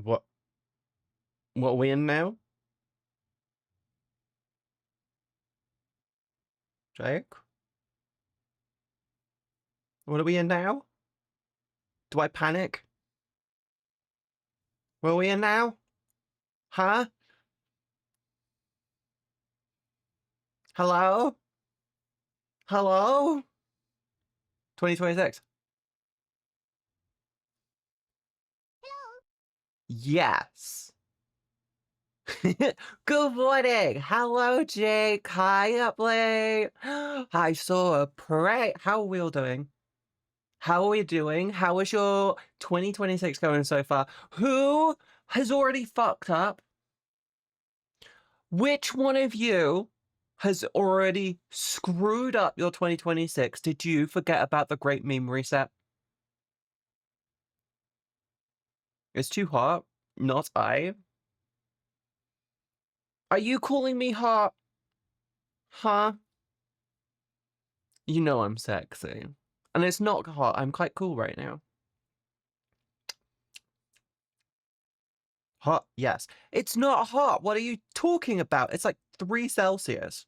What are we in now? Jake? What are we in now? Do I panic? What are we in now? Huh? Hello? Hello? 2026. Yes. Good morning. Hello, Jake. Hi, up late. I saw a parade. How are we all doing? How are we doing? How is your 2026 going so far? Who has already fucked up? Which one of you has already screwed up your 2026? Did you forget about the great meme reset? It's too hot. Not I. Are you calling me hot? Huh? You know I'm sexy. And it's not hot. I'm quite cool right now. Hot? Yes. It's not hot. What are you talking about? It's like 3 Celsius.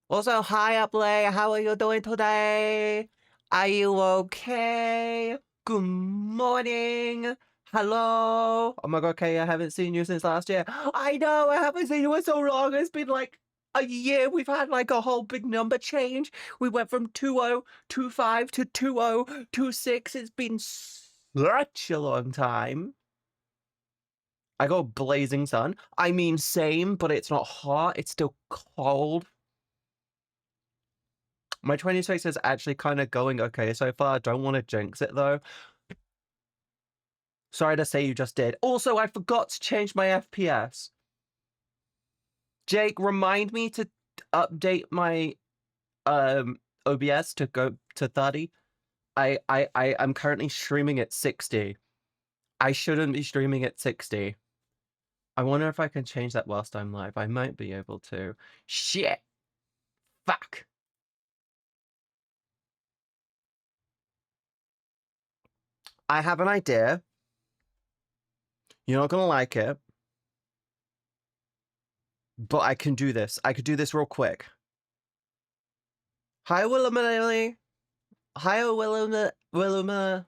Also, hi, Ablay. How are you doing today? Are you okay? Good morning. Hello. Oh my god, okay, I haven't seen you since last year. I know, I haven't seen you in so long. It's been like a year. We've had like a whole big number change. We went from 2025 to 2026. It's been such a long time. I got blazing sun. I mean, same, but it's not hot. It's still cold. My 26 is actually kind of going okay so far. I don't want to jinx it though. Sorry to say you just did. Also, I forgot to change my FPS. Jake, remind me to update my OBS to go to 30. I'm currently streaming at 60. I shouldn't be streaming at 60. I wonder if I can change that whilst I'm live. I might be able to. Shit. Fuck. I have an idea. You're not gonna like it. But I can do this. I could do this real quick. Hi, Willamilly. Hi, Willamilla.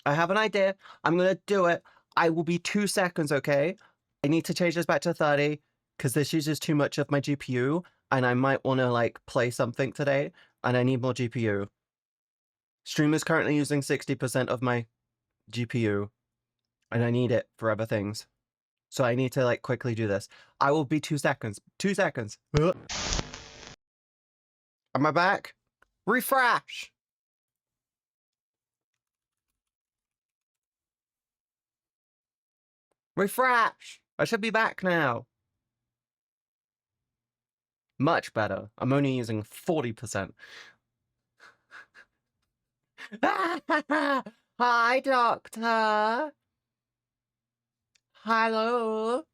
I have an idea. I'm gonna do it. I will be 2 seconds, okay? I need to change this back to 30 because this uses too much of my GPU, and I might want to like play something today, and I need more GPU. Stream is currently using 60% of my GPU, and I need it for other things. So I need to like quickly do this. I will be 2 seconds. 2 seconds. Am I back? Refresh. Refresh. I should be back now. Much better. I'm only using 40%. Hi, doctor. Hello.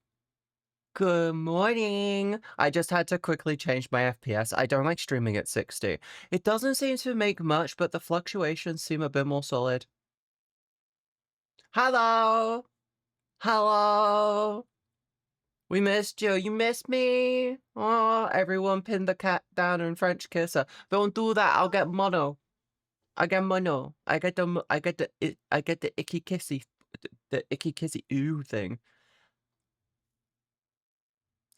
Good morning. I just had to quickly change my FPS. I don't like streaming at 60. It doesn't seem to make much, but the fluctuations seem a bit more solid. Hello. Hello. We missed you. You missed me. Oh, everyone pin the cat down and French kiss her. Don't do that. I'll get mono. I get mono. I get the icky kissy, the icky kissy ooh thing.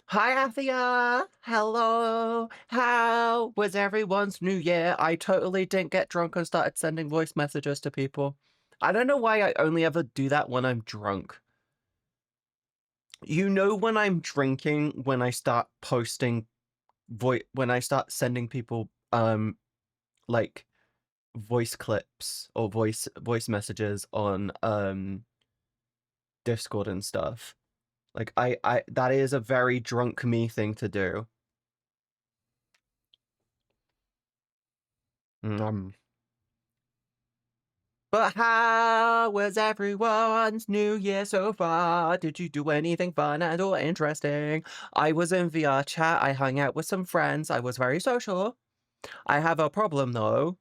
Hi, Athia. Hello. How was everyone's New Year? I totally didn't get drunk and started sending voice messages to people. I don't know why I only ever do that when I'm drunk. You know, when I'm drinking, when I start posting when I start sending people like voice clips or voice messages on Discord and stuff. Like I that is a very drunk me thing to do. But how was everyone's New Year so far? Did you do anything fun and or interesting? I was in VR chat. I hung out with some friends. I was very social. I have a problem though.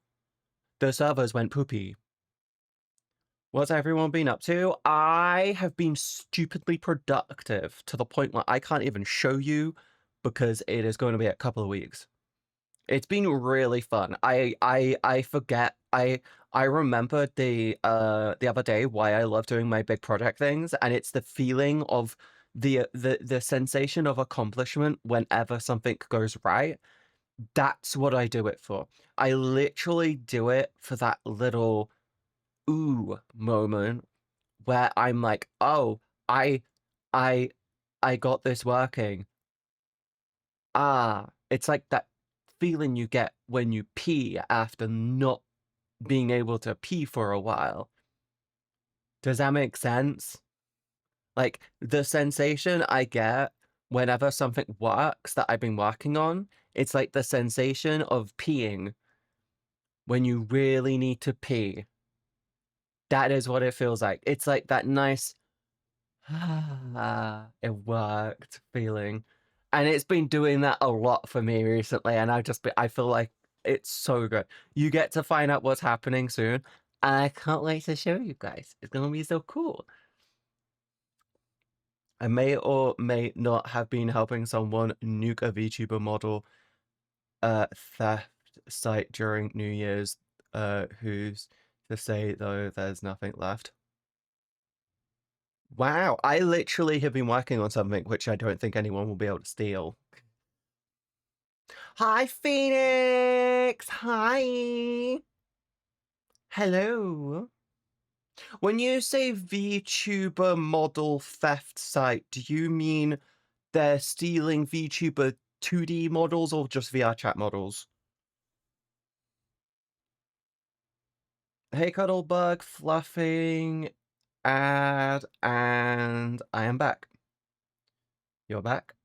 The servers went poopy. What's everyone been up to? I have been stupidly productive to the point where I can't even show you because it is going to be a couple of weeks. It's been really fun. I forget. I remembered the other day why I love doing my big project things, and it's the feeling of the sensation of accomplishment whenever something goes right. That's what I do it for. I literally do it for that little ooh moment where I'm like, oh, I I I got this working. It's like that feeling you get when you pee after not being able to pee for a while. Does that make sense? Like the sensation I get whenever something works that I've been working on, it's like the sensation of peeing when you really need to pee. That is what it feels like. It's like that nice it worked feeling. And it's been doing that a lot for me recently, and I feel like it's so good. You get to find out what's happening soon, and I can't wait to show you guys. It's gonna be so cool. I may or may not have been helping someone nuke a VTuber model theft site during New Year's. Who's to say though there's nothing left? Wow, I literally have been working on something which I don't think anyone will be able to steal. Hi, Phoenix! Hi! Hello. When you say VTuber model theft site, do you mean they're stealing VTuber 2D models or just VR chat models? Hey, Cuddlebug, fluffing ad, and I am back. You're back?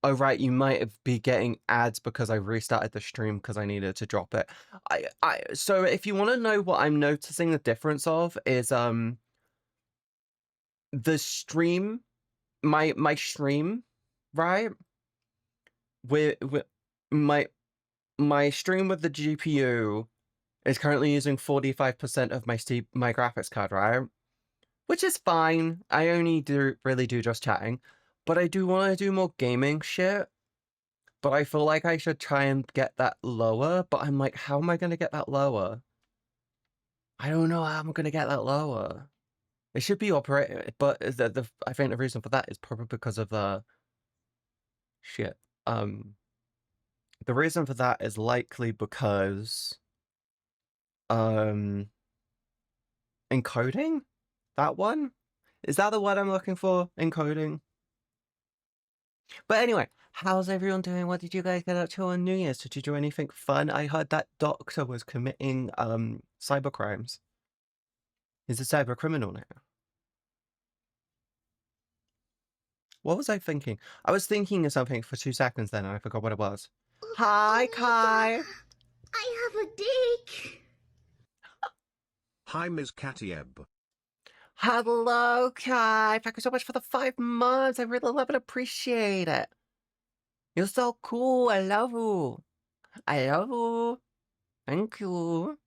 Oh, right, you might be getting ads because I restarted the stream because I needed to drop it. So if you want to know what I'm noticing the difference of is the stream, my stream, right? With my stream with the GPU is currently using 45% of my graphics card, right? Which is fine. I only really do just chatting, but I do want to do more gaming shit. But I feel like I should try and get that lower, but I'm like, how am I going to get that lower? I don't know how I'm going to get that lower. It should be operating, but I think the reason for that is probably because of the shit. The reason for that is likely because encoding? That one? Is that the word I'm looking for? Encoding? But anyway, how's everyone doing? What did you guys get up to on New Year's? Did you do anything fun? I heard that doctor was committing cyber crimes. He's a cyber criminal now. What was I thinking? I was thinking of something for 2 seconds then, and I forgot what it was. Hi, Kai. I have a dick. Hi, MzCatieB. Hello, Kai. Thank you so much for the 5 months. I really love and appreciate it. You're so cool. I love you. I love you. Thank you.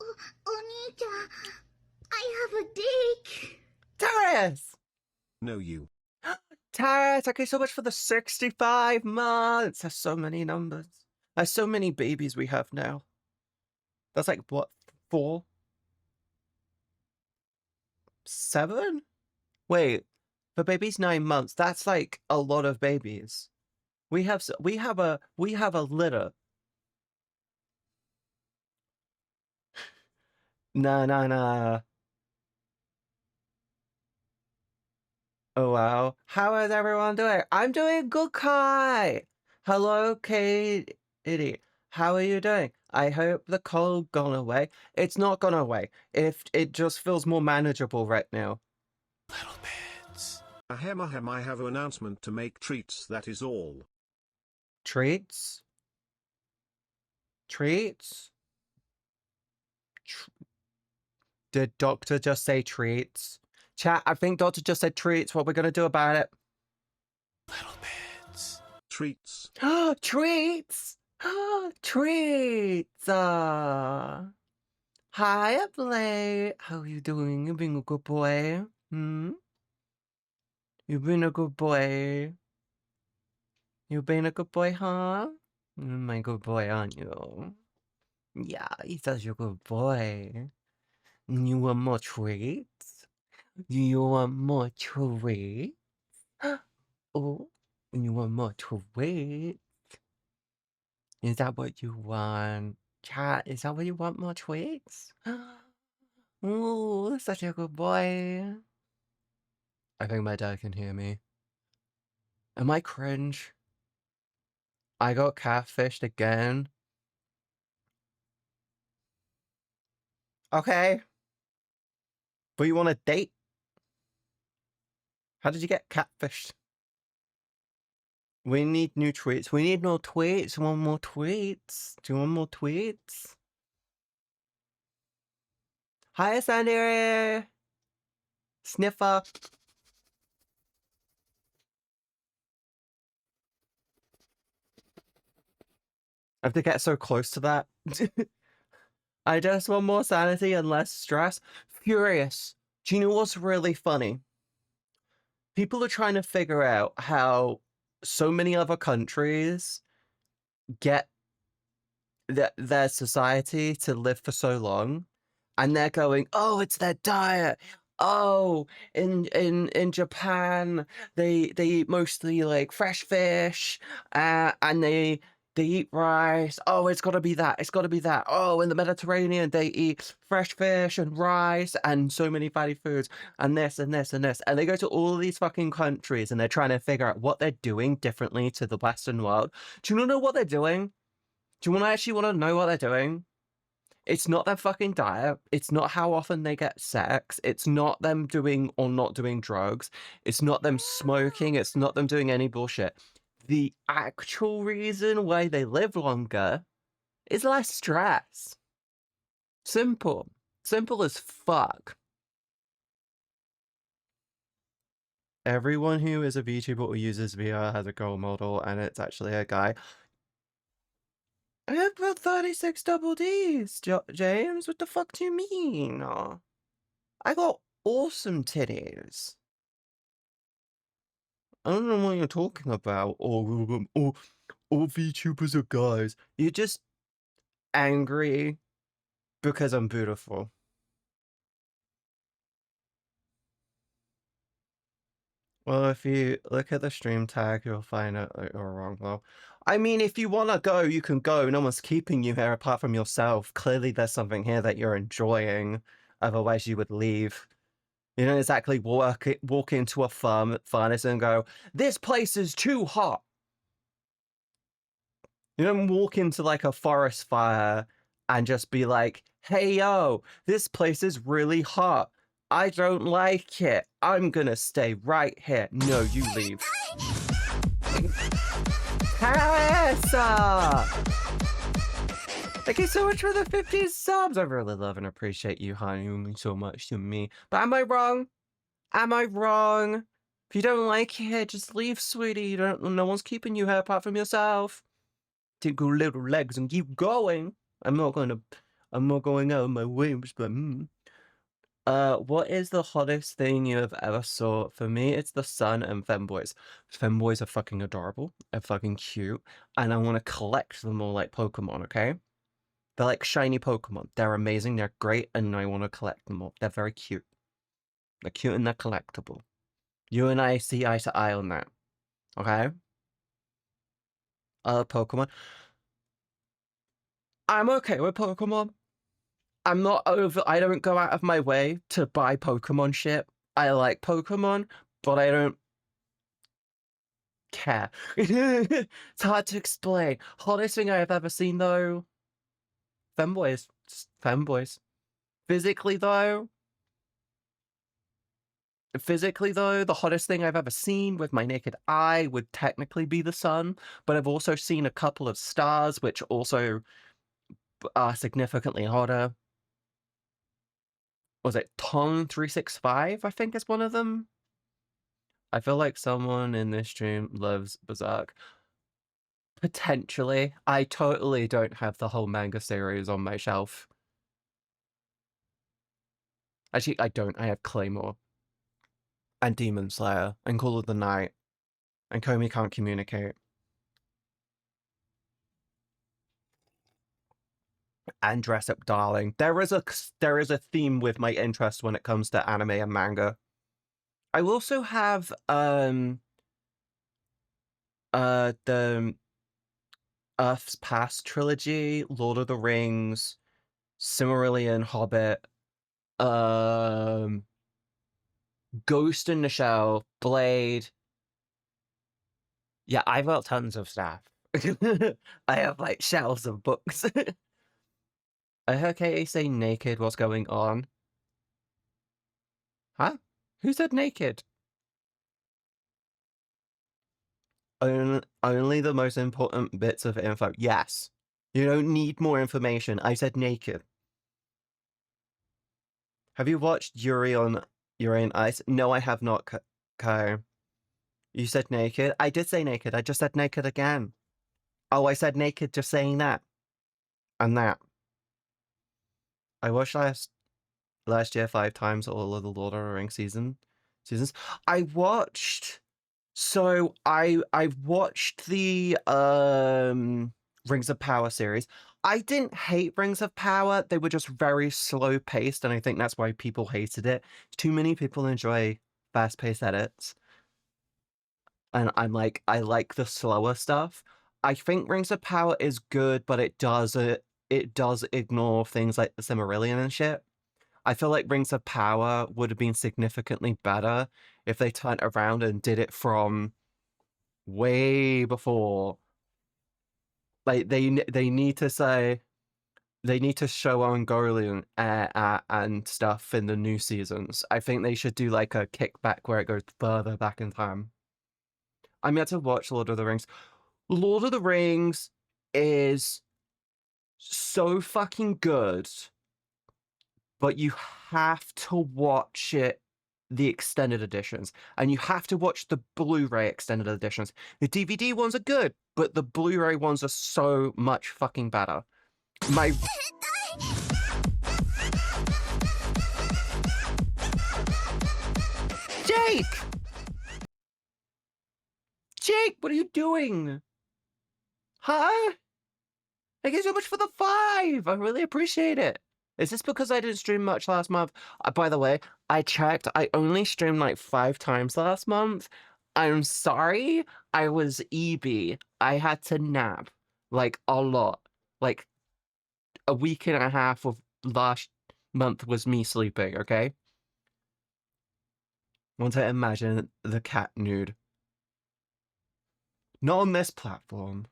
Onita, I have a dick. Taurus! No, you. Taurus, thank you so much for the 65 months. There's so many numbers. There's so many babies we have now. That's like, what, 4? 7? Wait, for babies 9 months, that's like a lot of babies. We have a litter. Nah. Oh wow. How is everyone doing? I'm doing good, Kai. Hello, Katie. How are you doing? I hope the cold gone away. It's not gone away. If it just feels more manageable right now. Little bits. Ahem, I have an announcement to make. Treats, that is all. Treats? Treats? Did Doctor just say treats? Chat, I think Doctor just said treats. What we're gonna do about it? Little bits. Treats. Treats! Treats! Hi, Blake. How you doing? You being a good boy? You been a good boy? You been a good boy, huh? My good boy, aren't you? Yeah, he's such a good boy. You want more treats? You want more treats? Oh, you want more treats? Is that what you want? Chat, is that what you want, more treats? Oh, such a good boy. I think my dad can hear me. Am I cringe? I got catfished again. Okay. But you want a date? How did you get catfished? We need new tweets. We need more tweets. We want more tweets. Do you want more tweets? Hi, Sandy. Sniffer. I have to get so close to that. I just want more sanity and less stress. Furious. Do you know what's really funny? People are trying to figure out how so many other countries get their society to live for so long, and they're going, oh, it's their diet. Oh, in Japan they eat mostly like fresh fish, and they eat rice. Oh, it's got to be that. It's got to be that. Oh, in the Mediterranean they eat fresh fish and rice and so many fatty foods and this and this and this. And they go to all these fucking countries and they're trying to figure out what they're doing differently to the Western world. Do you know what they're doing? Do you actually want to know what they're doing? It's not their fucking diet. It's not how often they get sex. It's not them doing or not doing drugs. It's not them smoking. It's not them doing any bullshit. The actual reason why they live longer is less stress. Simple. Simple as fuck. Everyone who is a VTuber or uses VR has a role model, and it's actually a guy. I have about 36 double Ds, James. What the fuck do you mean? I got awesome titties. I don't know what you're talking about. All VTubers are guys. You're just angry because I'm beautiful. Well, if you look at the stream tag, you'll find out that you're wrong, though. I mean, if you want to go, you can go. No one's keeping you here apart from yourself. Clearly, there's something here that you're enjoying. Otherwise, you would leave. You don't exactly walk into a furnace and go, this place is too hot. You don't walk into like a forest fire and just be like, hey, yo, this place is really hot. I don't like it. I'm gonna stay right here. No, you leave. Tessa! Thank you so much for the 50 subs. I really love and appreciate you, honey. You mean so much to me. But am I wrong? Am I wrong? If you don't like it, just leave, sweetie. No one's keeping you here apart from yourself. Take your little legs and keep going. I'm not going out of my way. What is the hottest thing you have ever saw? For me, it's the sun and femboys. Femboys are fucking adorable. They're fucking cute. And I want to collect them all like Pokemon, okay? They're like shiny Pokemon. They're amazing. They're great. And I want to collect them all. They're very cute. They're cute and they're collectible. You and I see eye to eye on that. Okay? Pokemon. I'm okay with Pokemon. I'm not I don't go out of my way to buy Pokemon shit. I like Pokemon, but I don't care. It's hard to explain. Hottest thing I've ever seen, though, femboys. Just femboys. Physically, though, the hottest thing I've ever seen with my naked eye would technically be the sun, but I've also seen a couple of stars, which also are significantly hotter. Was it Tong365, I think is one of them? I feel like someone in this stream loves Berserk. Potentially. I totally don't have the whole manga series on my shelf. Actually, I don't. I have Claymore. And Demon Slayer. And Call of the Night. And Comey Can't Communicate. And Dress Up Darling. There is a theme with my interest when it comes to anime and manga. I also have the Earth's Past trilogy, Lord of the Rings, Silmarillion, Hobbit, Ghost in the Shell, Blade. Yeah, I've got tons of stuff. I have like shelves of books. I heard Katie say naked. What's going on? Huh? Who said naked? Only the most important bits of info. Yes. You don't need more information. I said naked. Have you watched Yuri on Ice? No, I have not, Kai. You said naked? I did say naked. I just said naked again. Oh, I said naked just saying that. And that. I watched last year 5 times all of the Lord of the Rings seasons. I watched... So I watched the Rings of Power series. I didn't hate Rings of Power. They were just very slow paced, and I think that's why people hated it. Too many people enjoy fast paced edits. And I'm like, I like the slower stuff. I think Rings of Power is good, but it does ignore things like the Silmarillion and shit. I feel like Rings of Power would have been significantly better if they turned around and did it from way before. Like they need to say they need to show Ungoliant and stuff in the new seasons. I think they should do like a kickback where it goes further back in time. I'm yet to watch Lord of the Rings. Lord of the Rings is so fucking good, but you have to watch it the extended editions, and you have to watch the Blu-ray extended editions. The DVD ones are good, but the Blu-ray ones are so much fucking better. My Jake! Jake, what are you doing? Huh? Thank you so much for the 5! I really appreciate it. Is this because I didn't stream much last month? By the way, I checked. I only streamed like 5 times last month. I'm sorry. I was EB. I had to nap. Like, a lot. Like, a week and a half of last month was me sleeping, okay? Want to imagine the cat nude. Not on this platform.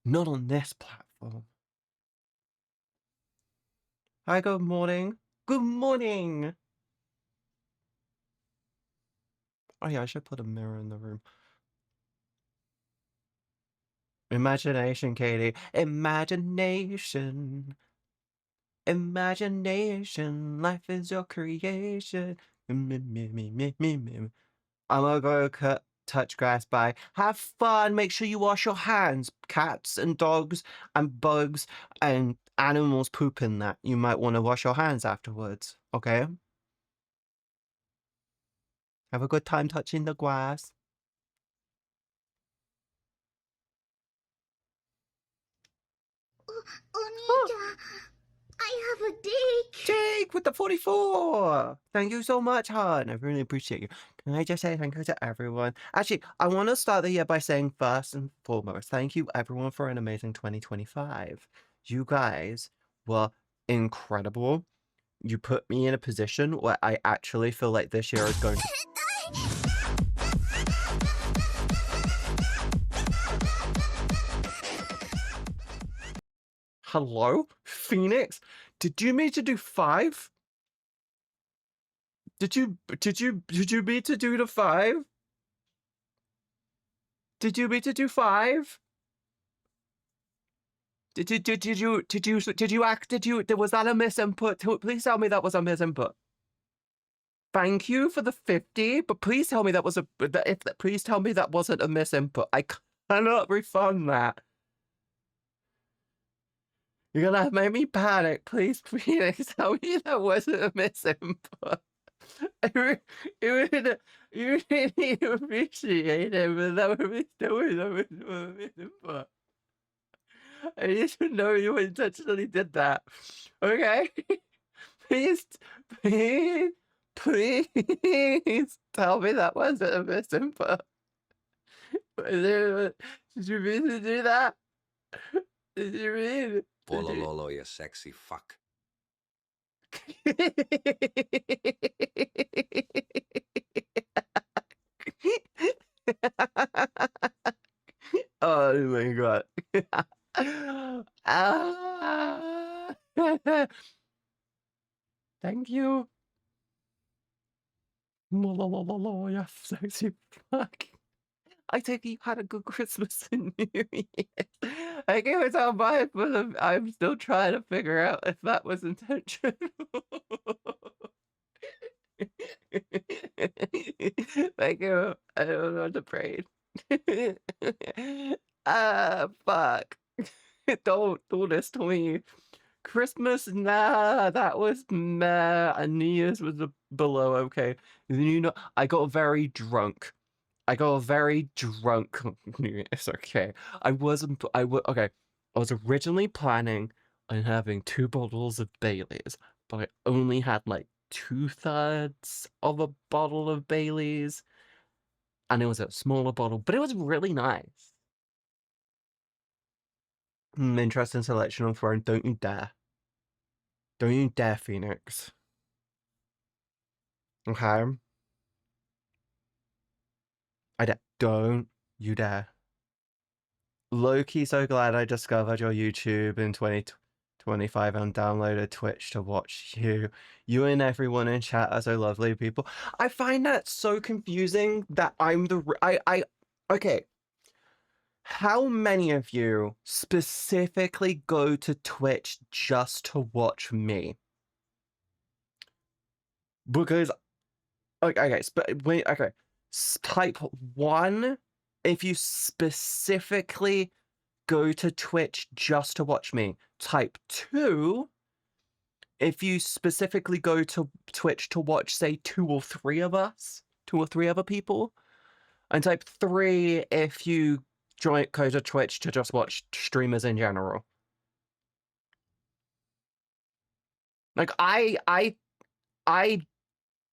Not on this platform. Hi, good morning. Good morning! Oh yeah, I should put a mirror in the room. Imagination, Katie. Imagination. Imagination. Life is your creation. I'm gonna go touch grass. Bye. Have fun. Make sure you wash your hands. Cats and dogs and bugs and animals poop in that. You might want to wash your hands afterwards. Okay? Have a good time touching the grass. Onita, I have a dick. Jake with the 44! Thank you so much, hon. I really appreciate you. Can I just say thank you to everyone? Actually, I want to start the year by saying first and foremost, thank you everyone for an amazing 2025. You guys were incredible. You put me in a position where I actually feel like this year is going to... Hello? Phoenix? Did you mean to do 5? Did you mean to do the 5? Did you mean to do 5? Was that a misinput? Please tell me that was a misinput. Thank you for the 50, but please tell me that was please tell me that wasn't a misinput. I cannot refund that. You're gonna make me panic. Please tell me that wasn't a misinput. You really appreciate it, but that was a misinput. I need to know you intentionally did that. Okay? Please tell me that wasn't a misinput. Did you mean to do that? Did you mean? Bolololo, you sexy fuck. Oh my god. Ah. Thank you. You sexy fuck. I think you had a good Christmas and New Year's. I gave it all mine, but I'm still trying to figure out if that was intentional. Thank you. I don't know what to pray. Fuck. Don't do this to me. Christmas, nah, that was meh, and New Year's was below okay. You know, I got very drunk. New Year's, okay. Okay. I was originally planning on having 2 bottles of Baileys, but I only had like 2/3 of a bottle of Baileys, and it was a smaller bottle, but it was really nice. Interesting selection on Throne. Don't you dare. Don't you dare, Phoenix. Okay? Don't you dare. Low-key so glad I discovered your YouTube in 2025 and downloaded Twitch to watch you. You and everyone in chat are so lovely people. I find that so confusing that I'm the... Okay. How many of you specifically go to Twitch just to watch me? Because... Okay, okay. Type 1 if you specifically go to Twitch just to watch me. Type 2 if you specifically go to Twitch to watch, say, 2 or 3 of us, 2 or 3 other people. And type 3 if you go to Twitch to just watch streamers in general. Like, I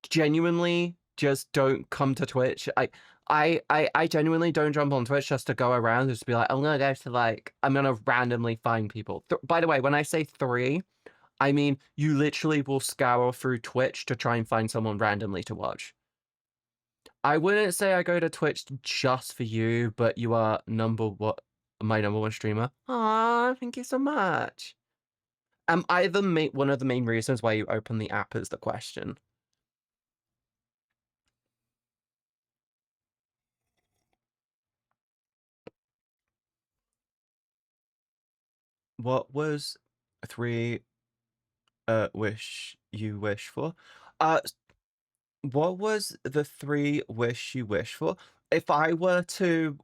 genuinely just don't come to Twitch. I genuinely don't jump on Twitch just to go around, just to be like, I'm gonna go to like, I'm gonna randomly find people. By the way, when I say 3, I mean you literally will scour through Twitch to try and find someone randomly to watch. I wouldn't say I go to Twitch just for you, but you are my number 1 streamer. Aw, thank you so much. Am I one of the main reasons why you open the app is the question. What was 3 wish you wish for? What was the 3 wish you wish for? If I were to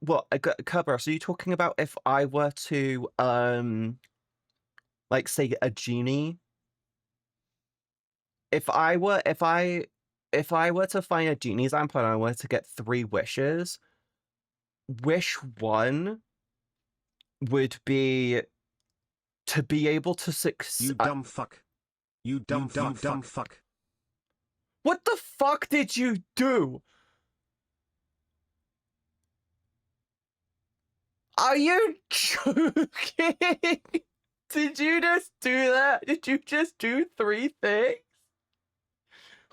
cover, so you're talking about if I were to like say a genie? If I were to find a genie's lamp and I wanted to get 3 wishes, wish 1 would be to be able to succeed. You dumb fuck. You dumb fuck. What the fuck did you do? Are you joking? Did you just do that? Did you just do 3 things?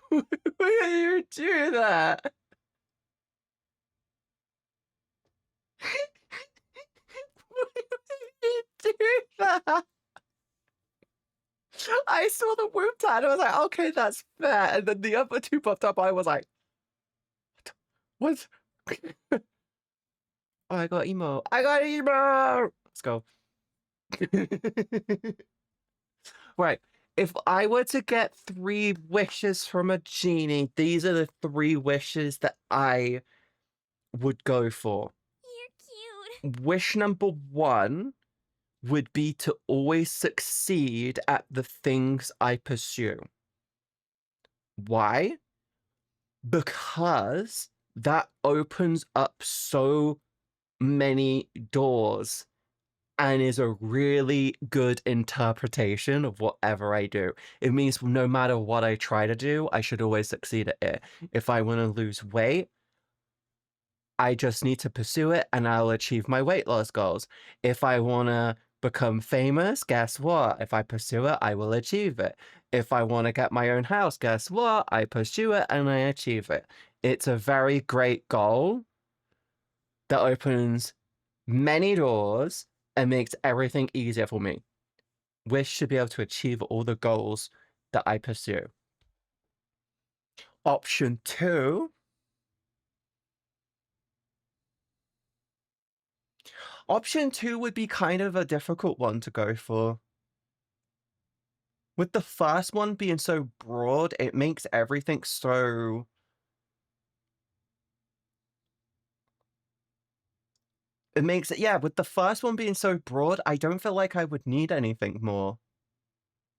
Why did you do that? Why did you do that? I saw the whoop tat. I was like, okay, that's fair. And then the other 2 popped up. I was like, what? Oh, I got emo. Let's go. Right. If I were to get 3 wishes from a genie, these are the 3 wishes that I would go for. You're cute. Wish number 1 would be to always succeed at the things I pursue. Why? Because that opens up so many doors and is a really good interpretation of whatever I do. It means no matter what I try to do, I should always succeed at it. If I want to lose weight, I just need to pursue it and I'll achieve my weight loss goals. If I want to become famous, guess what? If I pursue it, I will achieve it. If I want to get my own house, guess what? I pursue it and I achieve it. It's a very great goal that opens many doors and makes everything easier for me. Wish to be able to achieve all the goals that I pursue. Option 2. Option 2 would be kind of a difficult one to go for. With the first one being so broad, it makes everything so... It makes it, yeah, with the first one being so broad, I don't feel like I would need anything more.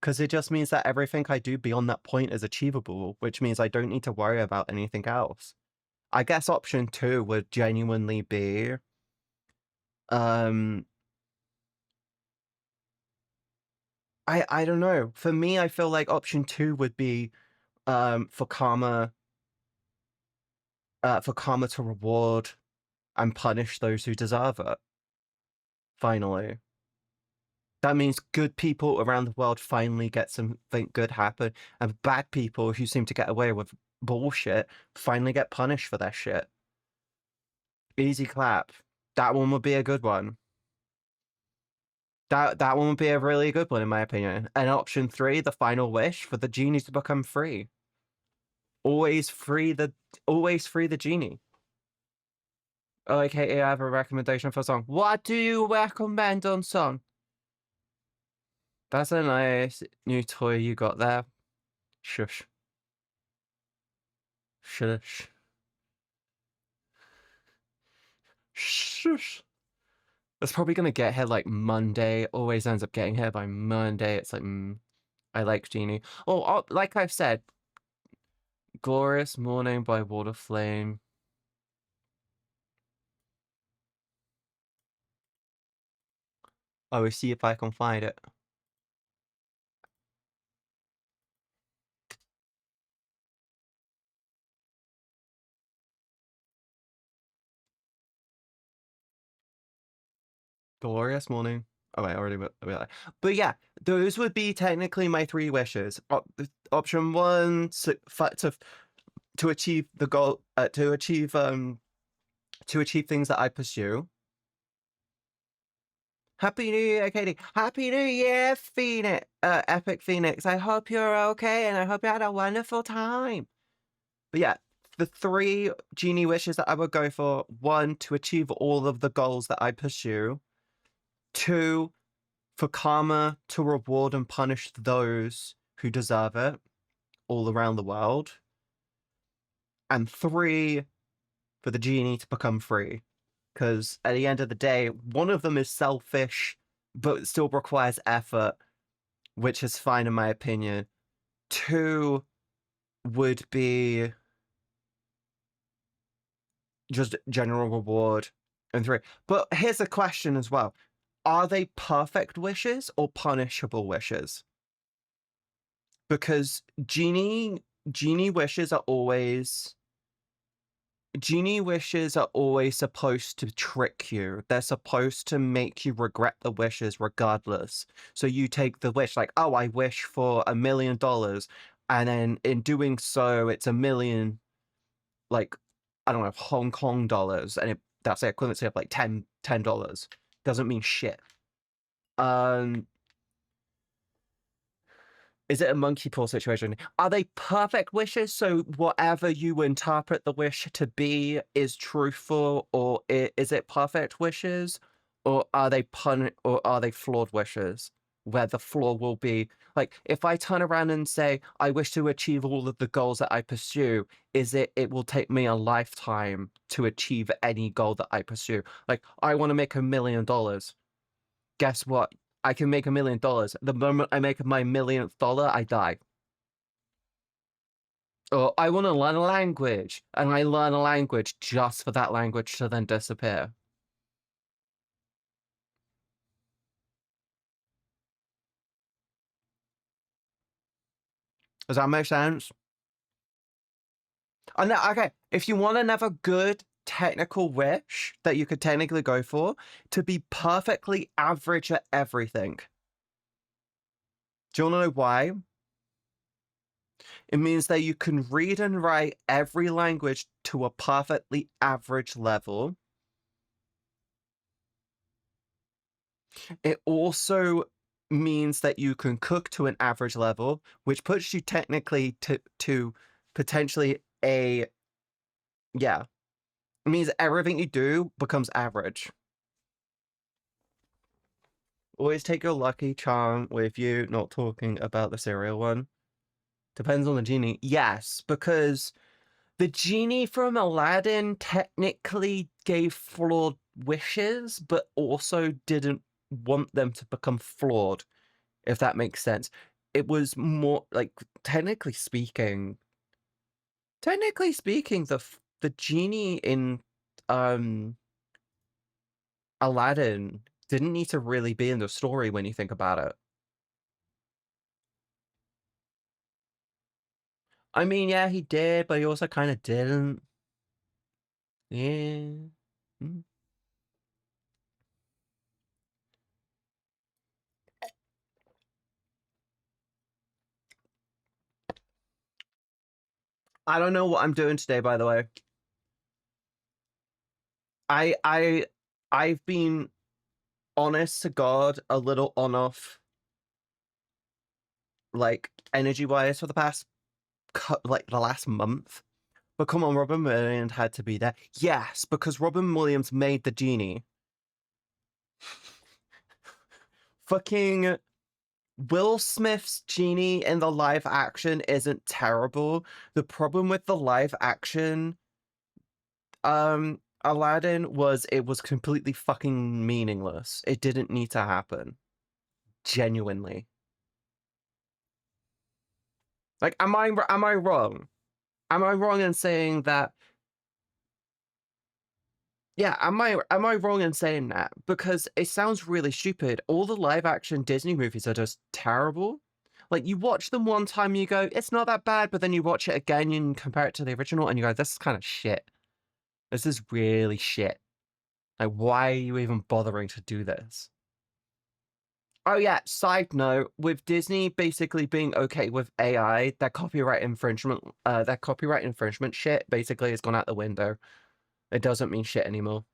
Because it just means that everything I do beyond that point is achievable, which means I don't need to worry about anything else. I guess option 2 would genuinely be... I don't know. For me, I feel like option 2 would be for karma to reward and punish those who deserve it. Finally. That means good people around the world finally get something good happen, and bad people who seem to get away with bullshit finally get punished for their shit. Easy clap. That one would be a good one. That one would be a really good one in my opinion. And option 3, the final wish, for the genie to become free. Always free the genie. Okay, I have a recommendation for a song. What do you recommend on song? That's a nice new toy you got there. Shush. Shush. Shush. It's probably gonna get here like Monday. Always ends up getting here by Monday. It's like, I like Genie. Oh, like I've said, Glorious Morning by Water Flame. I will see if I can find it. Glorious Morning. Oh wait, I already but yeah, those would be technically my 3 wishes. Option 1, to achieve the goal, to achieve things that I pursue. Happy New Year, Katie. Happy New Year, Phoenix. Epic Phoenix. I hope you're okay, and I hope you had a wonderful time. But yeah, the 3 genie wishes that I would go for: 1, to achieve all of the goals that I pursue. 2, for karma to reward and punish those who deserve it all around the world. And 3, for the genie to become free. Because at the end of the day, one of them is selfish, but still requires effort, which is fine in my opinion. 2 would be just general reward. And 3. But here's a question as well. Are they perfect wishes or punishable wishes? Because genie wishes are always supposed to trick you. They're supposed to make you regret the wishes regardless. So you take the wish like, oh, I wish for $1 million. And then in doing so, it's 1 million, like, I don't know, Hong Kong dollars. And that's the equivalency of like $10. Doesn't mean shit. Is it a monkey paw situation? Are they perfect wishes? So whatever you interpret the wish to be is truthful, or is it perfect wishes, or are they flawed wishes? Where the flaw will be like, if I turn around and say I wish to achieve all of the goals that I pursue, it will take me a lifetime to achieve any goal that I pursue. Like, I want to make $1 million. guess what? I can make $1 million. The moment I make my $1,000,000th dollar, I die. Or I want to learn a language, and I learn a language just for that language to then disappear. Does that make sense? And okay, if you want another good technical wish that you could technically go for, to be perfectly average at everything. Do you want to know why? It means that you can read and write every language to a perfectly average level. It also means that you can cook to an average level, which puts you technically to potentially a, yeah. It means everything you do becomes average. Always take your lucky charm with you, not talking about the cereal one. Depends on the genie. Yes, because the genie from Aladdin technically gave flawed wishes, but also didn't want them to become flawed, if that makes sense. It was more like, technically speaking, the genie in Aladdin didn't need to really be in the story when you think about it. I mean, yeah, he did, but he also kind of didn't. Yeah. Mm. I don't know what I'm doing today, by the way. I've been, honest to God, a little on-off, like, energy-wise for the past, like, the last month. But come on, Robin Williams had to be there. Yes, because Robin Williams made the genie. Fucking Will Smith's genie in the live action isn't terrible. The problem with the live action Aladdin was it was completely fucking meaningless. It didn't need to happen. Genuinely. Like, am I wrong? Am I wrong in saying that? Yeah, am I wrong in saying that? Because it sounds really stupid. All the live action Disney movies are just terrible. Like, you watch them one time, you go, it's not that bad, but then you watch it again and compare it to the original, and you go, this is kind of shit. This is really shit. Like, why are you even bothering to do this? Oh yeah, side note, with Disney basically being okay with AI, that copyright infringement shit basically has gone out the window. It doesn't mean shit anymore.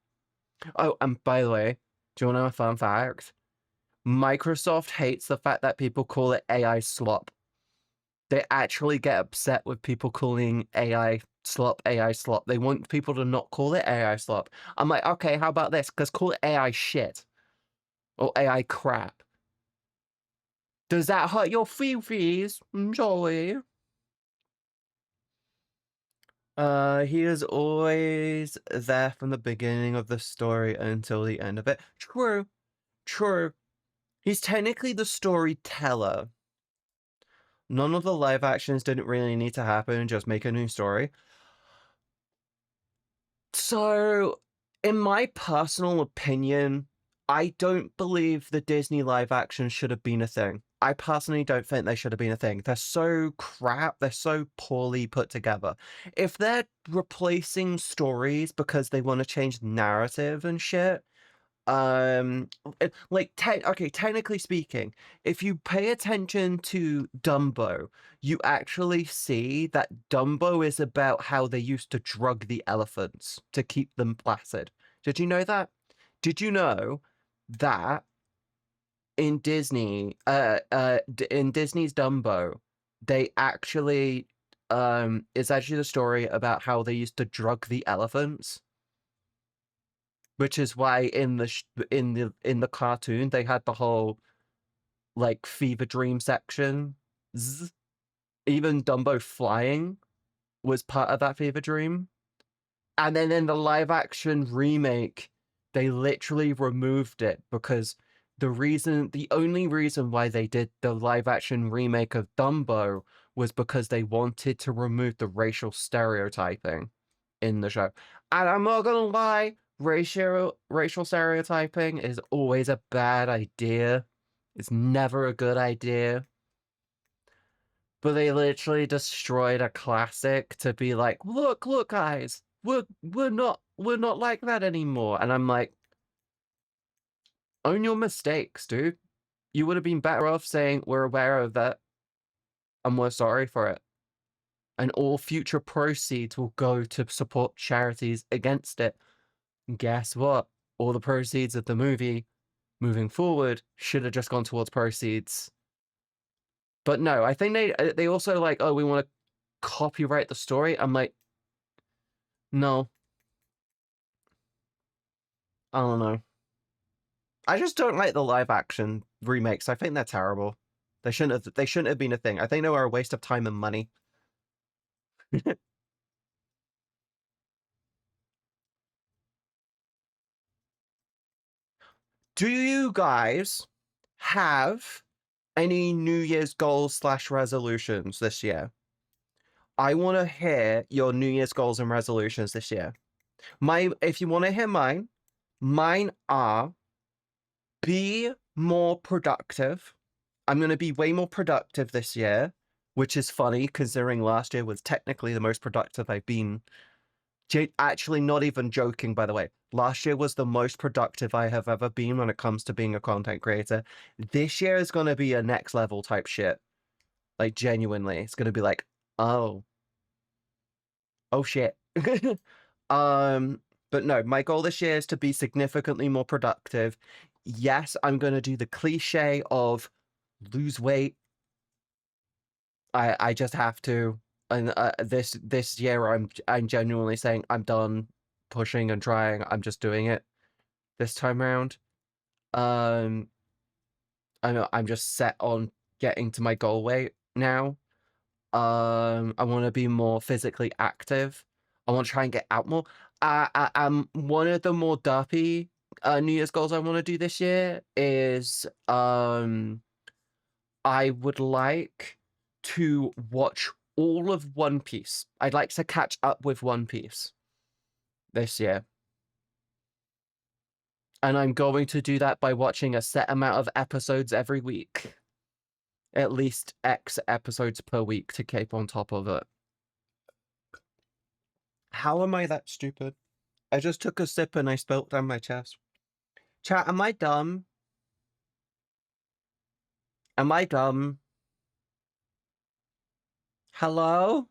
Oh, and by the way, do you want to know a fun fact? Microsoft hates the fact that people call it AI slop. They actually get upset with people calling AI slop, AI slop. They want people to not call it AI slop. I'm like, okay, how about this? Let's call it AI shit. Or AI crap. Does that hurt your feelings, Joey? He is always there from the beginning of the story until the end of it. True. True. He's technically the storyteller. None of the live actions didn't really need to happen, just make a new story. So, in my personal opinion, I don't believe the Disney live action should have been a thing. I personally don't think they should have been a thing. They're so crap. They're so poorly put together. If they're replacing stories because they want to change the narrative and shit, like, okay, technically speaking, if you pay attention to Dumbo, you actually see that Dumbo is about how they used to drug the elephants to keep them placid. Did you know that? Did you know that in Disney, in Disney's Dumbo, they actually, it's actually the story about how they used to drug the elephants? Which is why in the cartoon they had the whole, like, fever dream section. Zzz. Even Dumbo flying was part of that fever dream. And then in the live action remake, they literally removed it because the only reason why they did the live action remake of Dumbo was because they wanted to remove the racial stereotyping in the show. And I'm not gonna lie, racial stereotyping is always a bad idea. It's never a good idea. But they literally destroyed a classic to be like, look, guys, we're not like that anymore. And I'm like, own your mistakes, dude. You would have been better off saying we're aware of that and we're sorry for it. And all future proceeds will go to support charities against it. And guess what? All the proceeds of the movie moving forward should have just gone towards proceeds. But no, I think they also like, oh, we want to copyright the story. I'm like, no. I don't know. I just don't like the live action remakes. I think they're terrible. They shouldn't have been a thing. I think they were a waste of time and money. Do you guys have any New Year's goals / resolutions this year? I want to hear your New Year's goals and resolutions this year. If you want to hear mine are be more productive. I'm going to be way more productive this year, which is funny considering last year was technically the most productive I've been. Actually, not even joking, by the way. Last year was the most productive I have ever been when it comes to being a content creator. This year is going to be a next level type shit. Like, genuinely. It's going to be like, oh shit. But no, my goal this year is to be significantly more productive. Yes, I'm going to do the cliche of lose weight. I just have to. And this year I'm genuinely saying I'm done pushing and trying. I'm just doing it this time around. I'm just set on getting to my goal weight now. I want to be more physically active. I want to try and get out more. One of the more derpy New Year's goals I want to do this year is I would like to watch all of One Piece. I'd like to catch up with One Piece this year. And I'm going to do that by watching a set amount of episodes every week. At least X episodes per week to keep on top of it. How am I that stupid? I just took a sip and I spilt down my chest. Chat, am I dumb? Am I dumb? Hello?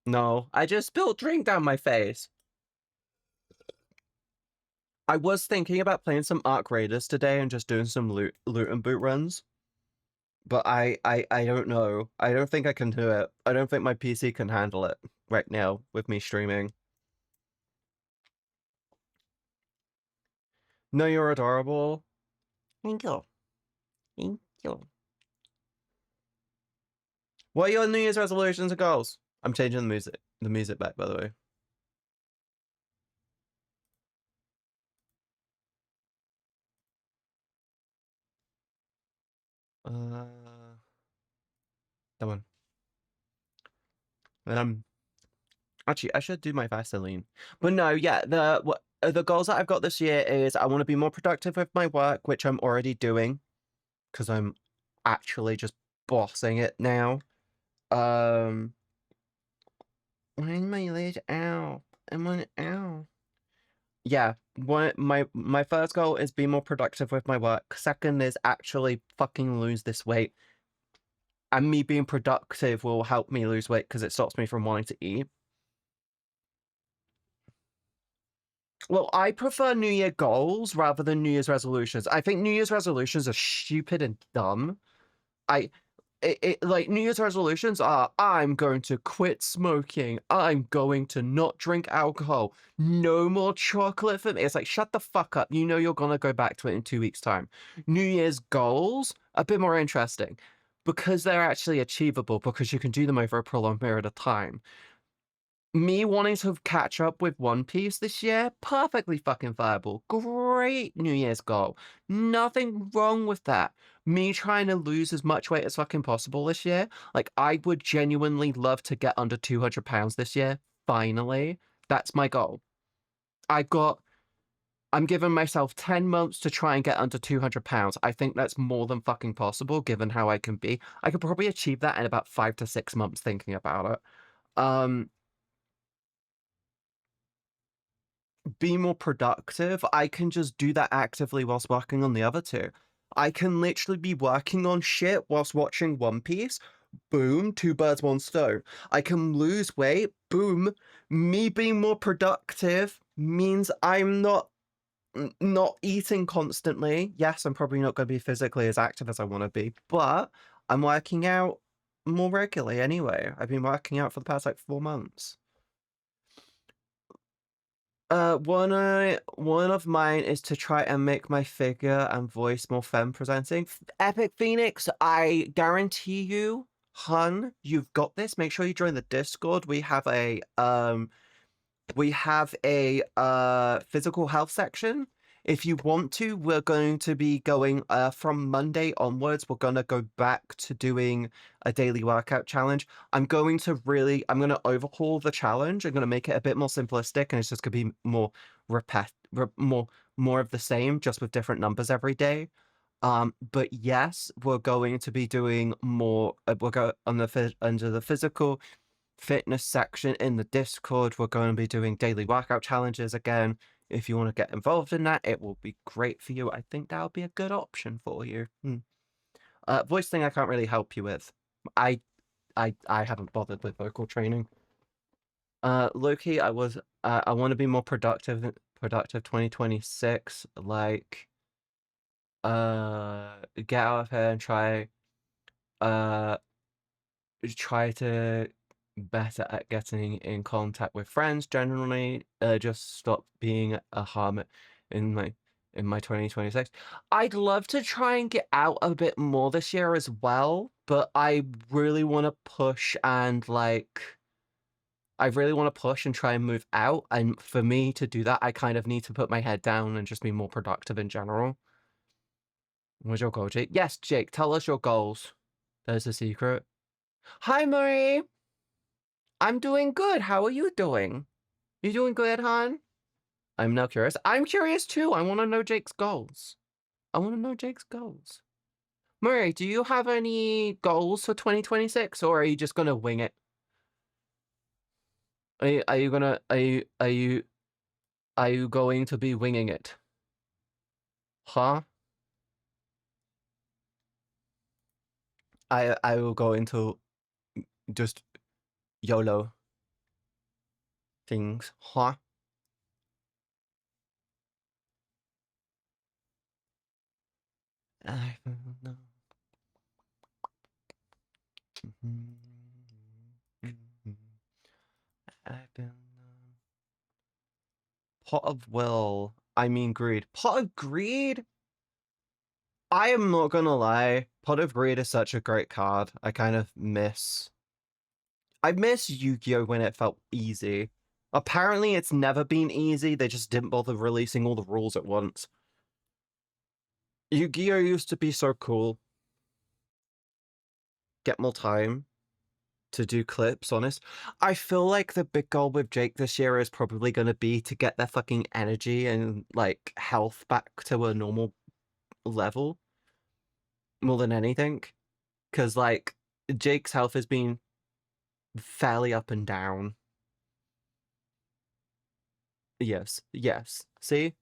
No, I just spilled drink down my face. I was thinking about playing some Arc Raiders today and just doing some loot and boot runs. But I don't know. I don't think I can do it. I don't think my PC can handle it right now with me streaming. No, you're adorable. Thank you. Thank you. What are your New Year's resolutions and goals? I'm changing the music back, by the way. That one. And actually, I should do my Vaseline. But no, yeah, the goals that I've got this year is I want to be more productive with my work, which I'm already doing because I'm actually just bossing it now. When my lid out, I'm on out. Yeah, my first goal is be more productive with my work. Second is actually fucking lose this weight. And me being productive will help me lose weight because it stops me from wanting to eat. Well, I prefer New Year goals rather than New Year's resolutions. I think New Year's resolutions are stupid and dumb. Like New Year's resolutions are, I'm going to quit smoking. I'm going to not drink alcohol. No more chocolate for me. It's like, shut the fuck up. You know you're going to go back to it in 2 weeks' time. New Year's goals, a bit more interesting because they're actually achievable because you can do them over a prolonged period of time. me wanting to catch up with One Piece this year, perfectly fucking viable. Great New Year's goal. Nothing wrong with that. Me trying to lose as much weight as fucking possible this year. Like, I would genuinely love to get under 200 pounds this year. Finally. That's my goal. I'm giving myself 10 months to try and get under 200 pounds. I think that's more than fucking possible given how I can be. I could probably achieve that in about 5 to 6 months thinking about it. Be more productive. I can just do that actively whilst working on the other two. I can literally be working on shit whilst watching One Piece. Boom, 2 birds, 1 stone. I can lose weight. Boom. Me being more productive means I'm not eating constantly. Yes, I'm probably not going to be physically as active as I want to be, but I'm working out more regularly anyway. I've been working out for the past like 4 months. One of mine is to try and make my figure and voice more femme presenting. Epic Phoenix, I guarantee you, hun, you've got this. Make sure you join the Discord. We have a physical health section. If you want to, we're going to be going from Monday onwards, we're gonna go back to doing a daily workout challenge. I'm gonna overhaul the challenge. I'm gonna make it a bit more simplistic, and it's just gonna be more more of the same, just with different numbers every day. But yes, we're going to be doing more. We'll go on under the physical fitness section in the Discord. We're going to be doing daily workout challenges again. If you want to get involved in that, it will be great for you. I think that would be a good option for you. Voice thing I can't really help you with. I haven't bothered with vocal training. Loki, I want to be more productive 2026. Like, get out of here and try to better at getting in contact with friends generally. Just stop being a hermit in my 2026. I'd love to try and get out a bit more this year as well, but I really want to push and try and move out. And for me to do that, I kind of need to put my head down and just be more productive in general. What's your goal, Jake? Yes, Jake, tell us your goals. There's a secret. Hi, Marie. I'm doing good. How are you doing? You doing good, hon? I'm now curious. I'm curious too. I want to know Jake's goals. Murray, do you have any goals for 2026, or are you just gonna wing it? Are you going to be winging it? Huh? I will go into just YOLO things, huh? I don't know. I've been Pot of Will. I mean Greed. Pot of Greed? I am not gonna lie. Pot of Greed is such a great card. I miss Yu-Gi-Oh! When it felt easy. Apparently it's never been easy, they just didn't bother releasing all the rules at once. Yu-Gi-Oh! Used to be so cool. Get more time to do clips, honest. I feel like the big goal with Jake this year is probably gonna be to get their fucking energy and, like, health back to a normal level. More than anything. Because, like, Jake's health has been fairly up and down. Yes. See?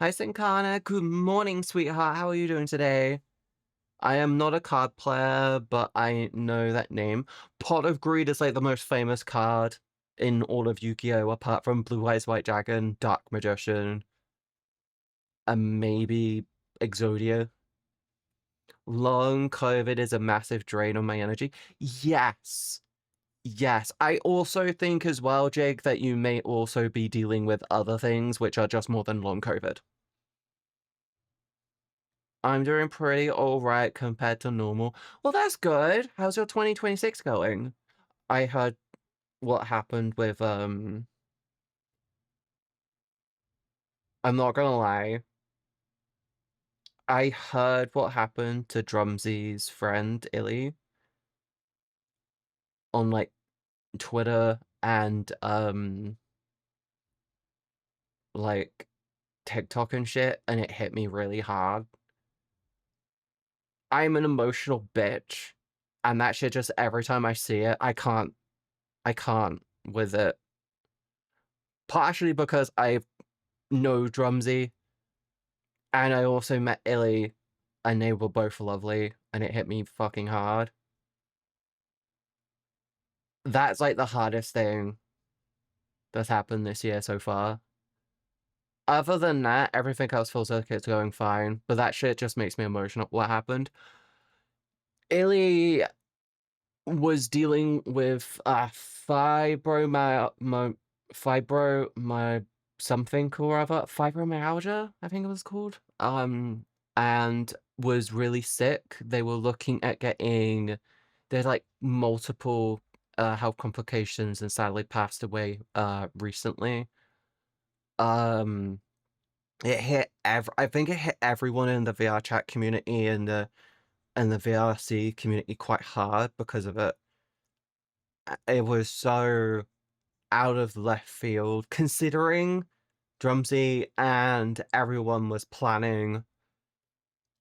Hi, Sinkana. Good morning, sweetheart. How are you doing today? I am not a card player, but I know that name. Pot of Greed is like the most famous card in all of Yu-Gi-Oh! Apart from Blue Eyes White Dragon, Dark Magician, and maybe Exodia. Long COVID is a massive drain on my energy. Yes. I also think as well, Jake, that you may also be dealing with other things which are just more than long COVID. I'm doing pretty alright compared to normal. Well, that's good. How's your 2026 going? I heard what happened with, I'm not gonna lie. I heard what happened to Drumsy's friend, Illy, on, like, Twitter and, like, TikTok and shit, and it hit me really hard. I'm an emotional bitch, and that shit just every time I see it, I can't with it. Partially because I know Drumsy, and I also met Illy, and they were both lovely, and it hit me fucking hard. That's, like, the hardest thing that's happened this year so far. Other than that, everything else feels like it's going fine, but that shit just makes me emotional. What happened? Illy was dealing with something or other, fibromyalgia, I think it was called. And was really sick. They were looking at getting, there's like multiple health complications, and sadly passed away recently. It hit I think it hit everyone in the VR chat community and the VRC community quite hard because of it. It was so out of left field, considering Drumsy and everyone was planning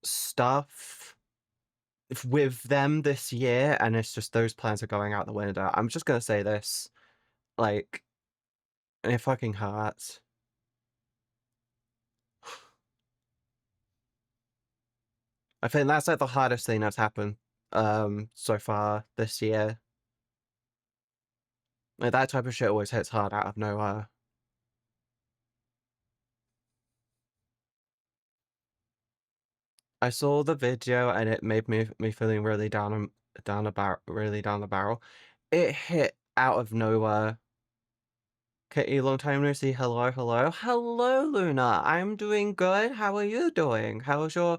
stuff with them this year, and it's just those plans are going out the window. I'm just gonna say this, like, it fucking hurts. I think that's like the hardest thing that's happened so far this year. Like, that type of shit always hits hard out of nowhere. I saw the video and it made me feeling really down the barrel. It hit out of nowhere. Kitty, long time no see. Hello, hello. Hello, Luna. I'm doing good. How are you doing? How's your...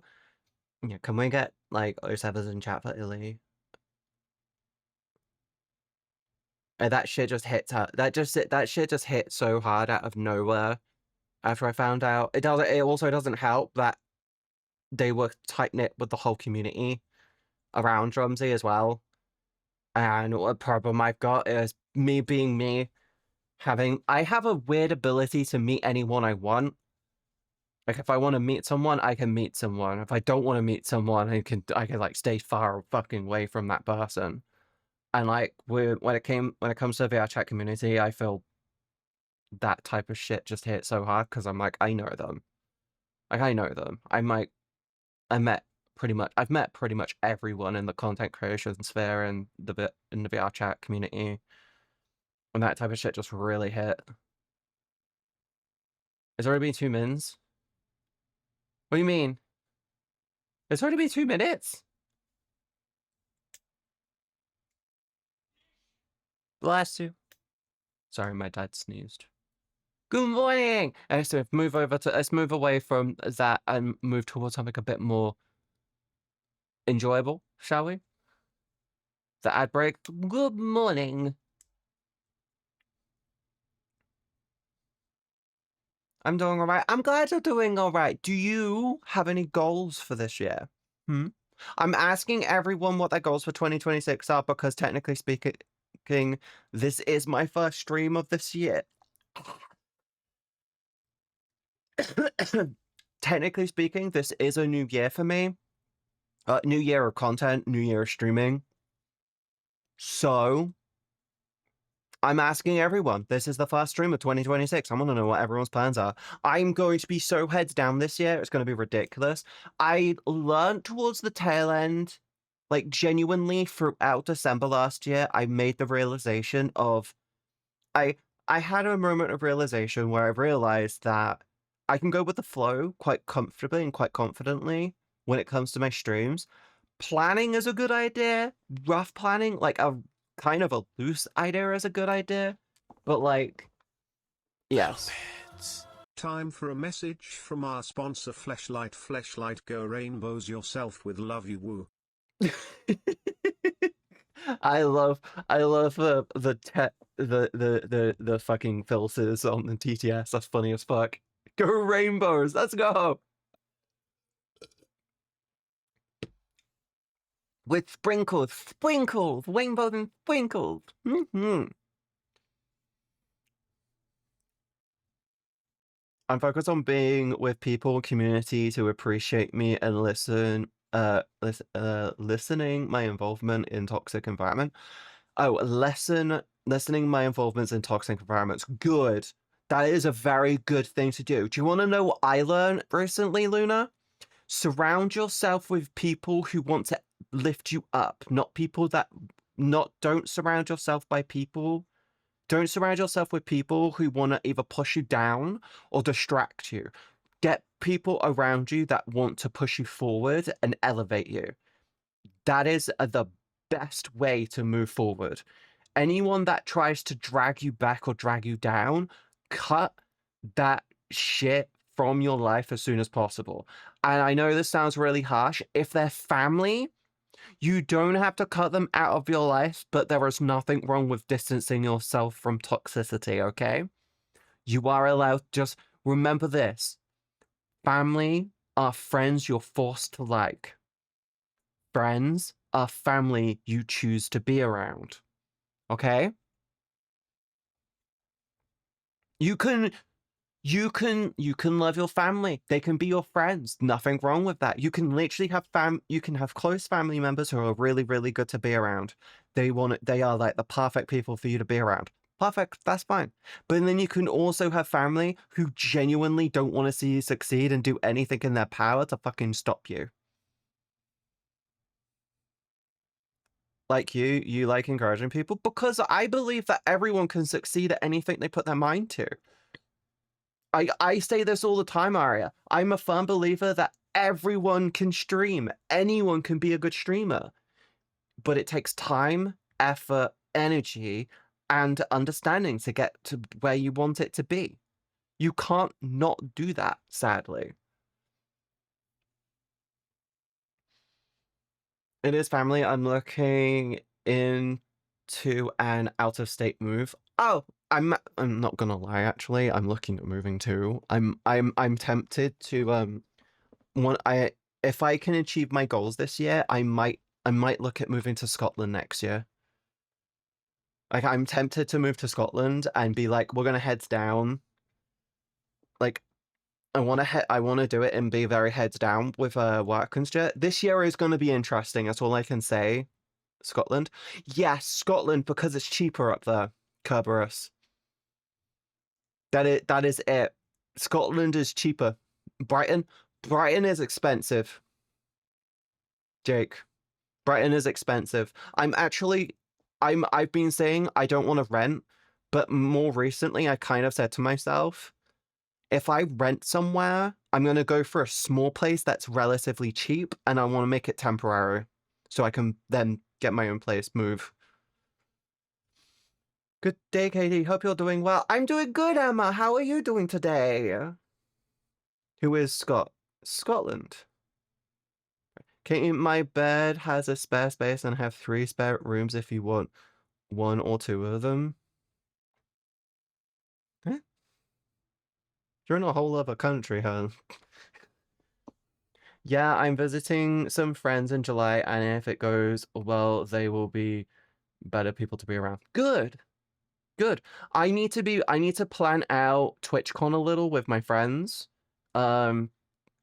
Yeah, can we get, like, 07s in chat for Illy? That shit just hits her. That shit just hit so hard out of nowhere after I found out. It also doesn't help that they were tight-knit with the whole community around Drumsy as well. And a problem I've got is me being me, I have a weird ability to meet anyone I want. Like, if I want to meet someone, I can meet someone. If I don't want to meet someone, I can like stay far fucking away from that person. And like, when it comes to the VR chat community, I feel that type of shit just hit so hard because I'm like, I know them. Like, I know them. I've met pretty much everyone in the content creation sphere and in the VR chat community. And that type of shit just really hit. It's already been 2 minutes? What do you mean? It's already been 2 minutes? Bless you. Sorry, my dad sneezed. Good morning! So let's move away from that and move towards something a bit more enjoyable, shall we? The ad break. Good morning. I'm doing alright. I'm glad you're doing alright. Do you have any goals for this year? I'm asking everyone what their goals for 2026 are because technically speaking, this is my first stream of this year. Technically speaking, this is a new year for me. New year of content, new year of streaming. So, I'm asking everyone. This is the first stream of 2026. I want to know what everyone's plans are. I'm going to be so heads down this year. It's going to be ridiculous. I learned towards the tail end, like genuinely throughout December last year, I made the realization of... I had a moment of realization where I realized that I can go with the flow quite comfortably and quite confidently when it comes to my streams. Planning is a good idea. Rough planning, like a kind of a loose idea is a good idea. But like, yes. time for a message from our sponsor Fleshlight. Fleshlight, go rainbows yourself with love, you woo. I love the fucking filters on the TTS. That's funny as fuck. Go rainbows, let's go. With sprinkles, rainbows and sprinkles. I'm focused on being with people, communities who appreciate me and listening my involvement in toxic environment. Oh, lessening my involvements in toxic environments. Good. That is a very good thing to do. Do you want to know what I learned recently, Luna? Surround yourself with people who want to lift you up, not people that don't surround yourself by people. Don't surround yourself with people who want to either push you down or distract you. Get people around you that want to push you forward and elevate you. That is the best way to move forward. Anyone that tries to drag you back or drag you down, cut that shit from your life as soon as possible. And I know this sounds really harsh. If they're family, you don't have to cut them out of your life, but there is nothing wrong with distancing yourself from toxicity, okay? You are allowed, just remember this. Family are friends you're forced to like. Friends are family you choose to be around. Okay? You can love your family. They can be your friends. Nothing wrong with that. You can literally have close family members who are really, really good to be around. They are like the perfect people for you to be around. Perfect, that's fine. But then you can also have family who genuinely don't want to see you succeed and do anything in their power to fucking stop you. Like you like encouraging people because I believe that everyone can succeed at anything they put their mind to. I say this all the time, Aria. I'm a firm believer that everyone can stream. Anyone can be a good streamer. But it takes time, effort, energy, and understanding to get to where you want it to be. You can't not do that, sadly. It is family. I'm looking into an out-of-state move. Oh, I'm not gonna lie, actually. I'm looking at moving too. I'm tempted to if I can achieve my goals this year, I might look at moving to Scotland next year. Like I'm tempted to move to Scotland and be like, we're gonna heads down. Like I want to do it and be very heads down with work and shit. This year is going to be interesting. That's all I can say. Scotland, yes, Scotland because it's cheaper up there. Kerberos. That is it. Scotland is cheaper. Brighton is expensive. Jake, Brighton is expensive. I've been saying I don't want to rent, but more recently I kind of said to myself, if I rent somewhere, I'm going to go for a small place that's relatively cheap and I want to make it temporary so I can then get my own place, move. Good day, Katie. Hope you're doing well. I'm doing good, Emma. How are you doing today? Who is Scotland. Katie, my bed has a spare space and I have 3 spare rooms if you want 1 or 2 of them. Huh? You're in a whole other country, huh? Yeah, I'm visiting some friends in July, and if it goes well, they will be better people to be around. Good. Good. I need to plan out TwitchCon a little with my friends. I'm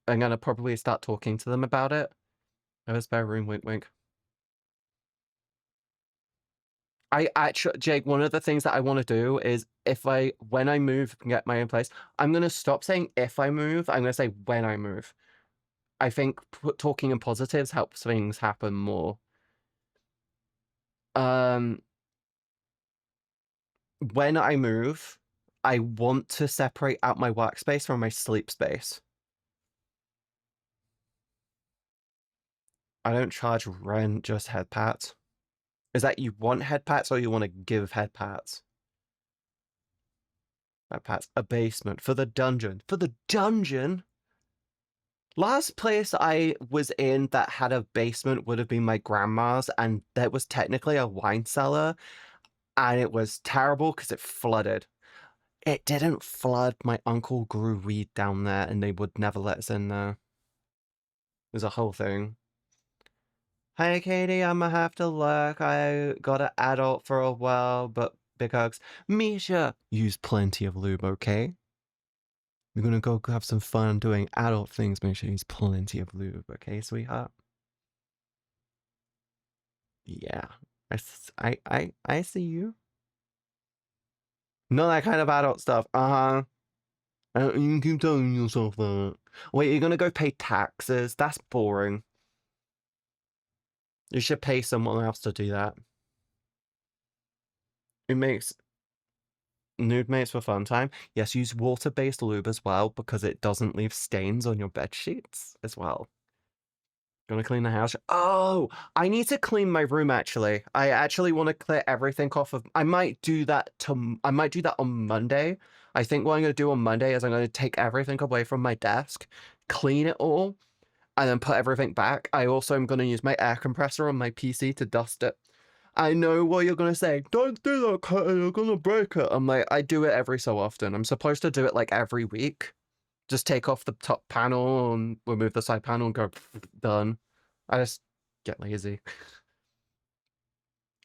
gonna probably start talking to them about it. I have a spare room, wink wink. I actually, Jake, one of the things that I want to do is when I move and get my own place, I'm gonna stop saying if I move, I'm gonna say when I move. I think talking in positives helps things happen more. When I move, I want to separate out my workspace from my sleep space. I don't charge rent, just head pats. Is that you want head pats or you want to give head pats? Backpacks. A basement. For the dungeon. For the dungeon? Last place I was in that had a basement would have been my grandma's, and that was technically a wine cellar, and it was terrible because it flooded. It didn't flood. My uncle grew weed down there, and they would never let us in there. It was a whole thing. Hey, Katie, I'ma have to look. I got an adult for a while, but big hugs. Misha, use plenty of lube, okay? You're gonna go have some fun doing adult things. Make sure you use plenty of lube, okay, sweetheart? Yeah, I see you. Not that kind of adult stuff. You can keep telling yourself that. Wait, you're gonna go pay taxes? That's boring. You should pay someone else to do that. It makes nude mates for fun time. Yes, use water-based lube as well because it doesn't leave stains on your bed sheets as well. Gonna clean the house. Oh, I need to clean my room actually. I actually want to clear everything off of. I might do that on Monday. I think what I'm gonna do on Monday is I'm gonna take everything away from my desk, clean it all, and then put everything back. I also am gonna use my air compressor on my PC to dust it. I know what you're gonna say. Don't do that, Kate, you're gonna break it. I'm like, I do it every so often. I'm supposed to do it like every week. Just take off the top panel and remove the side panel and go, done. I just get lazy.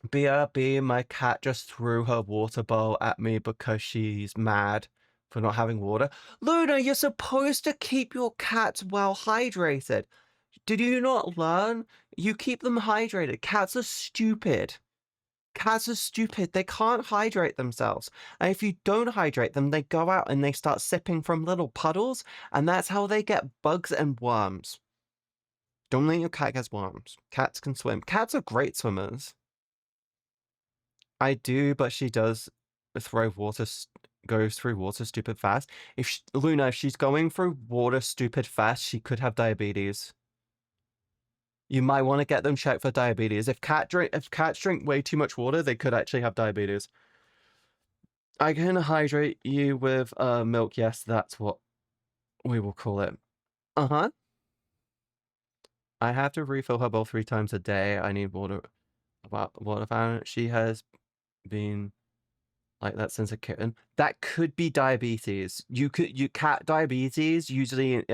BRB, my cat just threw her water bowl at me because she's mad for not having water. Luna, you're supposed to keep your cats well hydrated. Did you not learn? You keep them hydrated. Cats are stupid. Cats are stupid. They can't hydrate themselves. And if you don't hydrate them, they go out and they start sipping from little puddles, and that's how they get bugs and worms. Don't let your cat get worms. Cats can swim. Cats are great swimmers. I do, but she does goes through water stupid fast. Luna, if she's going through water stupid fast, she could have diabetes. You might want to get them checked for diabetes. If cats drink way too much water, they could actually have diabetes. I can hydrate you with milk. Yes, that's what we will call it. Uh-huh. I have to refill her bowl 3 times a day. I need water. Water fountain. She has been like that since a kitten. That could be diabetes. Cat diabetes usually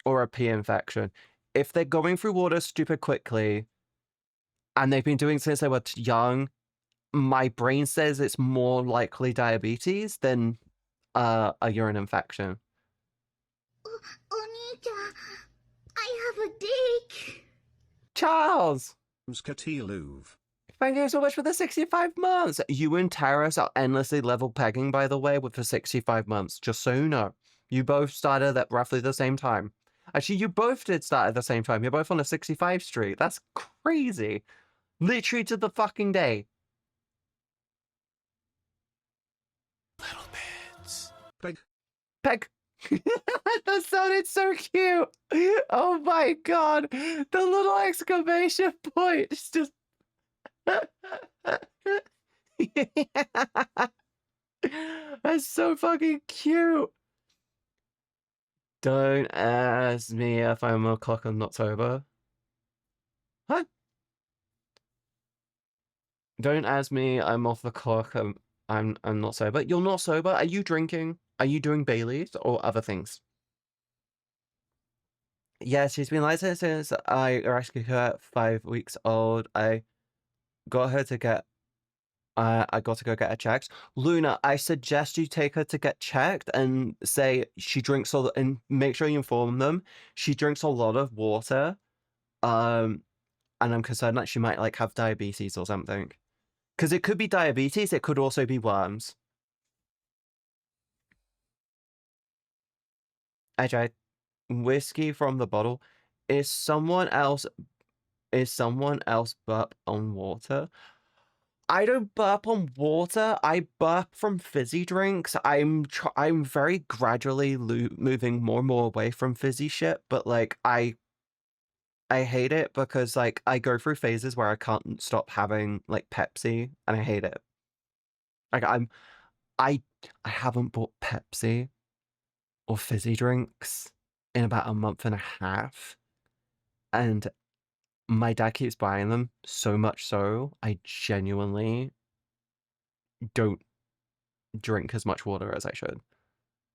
or a pee infection. If they're going through water stupid quickly and they've been doing since they were young, my brain says it's more likely diabetes than a urine infection. Onita, I have a dick. Charles! MzCatieB. Thank you so much for the 65 months. You and Terrace are endlessly level pegging, by the way, with the 65 months. Just so you know. You both started at roughly the same time. Actually, you both did start at the same time. You're both on a 65 streak. That's crazy. Literally to the fucking day. Little bits. Peg. Peg. That sounded so cute. Oh my god. The little exclamation point is just... That's so fucking cute. Don't ask me if I'm a clock and not sober. Huh? Don't ask me. I'm off the clock. I'm not sober. You're not sober. Are you drinking? Are you doing Baileys or other things? Yeah, she's been like this since I rescued her at 5 weeks old. I got her to get. I got to go get her checked. Luna, I suggest you take her to get checked and say she drinks and make sure you inform them. She drinks a lot of water. And I'm concerned that she might like have diabetes or something. Because it could be diabetes, it could also be worms. I tried whiskey from the bottle. Is someone else burp on water? I don't burp on water. I burp from fizzy drinks. I'm very gradually moving more and more away from fizzy shit, but like I hate it because like I go through phases where I can't stop having like Pepsi and I hate it. Like I haven't bought Pepsi or fizzy drinks in about a month and a half, and my dad keeps buying them so much so I genuinely don't drink as much water as I should.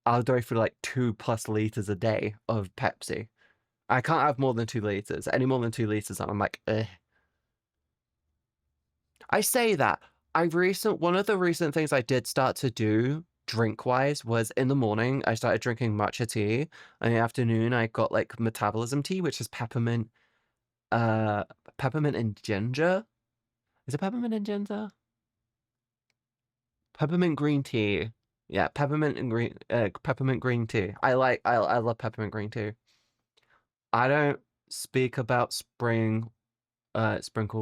I'll go through like 2+ liters a day of Pepsi. I can't have more than 2 liters. Any more than 2 liters, I'm like, ugh. I say that. One of the recent things I did start to do drink-wise was in the morning, I started drinking matcha tea. In the afternoon, I got like metabolism tea, which is peppermint and ginger. Is it peppermint and ginger? Peppermint green tea. Yeah, peppermint green tea. I love peppermint green tea. I don't speak about sprinkled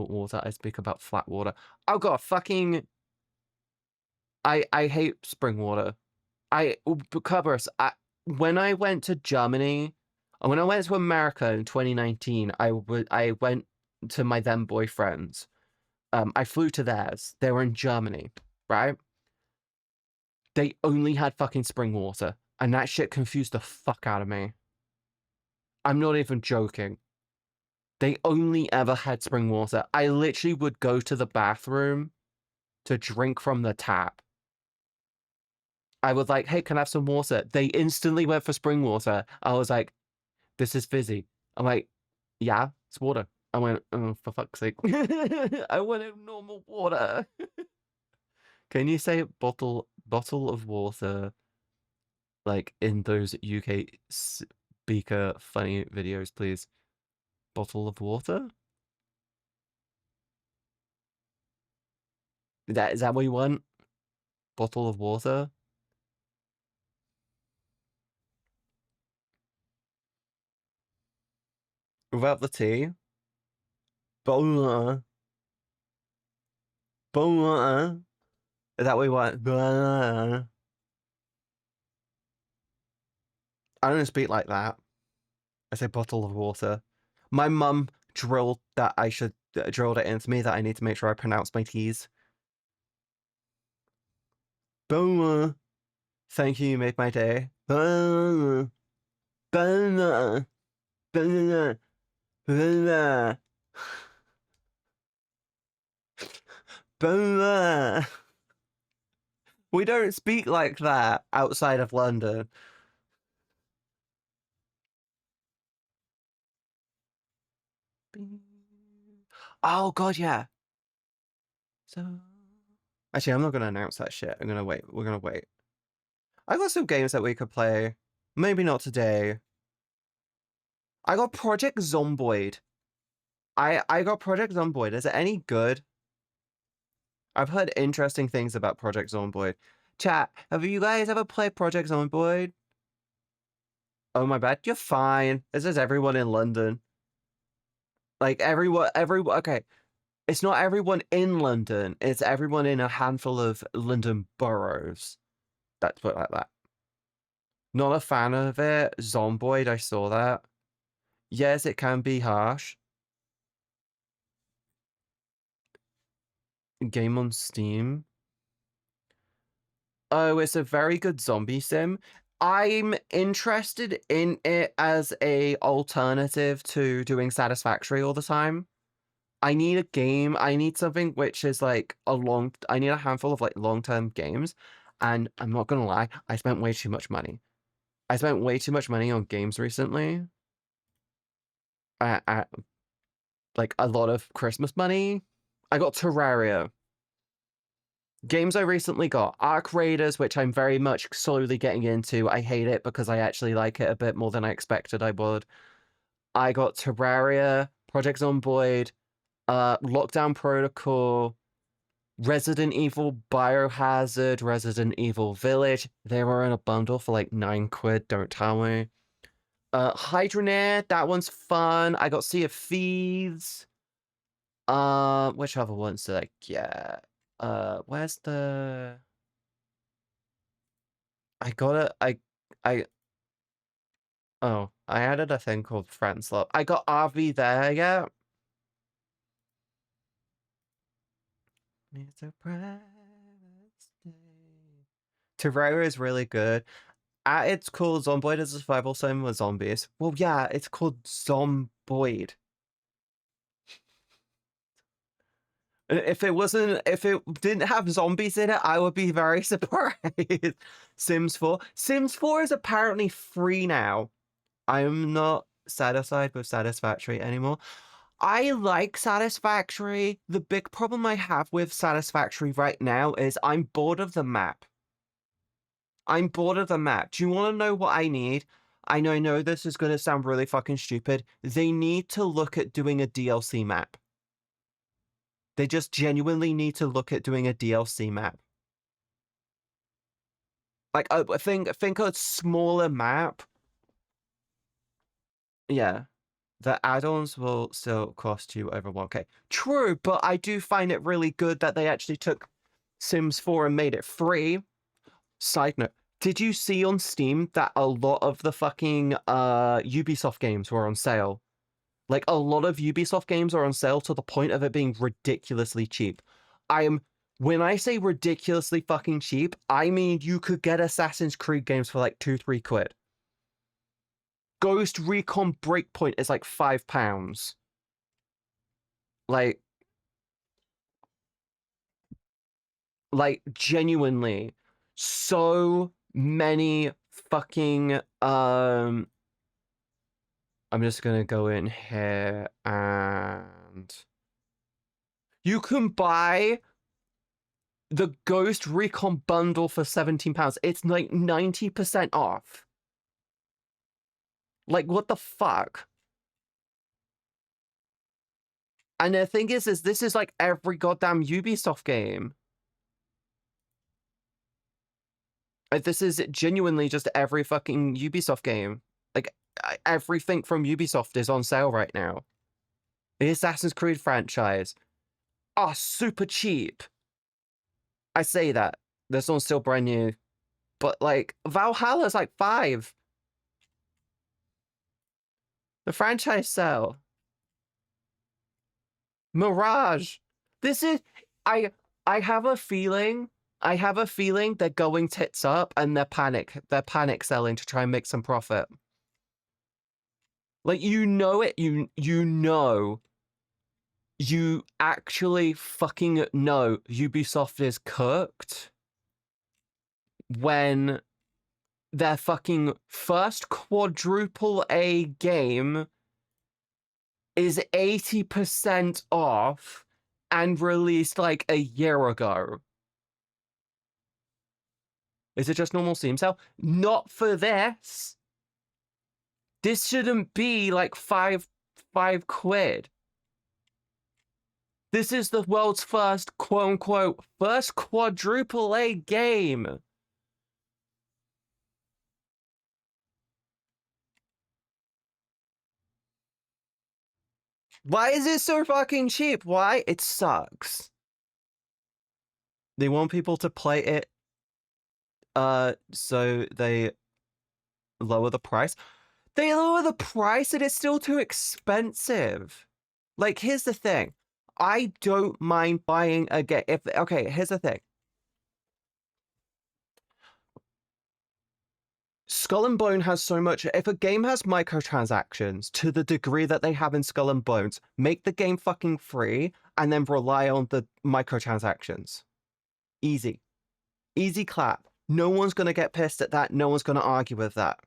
water. I speak about flat water. Oh god, I hate spring water. When I went to Germany, when I went to America in 2019, I went to my then boyfriend's. I flew to theirs. They were in Germany, right? They only had fucking spring water, and that shit confused the fuck out of me. I'm not even joking. They only ever had spring water. I literally would go to the bathroom to drink from the tap. I was like, hey, can I have some water? They instantly went for spring water. I was like, this is fizzy. I'm like, yeah, it's water. I went, oh, for fuck's sake. I wanted normal water. Can you say bottle of water like in those UK speaker funny videos, please? Bottle of water? Is that what you want? Bottle of water? Without the tea? Bottle water? Is that what you want? I don't speak like that. I say bottle of water. My mum drilled it into me that I need to make sure I pronounce my T's. Boa. Thank you, you made my day. Boa. Boa. Boa. Boa. Boa. We don't speak like that outside of London. Oh god, yeah. So actually, I'm not gonna announce that shit. I'm gonna wait. We're gonna wait. I got some games that we could play. Maybe not today. I got Project Zomboid. I got Project Zomboid. Is it any good? I've heard interesting things about Project Zomboid. Chat, have you guys ever played Project Zomboid? Oh my bad, you're fine. This is everyone in London. Like everyone, okay. It's not everyone in London. It's everyone in a handful of London boroughs. Let's put it like that. Not a fan of it. Zomboid, I saw that. Yes, it can be harsh. Game on Steam. Oh, it's a very good zombie sim. I'm interested in it as a alternative to doing Satisfactory all the time. I need a game. I need something which is like I need a handful of like long-term games. And I'm not gonna lie, I spent way too much money. I spent way too much money on games recently. Like a lot of Christmas money. I got Terraria. Games I recently got. Arc Raiders, which I'm very much slowly getting into. I hate it because I actually like it a bit more than I expected I would. I got Terraria, Project Zomboid, Lockdown Protocol, Resident Evil Biohazard, Resident Evil Village. They were in a bundle for like £9, don't tell me. Hydronair, that one's fun. I got Sea of Thieves. Which other ones did I get? Where's the... I got it. Oh, I added a thing called Friends Love. I got RV there, yeah. It's a private stay. Terraria is really good. At its core, Zomboid is a survival sim with zombies. Well, yeah, it's called Zomboid. If it didn't have zombies in it, I would be very surprised. Sims 4. Sims 4 is apparently free now. I'm not satisfied with Satisfactory anymore. I like Satisfactory. The big problem I have with Satisfactory right now is I'm bored of the map. I'm bored of the map. Do you want to know what I need? I know this is going to sound really fucking stupid. They need to look at doing a DLC map. They just genuinely need to look at doing a DLC map. Like, I think a smaller map. Yeah. The add-ons will still cost you over 1K. True, but I do find it really good that they actually took Sims 4 and made it free. Side note, did you see on Steam that a lot of the fucking Ubisoft games were on sale? Like, a lot of Ubisoft games are on sale to the point of it being ridiculously cheap. When I say ridiculously fucking cheap, I mean you could get Assassin's Creed games for like 2-3 quid. Ghost Recon Breakpoint is like £5. Like genuinely, so many fucking I'm just gonna go in here and you can buy the Ghost Recon bundle for £17. It's like 90% off. Like, what the fuck? And the thing is this is like every goddamn Ubisoft game. Like, this is genuinely just every fucking Ubisoft game. Like, everything from Ubisoft is on sale right now. The Assassin's Creed franchise. Oh, super cheap. I say that. This one's still brand new. But, like, Valhalla's like £5. The franchise sale. Mirage. This is... I have a feeling... they're going tits up and they're panic selling to try and make some profit. Like, you know it, you know, you actually fucking know Ubisoft is cooked when their fucking first quadruple A game is 80% off and released like a year ago. Is it just normal Steam sale? Not for this. This shouldn't be like five quid. This is the world's first, quote-unquote, first quadruple A game. Why is it so fucking cheap? Why? It sucks. They want people to play it, so they lower the price. They lower the price and it's still too expensive. Like, here's the thing. I don't mind buying a game. Okay, here's the thing. Skull and Bone has so much. If a game has microtransactions to the degree that they have in Skull and Bones, make the game fucking free and then rely on the microtransactions. Easy. Easy clap. No one's going to get pissed at that. No one's going to argue with that.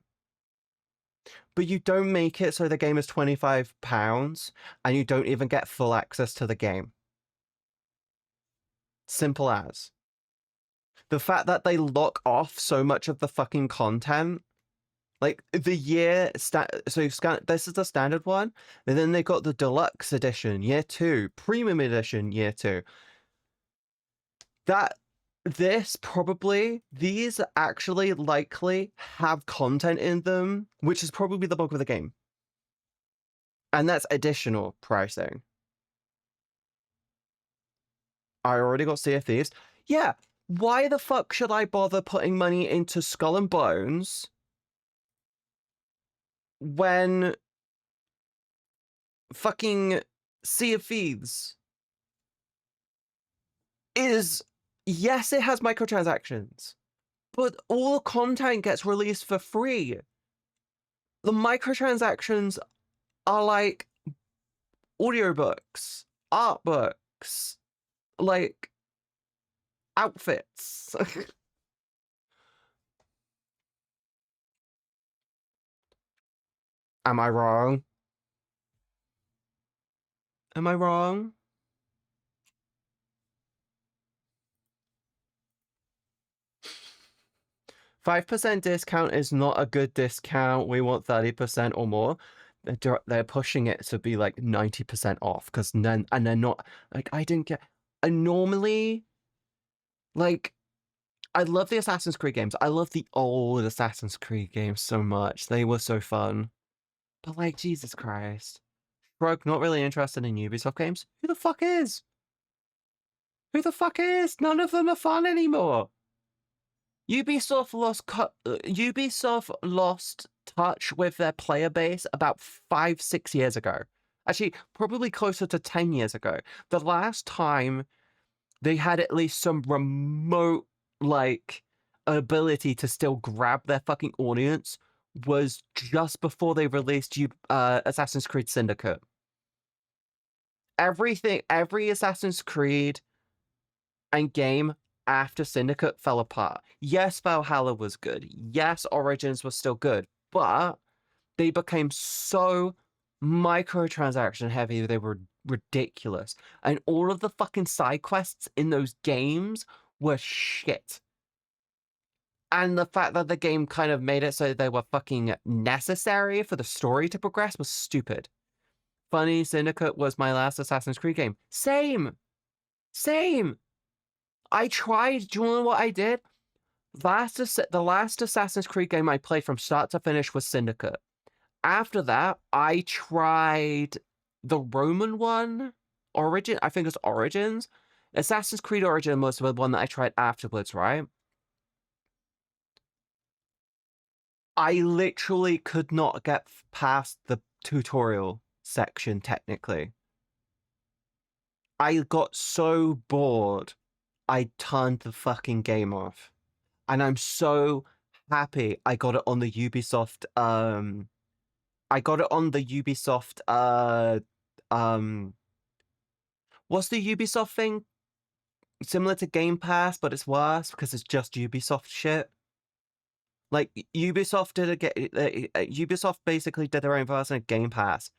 But you don't make it so the game is £25 and you don't even get full access to the game. Simple as. The fact that they lock off so much of the fucking content, like the year, this is the standard one, and then they got the deluxe edition, year 2, premium edition, year 2. These actually likely have content in them, which is probably the bulk of the game. And that's additional pricing. I already got Sea of Thieves. Yeah. Why the fuck should I bother putting money into Skull and Bones when fucking Sea of Thieves is... Yes, it has microtransactions. But all the content gets released for free. The microtransactions are like audiobooks, art books, like outfits. Am I wrong? Am I wrong? $5% discount is not a good discount. We want 30% or more. They're pushing it to be like 90% off because then, and they're not like, I didn't get. And normally, like, I love the Assassin's Creed games. I love the old Assassin's Creed games so much. They were so fun. But like, Jesus Christ. Shrug, not really interested in Ubisoft games? Who the fuck is? Who the fuck is? None of them are fun anymore. Ubisoft lost touch with their player base about 5-6 years ago. Actually, probably closer to 10 years ago. The last time they had at least some remote, like, ability to still grab their fucking audience was just before they released Assassin's Creed Syndicate. Every Assassin's Creed and game after Syndicate fell apart. Yes, Valhalla was good. Yes, Origins was still good, but they became so microtransaction heavy, they were ridiculous. And all of the fucking side quests in those games were shit. And the fact that the game kind of made it so they were fucking necessary for the story to progress was stupid. Funny, Syndicate was my last Assassin's Creed game. Same! I tried. Do you know what I did? The last Assassin's Creed game I played from start to finish was Syndicate. After that, I tried the Roman one, Origin. I think it's Origins. Assassin's Creed Origin was the one that I tried afterwards, right? I literally could not get past the tutorial section, technically. I got so bored, I turned the fucking game off. And I'm so happy I got it on the Ubisoft, I got it on the Ubisoft, what's the Ubisoft thing? Similar to Game Pass, but it's worse because it's just Ubisoft shit. Like, Ubisoft Ubisoft basically did their own version of Game Pass.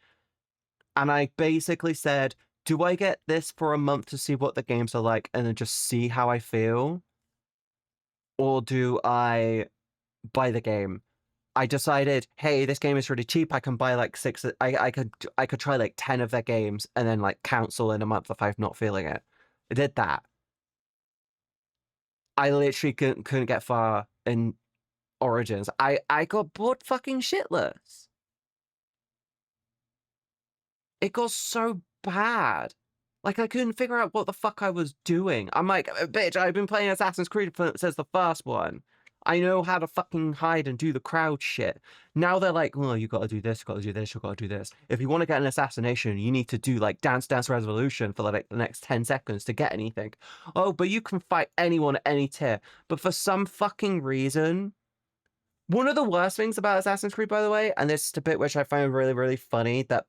And I basically said, do I get this for a month to see what the games are like and then just see how I feel? Or do I buy the game? I decided, hey, this game is really cheap. I can buy like 6. I could try like 10 of their games and then like cancel in a month if I'm not feeling it. I did that. I literally couldn't get far in Origins. I got bored fucking shitless. It got so bad. Like, I couldn't figure out what the fuck I was doing. I'm like, bitch, I've been playing Assassin's Creed since the first one. I know how to fucking hide and do the crowd shit. Now they're like, well, you gotta do this, you gotta do this, you gotta do this. If you want to get an assassination, you need to do like Dance Dance Resolution for like the next 10 seconds to get anything. Oh, but you can fight anyone at any tier. But for some fucking reason, one of the worst things about Assassin's Creed, by the way, and this is the bit which I find really, really funny that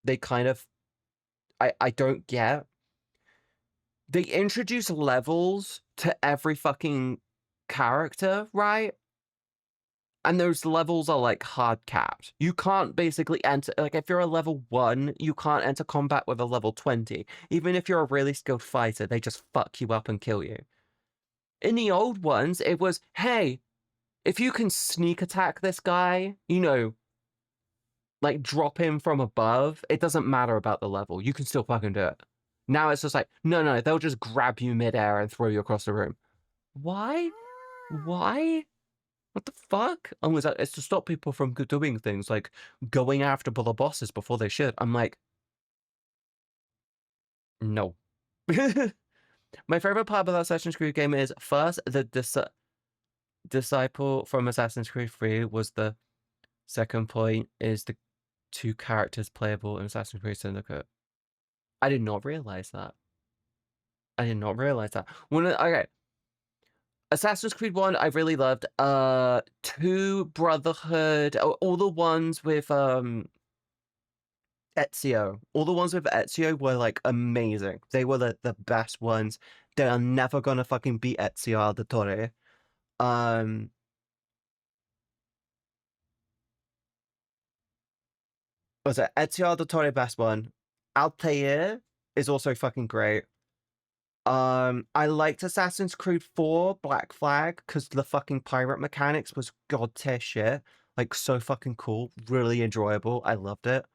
they kind of, I don't get. They introduce levels to every fucking character, right? And those levels are like hard capped. You can't basically enter, like if you're a level 1, you can't enter combat with a level 20. Even if you're a really skilled fighter, they just fuck you up and kill you. In the old ones, it was, hey, if you can sneak attack this guy, you know, like drop him from above, it doesn't matter about the level. You can still fucking do it. Now it's just like, no, they'll just grab you midair and throw you across the room. Why? Why? What the fuck? Oh, it's to stop people from doing things like going after the bosses before they should. I'm like, no. My favorite part about Assassin's Creed game is first, the disciple from Assassin's Creed 3 was the second point is the 2 characters playable in Assassin's Creed Syndicate. I did not realize that. Okay. Assassin's Creed 1, I really loved. 2, Brotherhood, all the ones with Ezio. All the ones with Ezio were like amazing. They were the best ones. They are never gonna fucking beat Ezio Auditore. Was it Ezio Auditore best one? Altair is also fucking great. I liked Assassin's Creed 4 Black Flag because the fucking pirate mechanics was god tier shit. Like so fucking cool, really enjoyable. I loved it.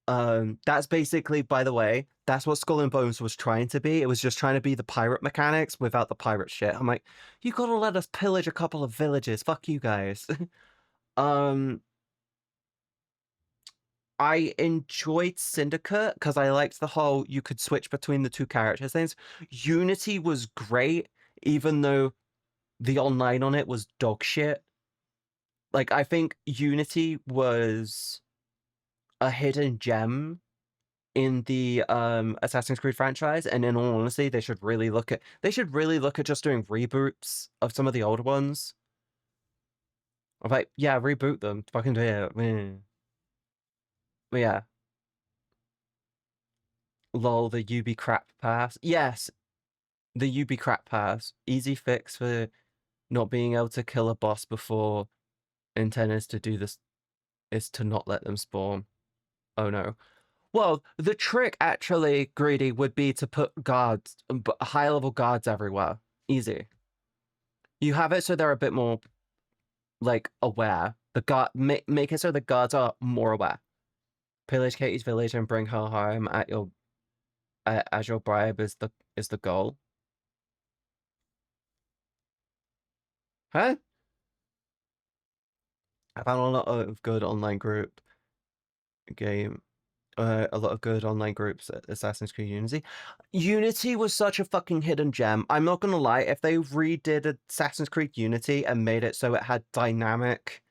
That's basically, by the way, that's what Skull and Bones was trying to be. It was just trying to be the pirate mechanics without the pirate shit. I'm like, you gotta let us pillage a couple of villages. Fuck you guys. I enjoyed Syndicate because I liked the whole you could switch between the two characters things. Unity was great, even though the online on it was dog shit. Like, I think Unity was a hidden gem in the Assassin's Creed franchise, and in all honesty, they should really look at just doing reboots of some of the older ones. I'm like, yeah, reboot them. Fucking do it. But yeah. Lol, the UB crap pass. Yes, the UB crap pass. Easy fix for not being able to kill a boss before intent is to do this is to not let them spawn. Oh no. Well, the trick actually, Greedy, would be to put guards, high level guards everywhere. Easy. You have it so they're a bit more like aware. The guard make it so the guards are more aware. Pillage Katie's village and bring her home at your as your bribe is the goal. Huh? I found a lot of good online group game. A lot of good online groups at Assassin's Creed Unity. Unity was such a fucking hidden gem. I'm not gonna lie, if they redid Assassin's Creed Unity and made it so it had dynamic,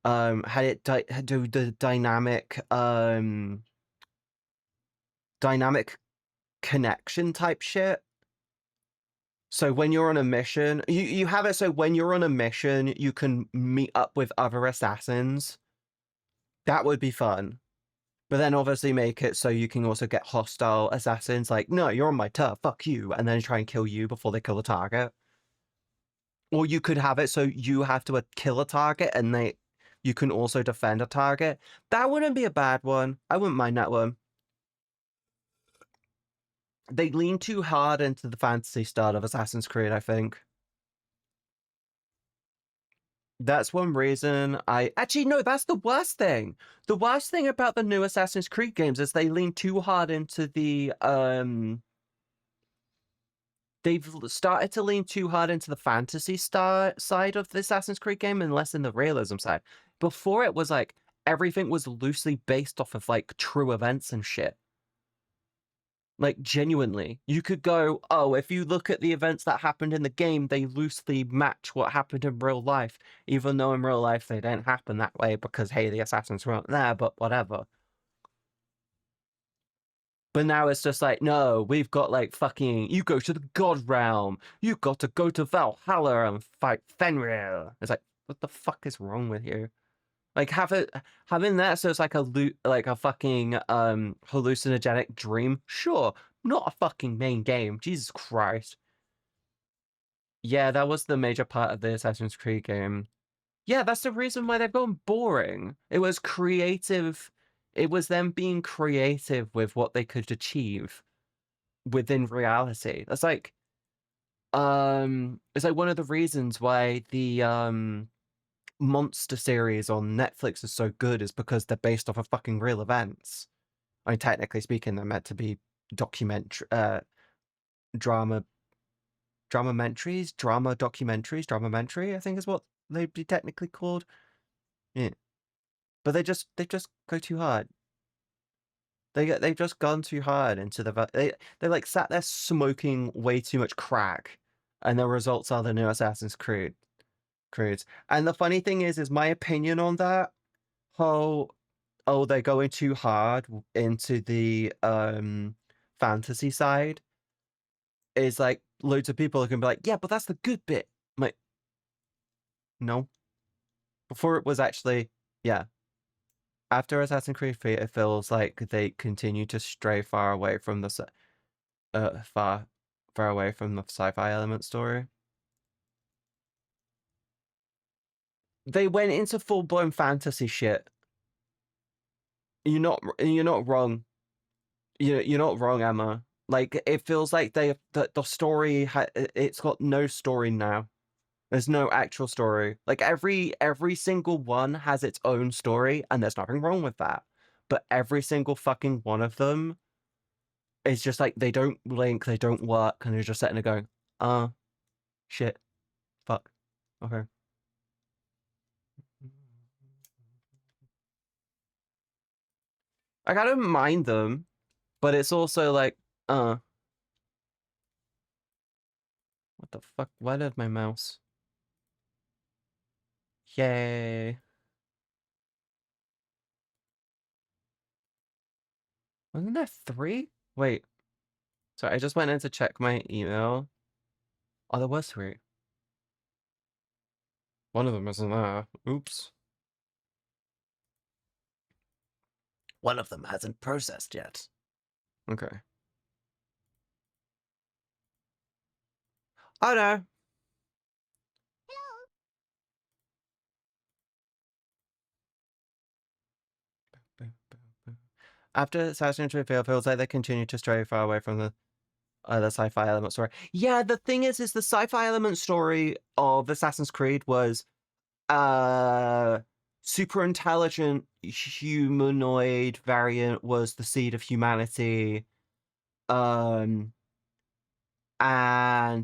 had it do the dynamic connection type shit. So when you're on a mission, you have it so when you're on a mission, you can meet up with other assassins. That would be fun. But then obviously make it so you can also get hostile assassins, like, no, you're on my turf, fuck you, and then try and kill you before they kill the target. Or you could have it so you have to kill a target and you can also defend a target. That wouldn't be a bad one. I wouldn't mind that one. They lean too hard into the fantasy style of Assassin's Creed, I think. That's one reason actually, no, that's the worst thing. The worst thing about the new Assassin's Creed games is they lean too hard into the they've started to lean too hard into the fantasy side of the Assassin's Creed game and less in the realism side. Before it was like everything was loosely based off of like true events and shit. Like genuinely, you could go, oh, if you look at the events that happened in the game, they loosely match what happened in real life, even though in real life they don't happen that way because hey, the assassins weren't there, but whatever. But now it's just like, no, we've got like fucking, you go to the God Realm. You got to go to Valhalla and fight Fenrir. It's like, what the fuck is wrong with you? Like having that so it's like a fucking hallucinogenic dream. Sure, not a fucking main game. Jesus Christ. Yeah, that was the major part of the Assassin's Creed game. Yeah, that's the reason why they've gone boring. It was creative. It was them being creative with what they could achieve within reality. That's like it's like one of the reasons why the monster series on Netflix is so good is because they're based off of fucking real events. I mean, technically speaking, they're meant to be drama documentaries, I think is what they'd be technically called. Yeah. But they just go too hard. They've just gone too hard into they like sat there smoking way too much crack, and the results are the new Assassin's Creed. And the funny thing is my opinion on that whole they're going too hard into the fantasy side is like loads of people are gonna be like, yeah, but that's the good bit. I'm like, no. Before it was actually, yeah. After Assassin's Creed 3, it feels like they continue to stray far away from the far away from the sci-fi element story. They went into full-blown fantasy shit. You're not wrong. You're not wrong, Emma. Like, it feels like the story it's got no story now. There's no actual story. Like, every single one has its own story, and there's nothing wrong with that. But every single fucking one of them is just like, they don't link, they don't work, and you're just sitting there going, shit, fuck, okay. Like, I don't mind them, but it's also like, what the fuck? Where did my mouse? Yay. Wasn't there 3? Wait. Sorry, I just went in to check my email. Oh, there was 3. One of them isn't there. Oops. One of them hasn't processed yet. Okay. Oh no. After Assassin's Creed feels like they continue to stray far away from the sci-fi element story. Yeah, the thing is the sci-fi element story of Assassin's Creed was super intelligent humanoid variant was the seed of humanity. And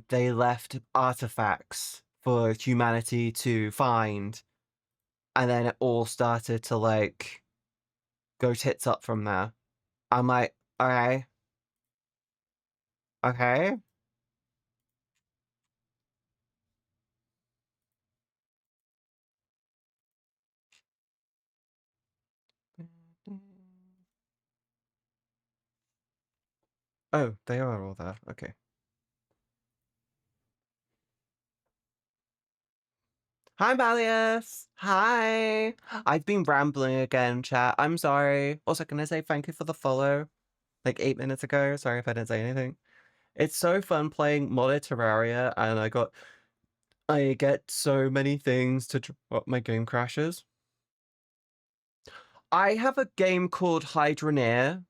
they left artifacts for humanity to find. And then it all started to like go tits up from there. I'm like, okay. Okay. Oh, they are all there. Okay. Hi, Malleus. Hi. I've been rambling again, chat. I'm sorry. Also, can I say thank you for the follow? Like 8 minutes ago. Sorry if I didn't say anything. It's so fun playing modded Terraria, and I get so many things to drop my game crashes. I have a game called Hydroneer,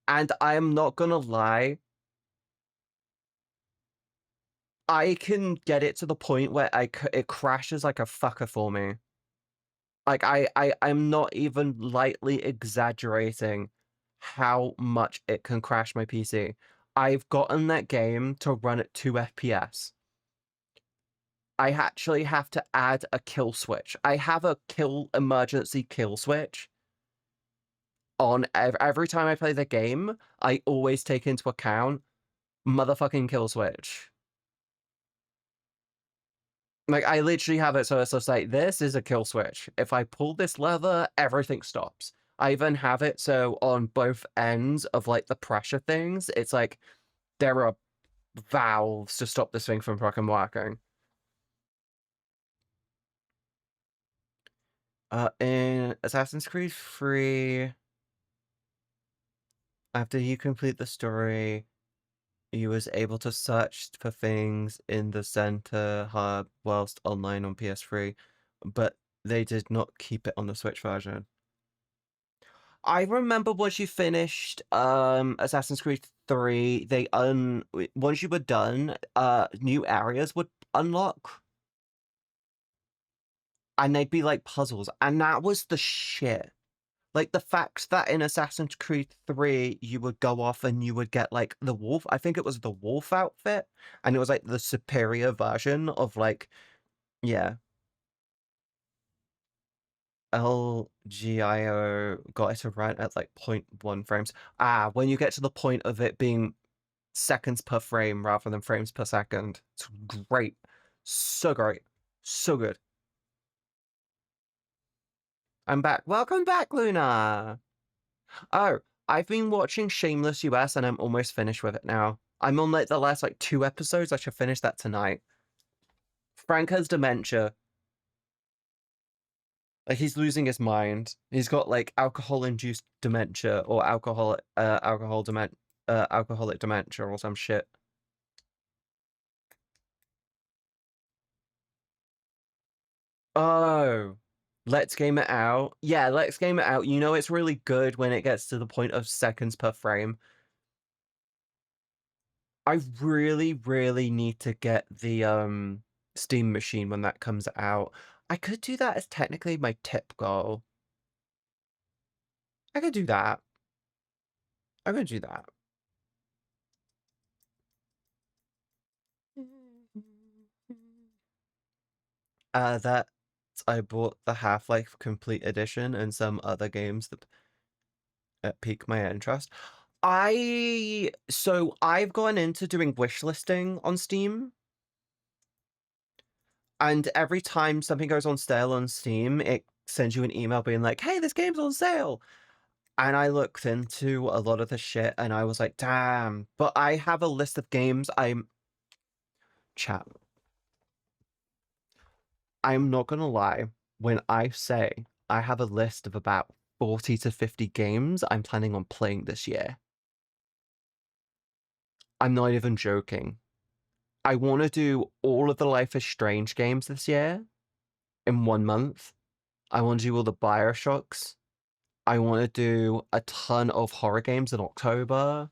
and I am not gonna lie, I can get it to the point where it crashes like a fucker for me. Like, I'm not even lightly exaggerating how much it can crash my PC. I've gotten that game to run at 2 FPS. I actually have to add a kill switch. I have a emergency kill switch on every time I play the game. I always take into account motherfucking kill switch. Like, I literally have it so it's just like, this is a kill switch. If I pull this lever, everything stops. I even have it so on both ends of like the pressure things, it's like there are valves to stop this thing from fucking working. In Assassin's Creed 3, after you complete the story, you was able to search for things in the center hub whilst online on PS3, but they did not keep it on the Switch version. I remember once you finished Assassin's Creed 3, they once you were done, new areas would unlock. And they'd be like puzzles, and that was the shit. Like, the fact that in Assassin's Creed 3, you would go off and you would get, like, the wolf. I think it was the wolf outfit. And it was, like, the superior version of, like, yeah. LGIO got it to run at, like, 0.1 frames. When you get to the point of it being seconds per frame rather than frames per second. It's great. So great. So good. I'm back. Welcome back, Luna! Oh, I've been watching Shameless US and I'm almost finished with it now. I'm on like the last like 2 episodes. I should finish that tonight. Frank has dementia. Like he's losing his mind. He's got like alcohol-induced dementia or alcoholic dementia or some shit. Oh, let's game it out. Yeah, let's game it out. You know it's really good when it gets to the point of seconds per frame. I really, really need to get the Steam machine when that comes out. I could do that as technically my tip goal. I could do that. I'm gonna do that. That I bought the Half-Life Complete Edition and some other games that pique my interest. So I've gone into doing wish listing on Steam. And every time something goes on sale on Steam, it sends you an email being like, hey, this game's on sale. And I looked into a lot of the shit and I was like, damn. But I have a list of games Chat. I'm not gonna lie. When I say I have a list of about 40 to 50 games I'm planning on playing this year. I'm not even joking. I want to do all of the Life is Strange games this year in 1 month. I want to do all the BioShocks. I want to do a ton of horror games in October.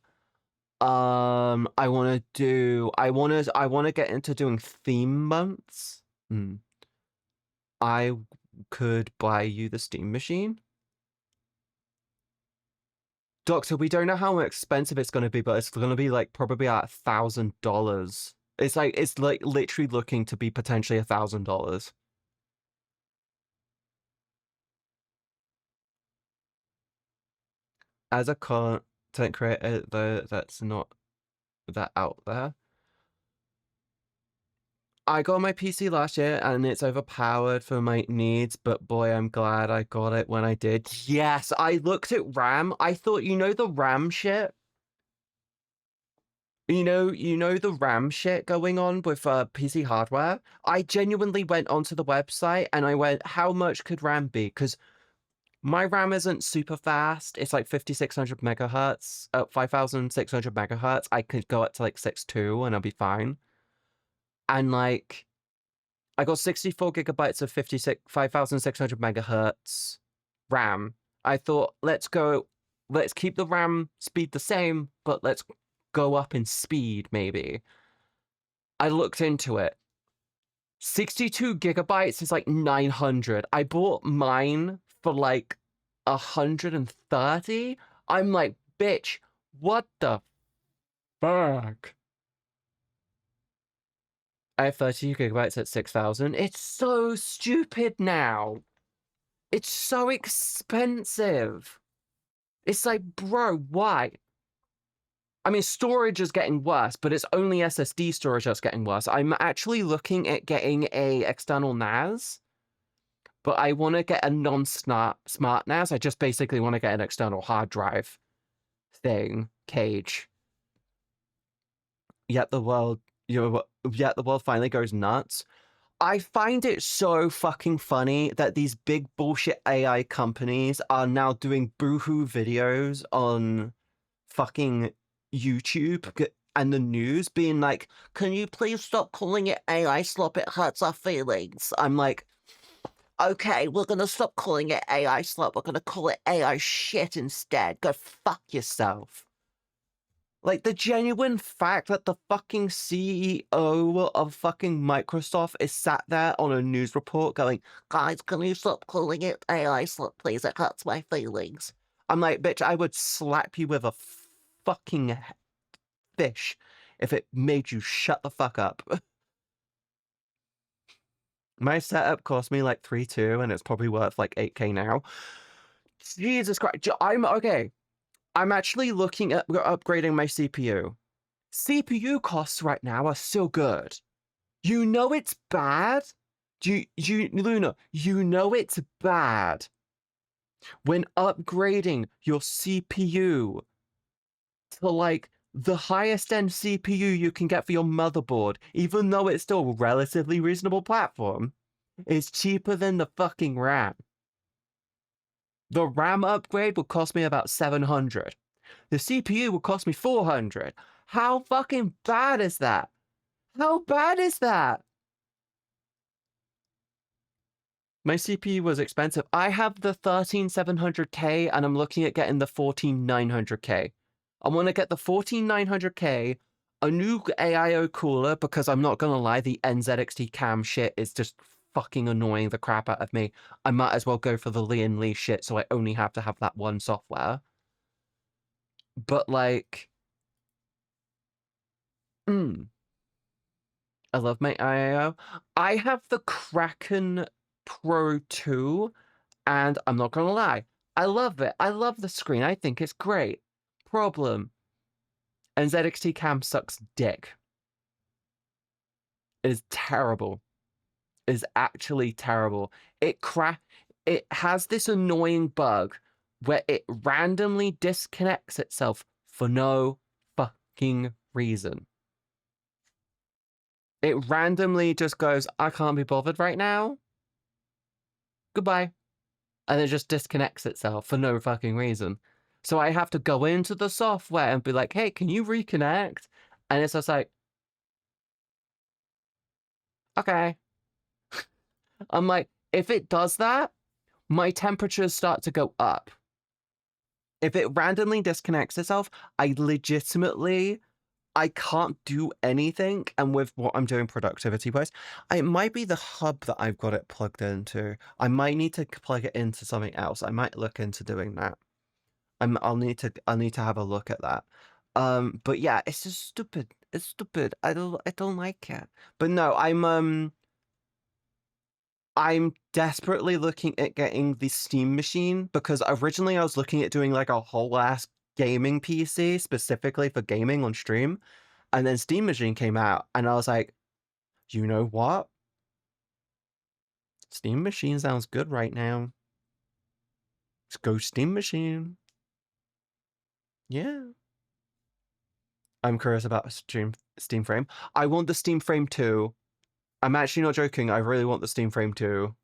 I want to get into doing theme months. I could buy you the Steam machine. Doctor, we don't know how expensive it's going to be, but it's going to be like probably at $1,000. It's like literally looking to be potentially $1,000. As a content creator, though, that's not that out there. I got my PC last year and it's overpowered for my needs, but boy, I'm glad I got it when I did. Yes, I looked at RAM. I thought, you know the RAM shit? You know the RAM shit going on with PC hardware? I genuinely went onto the website and I went, how much could RAM be? Because my RAM isn't super fast. It's like 5600 megahertz, 5600 megahertz. I could go up to like 6.2 and I'll be fine. And like, I got 64 gigabytes of 5600 megahertz RAM. I thought, let's keep the RAM speed the same, but let's go up in speed, maybe. I looked into it. 62 gigabytes is like 900. I bought mine for like 130. I'm like, bitch, what the fuck? I have 32 gigabytes at 6,000. It's so stupid now. It's so expensive. It's like, bro, why? I mean, storage is getting worse, but it's only SSD storage that's getting worse. I'm actually looking at getting a external NAS, but I want to get a non-smart NAS. I just basically want to get an external hard drive cage. Yet the world finally goes nuts. I find it so fucking funny that these big bullshit AI companies are now doing boohoo videos on fucking YouTube and the news being like, can you please stop calling it AI slop? It hurts our feelings. I'm like, okay, we're gonna stop calling it AI slop. We're gonna call it AI shit instead. Go fuck yourself. Like, the genuine fact that the fucking CEO of fucking Microsoft is sat there on a news report going, guys, can you stop calling it AI slop, please? It hurts my feelings. I'm like, bitch, I would slap you with a fucking fish if it made you shut the fuck up. My setup cost me like 3.2 and it's probably worth like 8K now. Jesus Christ. Okay. I'm actually looking at upgrading my CPU. CPU costs right now are still good. You know it's bad? Luna, you know it's bad when upgrading your CPU to like the highest end CPU you can get for your motherboard, even though it's still a relatively reasonable platform, is cheaper than the fucking RAM. The RAM upgrade will cost me about 700. The CPU will cost me 400. How fucking bad is that? How bad is that? My CPU was expensive. I have the 13700K and I'm looking at getting the 14900K. I want to get the 14900K, a new AIO cooler, because I'm not going to lie, the MzCatieB cam shit is just fucking annoying the crap out of me. I might as well go for the Lee and Lee shit so I only have to have that one software. But like, I love my IAO. I have the Kraken Pro 2, and I'm not gonna lie, I love it. I love the screen. I think it's great. Problem. MzCatieB cam sucks dick. It is terrible. It is actually terrible. It has this annoying bug where it randomly disconnects itself for no fucking reason. It randomly just goes, I can't be bothered right now. Goodbye. And it just disconnects itself for no fucking reason. So I have to go into the software and be like, hey, can you reconnect? And it's just like, okay. I'm like, if it does that, my temperatures start to go up. If it randomly disconnects itself, I can't do anything. And with what I'm doing productivity-wise, it might be the hub that I've got it plugged into. I might need to plug it into something else. I might look into doing that. I'll need to have a look at that. But yeah, it's just stupid. It's stupid. I don't like it. But no, I'm desperately looking at getting the Steam machine, because originally I was looking at doing like a whole ass gaming PC specifically for gaming on stream. And then Steam machine came out and I was like, you know what? Steam machine sounds good right now. Let's go Steam machine. Yeah. I'm curious about Steam Frame. I want the Steam Frame 2. I'm actually not joking. I really want the Steam Frame 2.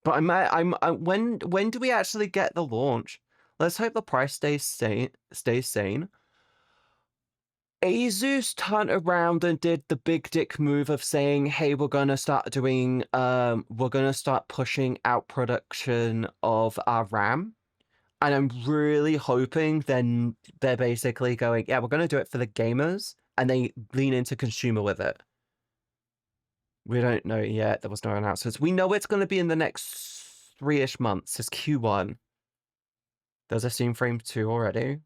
But when do we actually get the launch? Let's hope the price stays sane. Asus turned around and did the big dick move of saying, hey, we're gonna start pushing out production of our RAM. And I'm really hoping then they're basically going, yeah, we're gonna do it for the gamers, and they lean into consumer with it. We don't know yet. There was no announcements. We know it's going to be in the next 3-ish months. It's Q1. There's a Steam Frame 2 already.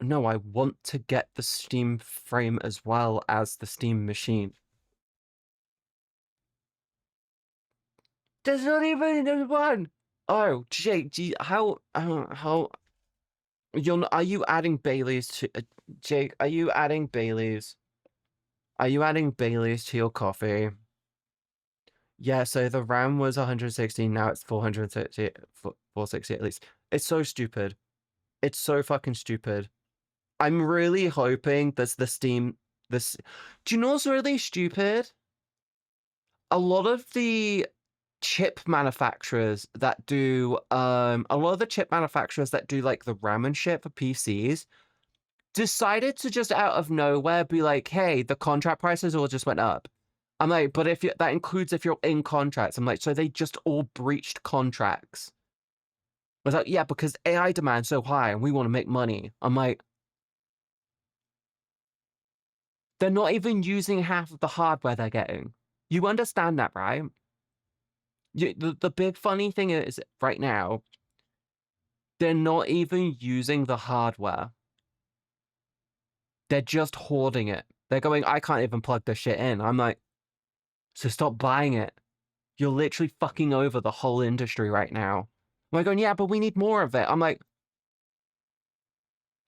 No, I want to get the Steam Frame as well as the Steam machine. There's not even one. Oh, Jake, how are you adding Bailey's to Jake? Are you adding Bailey's? Are you adding Bailey's to your coffee? Yeah, so the RAM was 116, now it's 460 at least. It's so stupid. It's so fucking stupid. I'm really hoping that's the Steam... Do you know what's really stupid? A lot of the chip manufacturers that do... like the RAM and shit for PCs decided to just out of nowhere be like, hey, the contract prices all just went up. I'm like, but that includes if you're in contracts. I'm like, so they just all breached contracts. I was like, yeah, because AI demand's so high and we want to make money. I'm like, they're not even using half of the hardware they're getting. You understand that, right? The big funny thing is, right now, they're not even using the hardware. They're just hoarding it. They're going, I can't even plug this shit in. I'm like, so stop buying it. You're literally fucking over the whole industry right now. I'm going, yeah, but we need more of it. I'm like,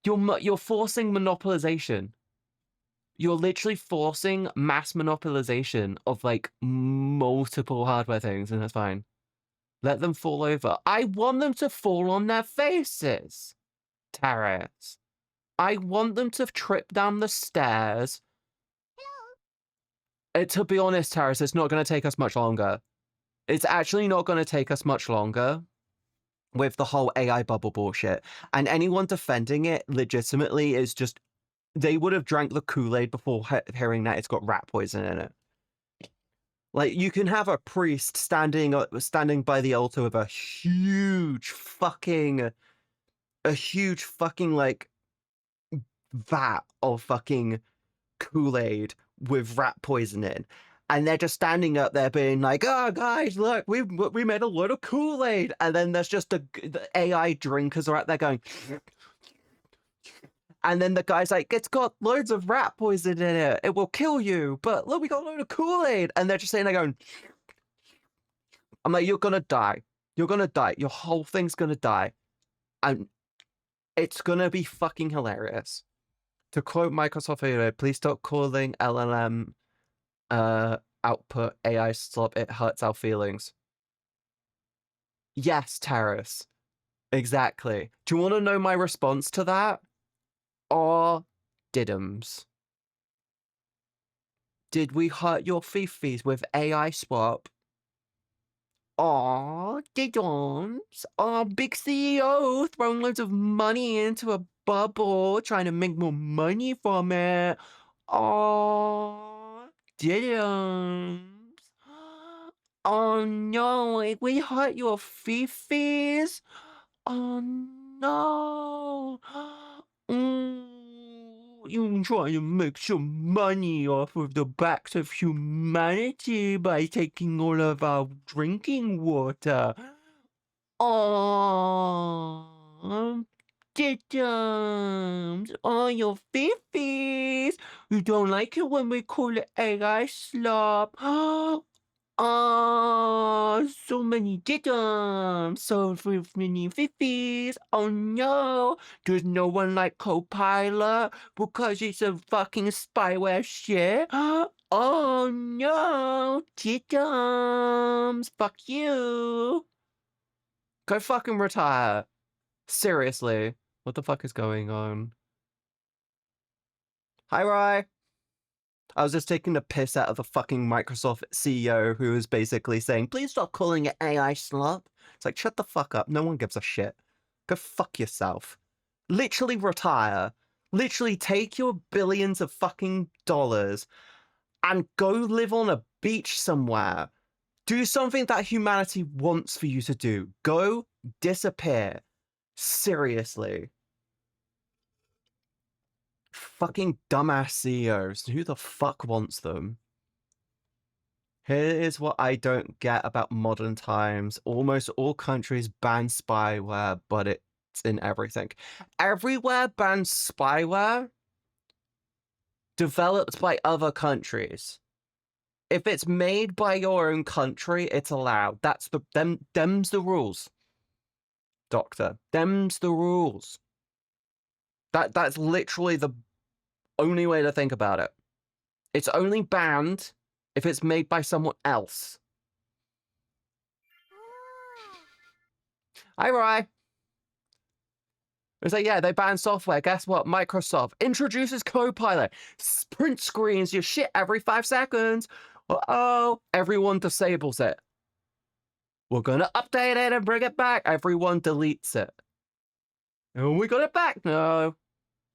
you're forcing monopolization. You're literally forcing mass monopolization of, like, multiple hardware things, and that's fine. Let them fall over. I want them to fall on their faces, Terrace. I want them to trip down the stairs. To be honest, Terrace, it's not going to take us much longer. It's actually not going to take us much longer with the whole AI bubble bullshit. And anyone defending it legitimately is just... They would have drank the Kool-Aid before hearing that it's got rat poison in it. Like, you can have a priest standing by the altar with a huge fucking, like, vat of fucking Kool-Aid with rat poison in. And they're just standing up there being like, oh, guys, look, we made a load of Kool-Aid. And then there's just the AI drinkers are out there going... And then the guy's like, it's got loads of rat poison in it. It will kill you. But look, we got a load of Kool-Aid. And they're just saying, they're going... I'm like, you're gonna die. You're gonna die. Your whole thing's gonna die. And it's gonna be fucking hilarious. To quote Microsoft video, please stop calling LLM output AI slop. It hurts our feelings. Yes, Terrace. Exactly. Do you want to know my response to that? Or didums. Did we hurt your fifis with AI swap? Aw, didums. Aw, big CEO throwing loads of money into a bubble, trying to make more money from it. Aw, didums. Oh no, we hurt your fifis. Oh no. You trying to make some money off of the backs of humanity by taking all of our drinking water. Oh, diddums. Oh, your fiffies. You don't like it when we call it AI slop. Oh, so many diddums, so many fiffies. Oh no, does no one like Copilot because it's a fucking spyware shit? Oh no, diddums, fuck you. Go fucking retire. Seriously, what the fuck is going on? Hi, Rye. I was just taking the piss out of the fucking Microsoft CEO who was basically saying, please stop calling it AI slop. It's like, shut the fuck up. No one gives a shit. Go fuck yourself. Literally retire. Literally take your billions of fucking dollars and go live on a beach somewhere. Do something that humanity wants for you to do. Go disappear. Seriously. Fucking dumbass CEOs. Who the fuck wants them? Here's what I don't get about modern times. Almost all countries ban spyware, but it's in everything. Everywhere bans spyware developed by other countries. If it's made by your own country, it's allowed. That's them's the rules. Doctor. Them's the rules. That's literally the only way to think about it. It's only banned if it's made by someone else. Hi, Rye. It's like, yeah, they ban software. Guess what? Microsoft introduces Copilot. Print screens your shit every 5 seconds. Uh-oh. Everyone disables it. We're gonna update it and bring it back. Everyone deletes it. Oh, we got it back. No.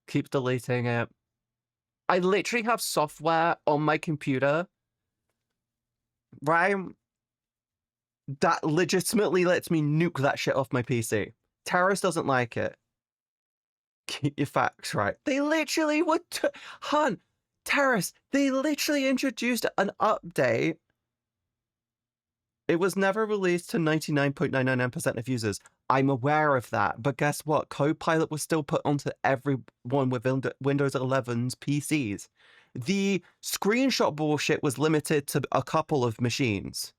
Keep deleting it. I literally have software on my computer, right? That legitimately lets me nuke that shit off my PC. Terrace doesn't like it. Keep your facts right. They literally would... Hun, Terrace, they literally introduced an update. It was never released to 99.999% of users. I'm aware of that, but guess what? Copilot was still put onto everyone with Windows 11's PCs. The screenshot bullshit was limited to a couple of machines.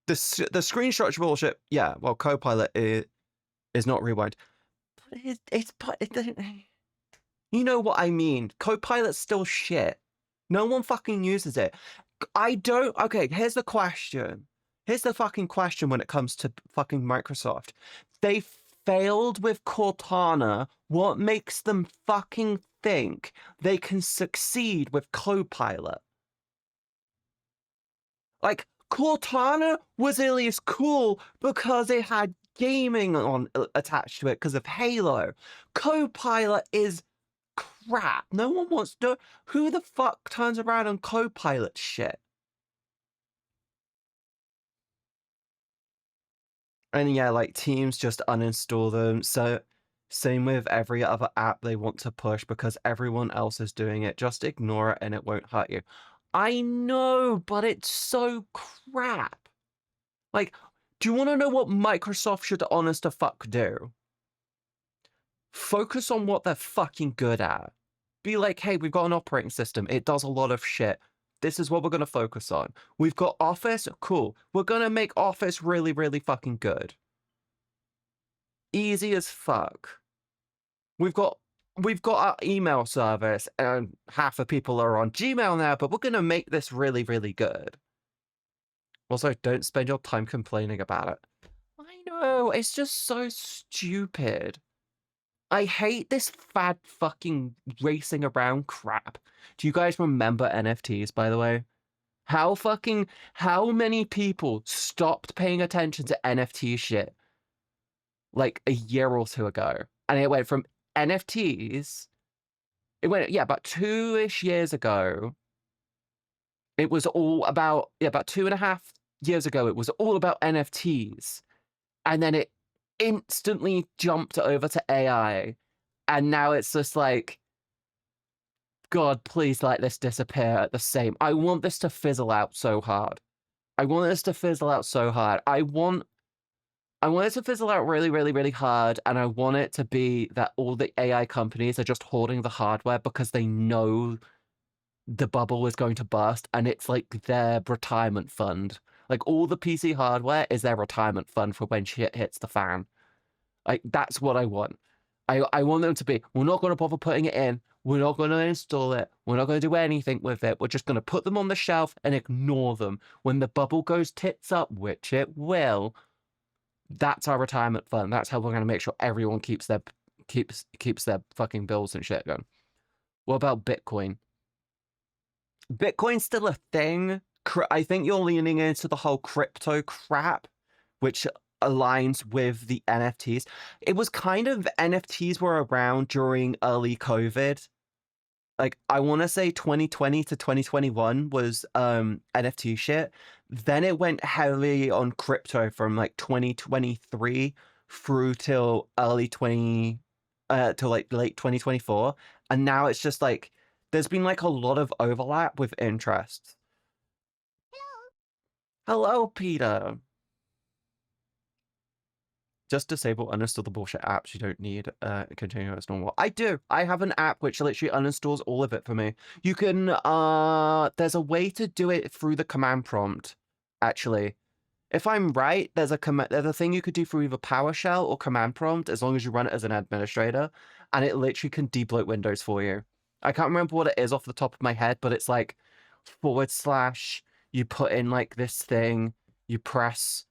The screenshot bullshit, yeah, well, Copilot is... It's not Rewind. But you know what I mean. Copilot's still shit. No one fucking uses it. Okay, here's the question. Here's the fucking question when it comes to fucking Microsoft. They failed with Cortana. What makes them fucking think they can succeed with Copilot? Like, Cortana was at least cool because it had gaming on attached to it because of Halo. Copilot is crap. No one wants to. Who the fuck turns around on Copilot shit? And yeah, like Teams just uninstall them. So same with every other app they want to push because everyone else is doing it. Just ignore it and it won't hurt you. I know, but it's so crap. Like, do you want to know what Microsoft should honest to fuck do? Focus on what they're fucking good at. Be like, hey, we've got an operating system. It does a lot of shit. This is what we're going to focus on. We've got Office. Cool. We're going to make Office really, really fucking good. Easy as fuck. We've got our email service and half the people are on Gmail now, but we're going to make this really, really good. Also, don't spend your time complaining about it. I know, it's just so stupid. I hate this fad fucking racing around crap. Do you guys remember NFTs, by the way? How many people stopped paying attention to NFT shit like a year or two ago? And it went from NFTs, about 2-ish years ago. It was all about, about 2.5 years ago, it was all about NFTs. And then it instantly jumped over to AI. And now it's just like, God, please let this disappear at the same. I want this to fizzle out so hard. I want it to fizzle out really, really, really hard. And I want it to be that all the AI companies are just hoarding the hardware because they know the bubble is going to burst and it's like their retirement fund. Like all the PC hardware is their retirement fund for when shit hits the fan. Like that's what I want. I want them to be, we're not going to bother putting it in. We're not going to install it. We're not going to do anything with it. We're just going to put them on the shelf and ignore them. When the bubble goes tits up, which it will, that's our retirement fund. That's how we're going to make sure everyone keeps their fucking bills and shit going. What about Bitcoin? Bitcoin's still a thing. I think you're leaning into the whole crypto crap, which aligns with the NFTs. It was kind of NFTs were around during early COVID. Like I want to say 2020 to 2021 was NFT shit. Then it went heavily on crypto from like 2023 through till early till like late 2024, and now it's just like there's been like a lot of overlap with interests. Hello, Peter. Just disable uninstall the bullshit apps you don't need. Continue as normal. I do. I have an app which literally uninstalls all of it for me. You can there's a way to do it through the command prompt, actually. If I'm right, there's a thing you could do through either PowerShell or command prompt as long as you run it as an administrator, and it literally can debloat Windows for you. I can't remember what it is off the top of my head, but it's like / you put in like this thing, you press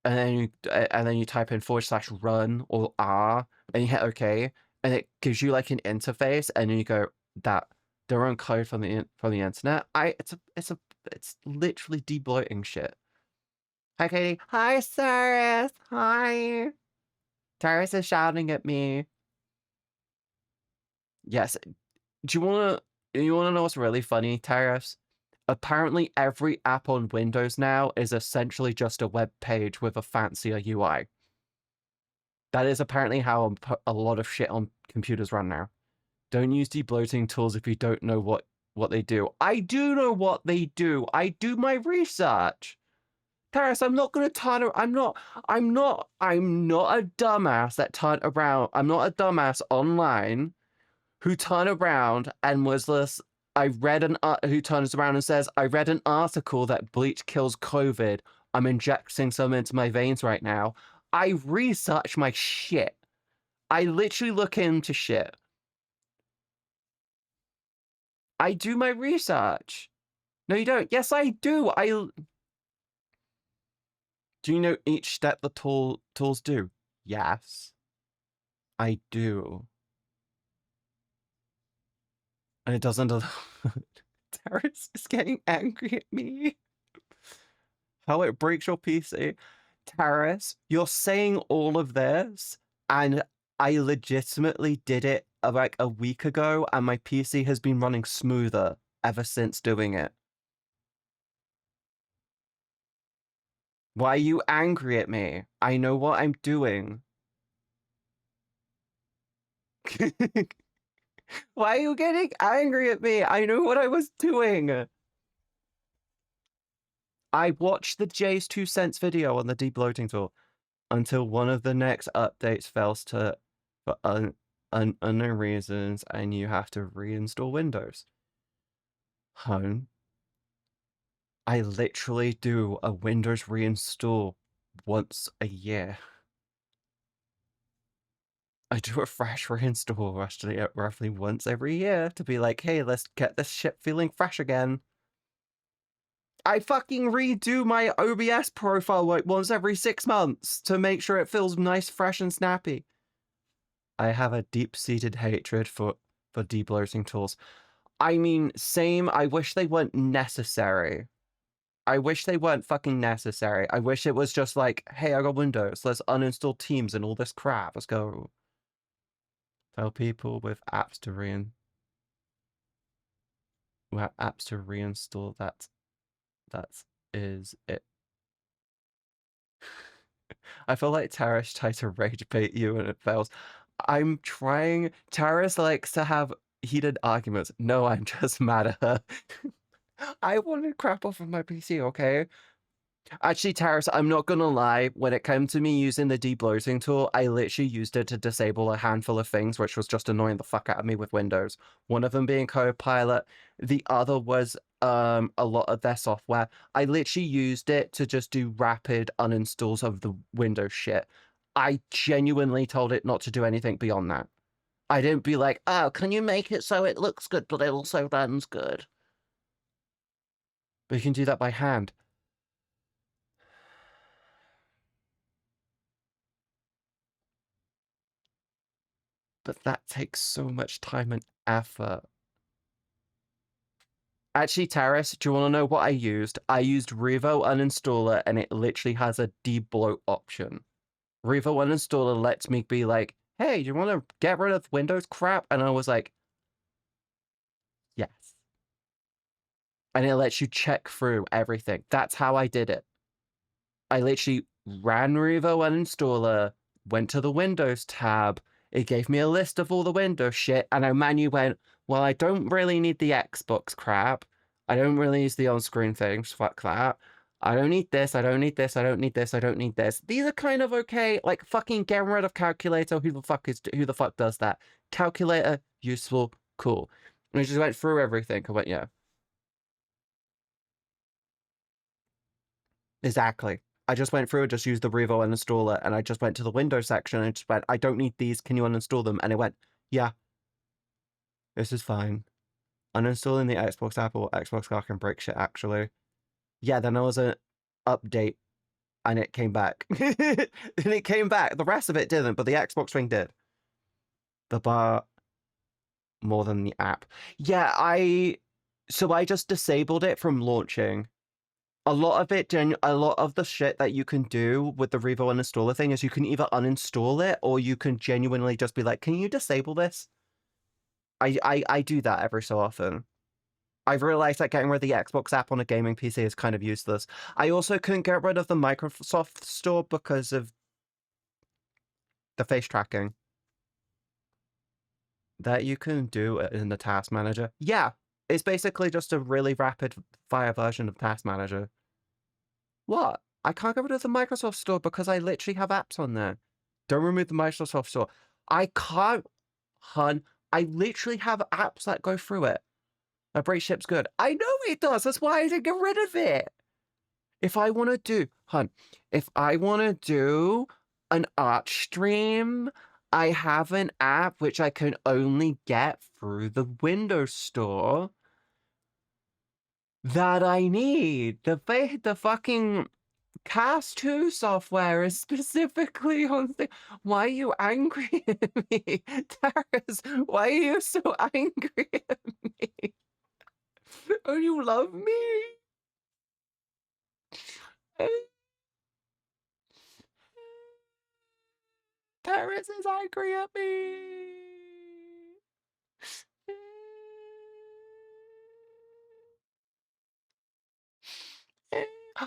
and then you type in / run or R and you hit OK, and it gives you like an interface, and then you go that their own code from the internet. It's literally debloating shit. Hi, Katie. Hi, Cyrus. Hi. Cyrus is shouting at me. Yes. You wanna know what's really funny, Cyrus? Apparently every app on Windows now is essentially just a web page with a fancier UI. That is apparently how a lot of shit on computers run now. Don't use debloating tools if you don't know what they do. I do know what they do. I do my research. Paris, I'm not gonna turn around. I'm not a dumbass that turned around. I'm not a dumbass online who turned around and was this. Who turns around and says, I read an article that bleach kills COVID. I'm injecting some into my veins right now. I research my shit. I literally look into shit. I do my research. No, you don't. Yes, I do. Do you know each step the tools do? Yes. I do. And it doesn't allow... Terrace is getting angry at me. How it breaks your PC. Terrace, you're saying all of this, and I legitimately did it like a week ago, and my PC has been running smoother ever since doing it. Why are you angry at me? I know what I'm doing. Why are you getting angry at me? I know what I was doing. I watched the Jay's 2 cents video on the debloating tool until one of the next updates fails to for unknown reasons, and you have to reinstall Windows. Home. I literally do a Windows reinstall once a year. I do a fresh reinstall roughly once every year to be like, hey, let's get this shit feeling fresh again. I fucking redo my OBS profile like once every 6 months to make sure it feels nice, fresh, and snappy. I have a deep-seated hatred for debloating tools. I mean, same. I wish they weren't necessary. I wish they weren't fucking necessary. I wish it was just like, hey, I got Windows. Let's uninstall Teams and all this crap. Let's go. Tell people with apps to reinstall. That is it. I feel like Tarish tried to rage bait you and it fails. I'm trying. Tarish likes to have heated arguments. No, I'm just mad at her. I wanted crap off of my PC, okay? Actually, Taris, I'm not gonna lie. When it came to me using the debloating tool, I literally used it to disable a handful of things, which was just annoying the fuck out of me with Windows. One of them being Copilot. The other was a lot of their software. I literally used it to just do rapid uninstalls of the Windows shit. I genuinely told it not to do anything beyond that. I didn't be like, oh, can you make it so it looks good, but it also runs good? But you can do that by hand. But that takes so much time and effort. Actually, Taris, do you want to know what I used? I used Revo Uninstaller, and it literally has a debloat option. Revo Uninstaller lets me be like, hey, do you want to get rid of Windows crap? And I was like, yes. And it lets you check through everything. That's how I did it. I literally ran Revo Uninstaller, went to the Windows tab, it gave me a list of all the Windows shit, and I manually went, well, I don't really need the Xbox crap. I don't really use the on-screen things. Fuck that. I don't need this. I don't need this. I don't need this. I don't need this. These are kind of okay. Like fucking getting rid of calculator. Who the fuck does that? Calculator, useful, cool. And I just went through everything. I went, yeah. Exactly. I just went through and just used the Revo uninstaller, and I just went to the Windows section and just went, I don't need these, can you uninstall them? And it went, yeah, this is fine. Uninstalling the Xbox app or Xbox car can break shit, actually. Yeah, then there was an update, and it came back. And it came back. The rest of it didn't, but the Xbox thing did. The bar more than the app. Yeah, so I just disabled it from launching. A lot of the shit that you can do with the Revo uninstaller thing is you can either uninstall it or you can genuinely just be like, can you disable this? I do that every so often. I've realized that getting rid of the Xbox app on a gaming PC is kind of useless. I also couldn't get rid of the Microsoft Store because of the face tracking. That you can do in the Task Manager. Yeah, it's basically just a really rapid fire version of Task Manager. What? I can't get rid of the Microsoft Store because I literally have apps on there. Don't remove the Microsoft Store. I can't, hun. I literally have apps that go through it. My break ship's good. I know it does. That's why I didn't get rid of it. If I want to do, hun, if I want to do an art stream. I have an app which I can only get through the Windows Store that I need. The fucking Cast 2 software is specifically on the... Why are you angry at me? Taras, why are you so angry at me? Oh, you love me? Taras is angry at me.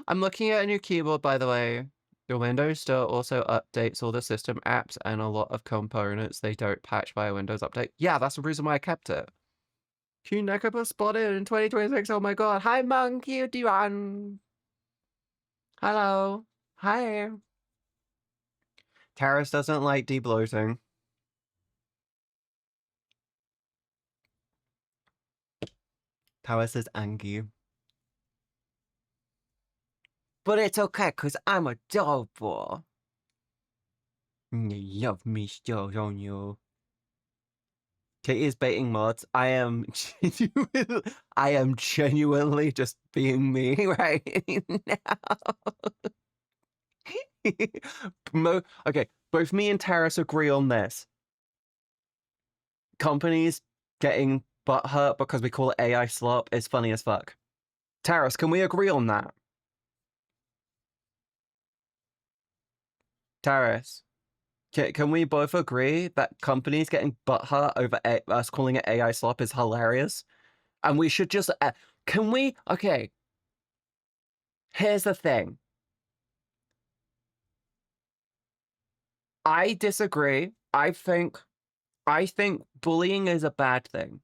I'm looking at a new keyboard, by the way. The Windows Store also updates all the system apps and a lot of components they don't patch by a Windows update. Yeah, that's the reason why I kept it. Q Nekaba spotted in 2026. Oh my god. Hi, Monkey Duan. Hello. Hi. Taras doesn't like debloating. Taras is angry. But it's okay, because I'm adorable. You love me still, don't you? Katie is baiting mods. I am genuinely just being me right now. Okay, both me and Taras agree on this. Companies getting butthurt because we call it AI slop is funny as fuck. Taras, can we agree on that? Taras, can we both agree that companies getting butthurt over us calling it AI slop is hilarious? And we should just... can we... Okay. Here's the thing. I disagree. I think bullying is a bad thing.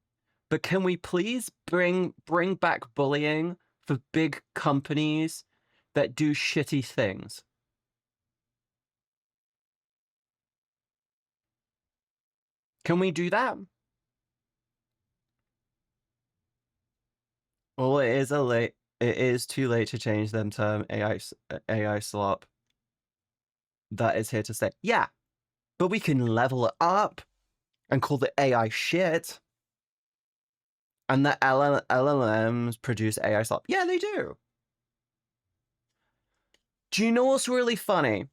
But can we please bring back bullying for big companies that do shitty things? Can we do that? Well, it is too late to change them term AI slop. That is here to stay. Yeah, but we can level it up and call the AI shit. And the LLMs produce AI slop. Yeah, they do. Do you know what's really funny?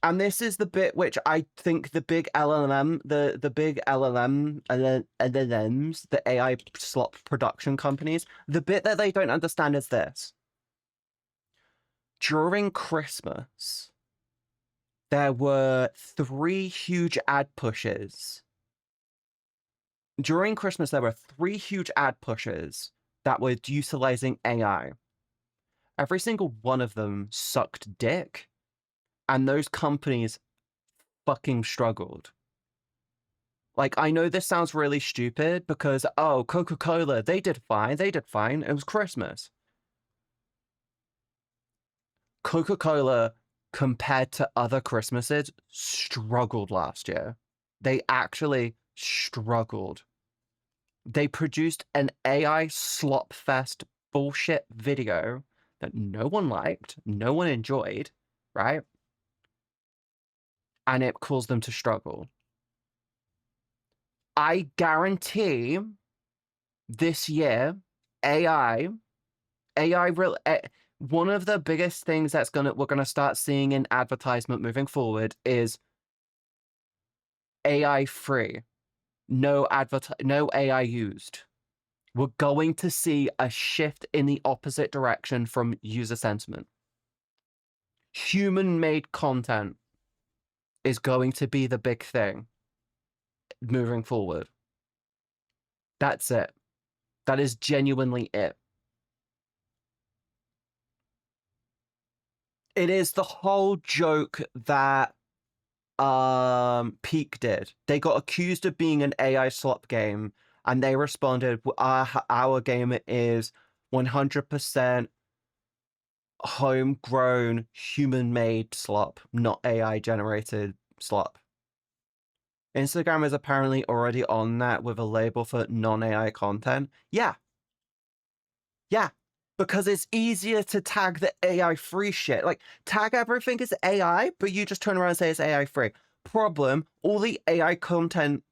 And this is the bit which I think the big LLM, the big LLMs, the AI slop production companies, the bit that they don't understand is this. During Christmas, there were 3 huge ad pushes. During Christmas, there were 3 huge ad pushes that were utilizing AI. Every single one of them sucked dick. And those companies fucking struggled. Like, I know this sounds really stupid because, oh, Coca-Cola, they did fine. It was Christmas. Coca-Cola, compared to other Christmases, struggled last year. They actually struggled. They produced an AI slop fest bullshit video that no one liked, no one enjoyed, right? And it caused them to struggle. I guarantee this year, one of the biggest things that's we're gonna start seeing in advertisement moving forward is AI free, no AI used. We're going to see a shift in the opposite direction from user sentiment. Human-made content is going to be the big thing moving forward. That's it. That is genuinely it. It is the whole joke that Peak did. They got accused of being an AI slop game, and they responded, our game is 100% homegrown, human-made slop, not AI-generated slop. Instagram is apparently already on that with a label for non-AI content. Yeah. Yeah. Because it's easier to tag the AI free shit. Like, tag everything as AI, but you just turn around and say it's AI free. Problem, all the AI content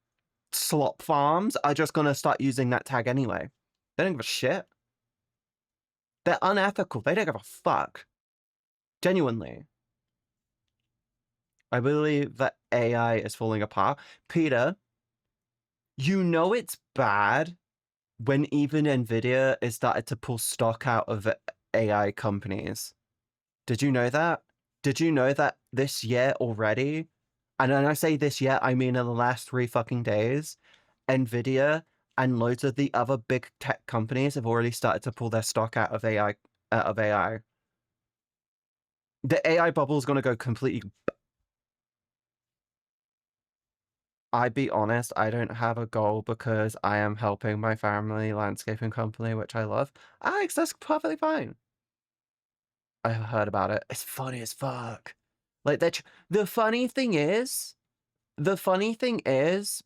slop farms are just gonna start using that tag anyway. They don't give a shit. They're unethical. They don't give a fuck. Genuinely. I believe that AI is falling apart. Peter, you know it's bad when even Nvidia is started to pull stock out of AI companies. Did you know that? Did you know that this year already? And when I say this year, I mean in the last 3 fucking days, Nvidia and loads of the other big tech companies have already started to pull their stock out of AI. The AI bubble is going to go completely. I'd be honest, I don't have a goal because I am helping my family landscaping company, which I love. Alex, that's perfectly fine. I heard about it. It's funny as fuck. Like the funny thing is,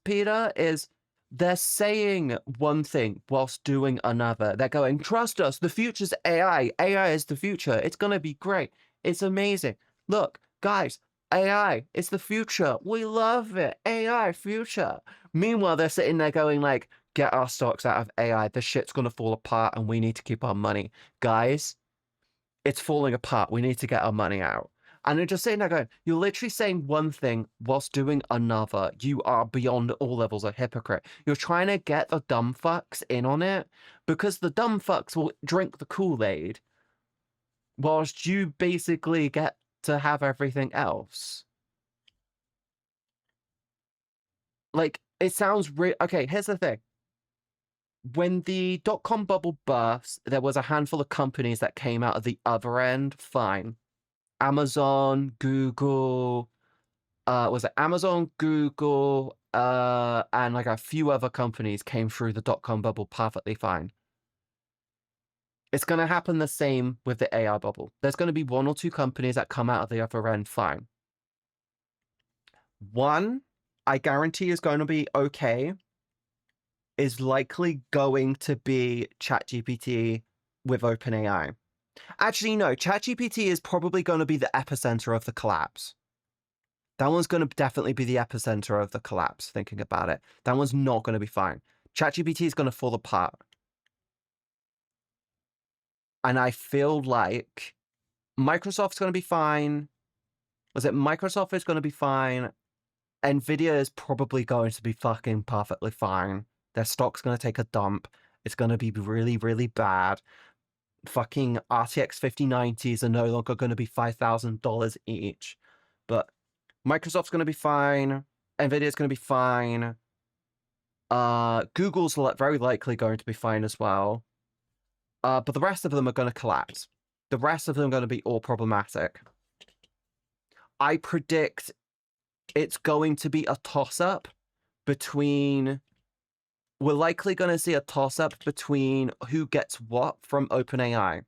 Peter, is they're saying one thing whilst doing another. They're going, trust us, the future's AI. AI is the future. It's gonna be great. It's amazing. Look, guys, AI, it's the future. We love it. AI, future. Meanwhile, they're sitting there going like, get our stocks out of AI. The shit's gonna fall apart and we need to keep our money. Guys, it's falling apart. We need to get our money out. And they're just sitting there going, you're literally saying one thing whilst doing another. You are beyond all levels a hypocrite. You're trying to get the dumb fucks in on it because the dumb fucks will drink the Kool-Aid whilst you basically get to have everything else. Like, it sounds okay, here's the thing. When the dot-com bubble burst, there was a handful of companies that came out of the other end fine. Amazon, Google, was it Amazon, Google, and like a few other companies came through the dot-com bubble perfectly fine. It's going to happen the same with the AI bubble. There's going to be 1 or 2 companies that come out of the other end fine. One, I guarantee is going to be okay, is likely going to be ChatGPT with OpenAI. Actually, no, ChatGPT is probably going to be the epicenter of the collapse. That one's going to definitely be the epicenter of the collapse, thinking about it. That one's not going to be fine. ChatGPT is going to fall apart. And I feel like Microsoft's going to be fine. Was it Microsoft is going to be fine? Nvidia is probably going to be fucking perfectly fine. Their stock's going to take a dump. It's going to be really, really bad. Fucking RTX 5090s are no longer going to be $5,000 each. But Microsoft's going to be fine. Nvidia's going to be fine. Google's very likely going to be fine as well. But the rest of them are going to collapse. The rest of them are going to be all problematic. I predict it's going to be a toss-up between... We're likely going to see a toss-up between who gets what from OpenAI.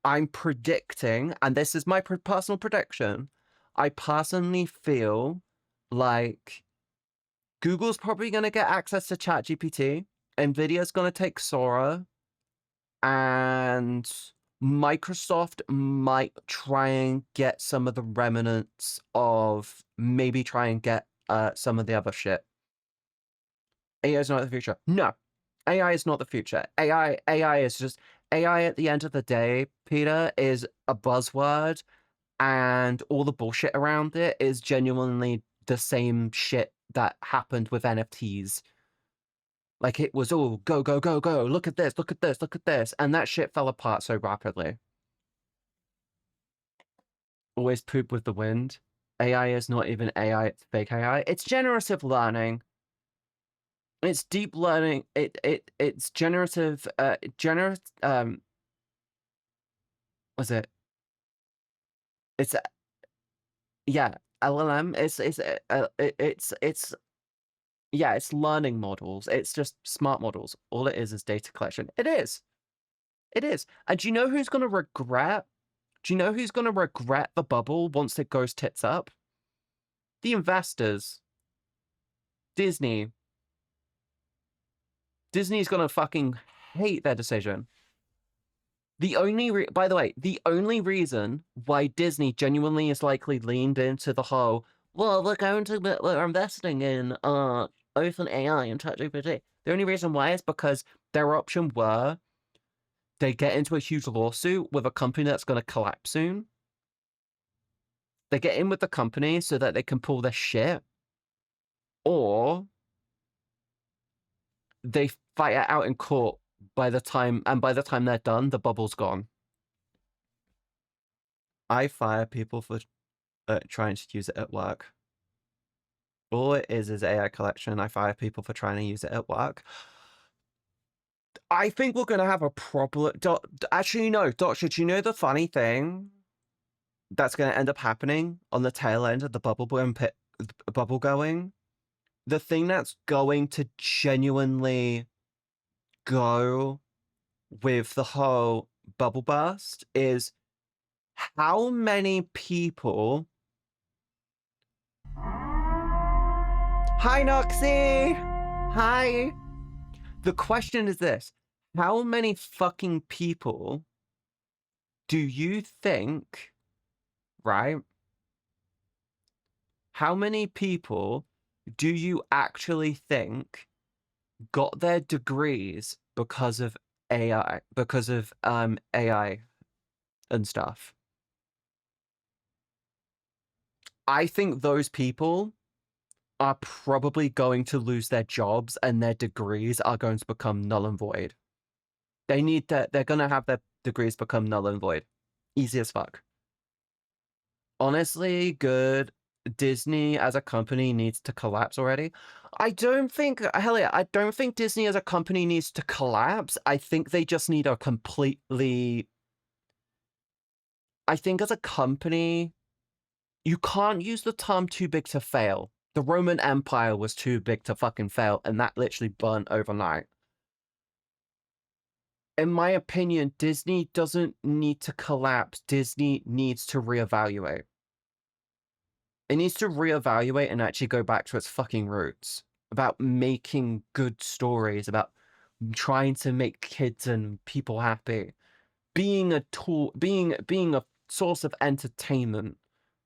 I'm predicting, and this is my personal prediction, I personally feel like Google's probably going to get access to ChatGPT, Nvidia's going to take Sora, and Microsoft might try and get some of the remnants of maybe try and get some of the other shit. AI is not the future. No, AI is not the future. AI is just AI at the end of the day, Peter, is a buzzword, and all the bullshit around it is genuinely the same shit that happened with NFTs. Like, it was all go, go, go, go, look at this, look at this, look at this, and that shit fell apart so rapidly. Always poop with the wind. AI is not even AI, it's fake AI. It's generative learning. It's deep learning. It's generative. Was it? It's yeah. LLM. It's yeah. It's learning models. It's just smart models. All it is data collection. It is. It is. And do you know who's gonna regret? Do you know who's gonna regret the bubble once it goes tits up? The investors. Disney. Disney's gonna fucking hate their decision. By the way, the only reason why Disney genuinely is likely leaned into the whole, well, we're investing in open AI and ChatGPT. The only reason why is because their option were they get into a huge lawsuit with a company that's going to collapse soon. They get in with the company so that they can pull their shit, or they fight it out in court by the time they're done, the bubble's gone. I fire people for trying to use it at work. All it is AI collection. I fire people for trying to use it at work. I think we're going to have a problem. Actually, no, Doctor, do you know the funny thing that's going to end up happening on the tail end of the bubble going? The thing that's going to genuinely go with the whole bubble burst is how many people... Hi, Noxie! Hi! The question is this: how many fucking people do you think, right? How many people do you actually think got their degrees because of AI, AI and stuff? I think those people are probably going to lose their jobs and their degrees are going to become null and void. They're going to have their degrees become null and void. Easy as fuck. Honestly, good. Disney as a company needs to collapse already. I don't think Disney as a company needs to collapse. I think they just need a completely... I think as a company, you can't use the term too big to fail. The Roman Empire was too big to fucking fail, and that literally burnt overnight. In my opinion, Disney doesn't need to collapse. Disney needs to reevaluate. It needs to reevaluate and actually go back to its fucking roots. About making good stories, about trying to make kids and people happy. Being a tool, being a source of entertainment.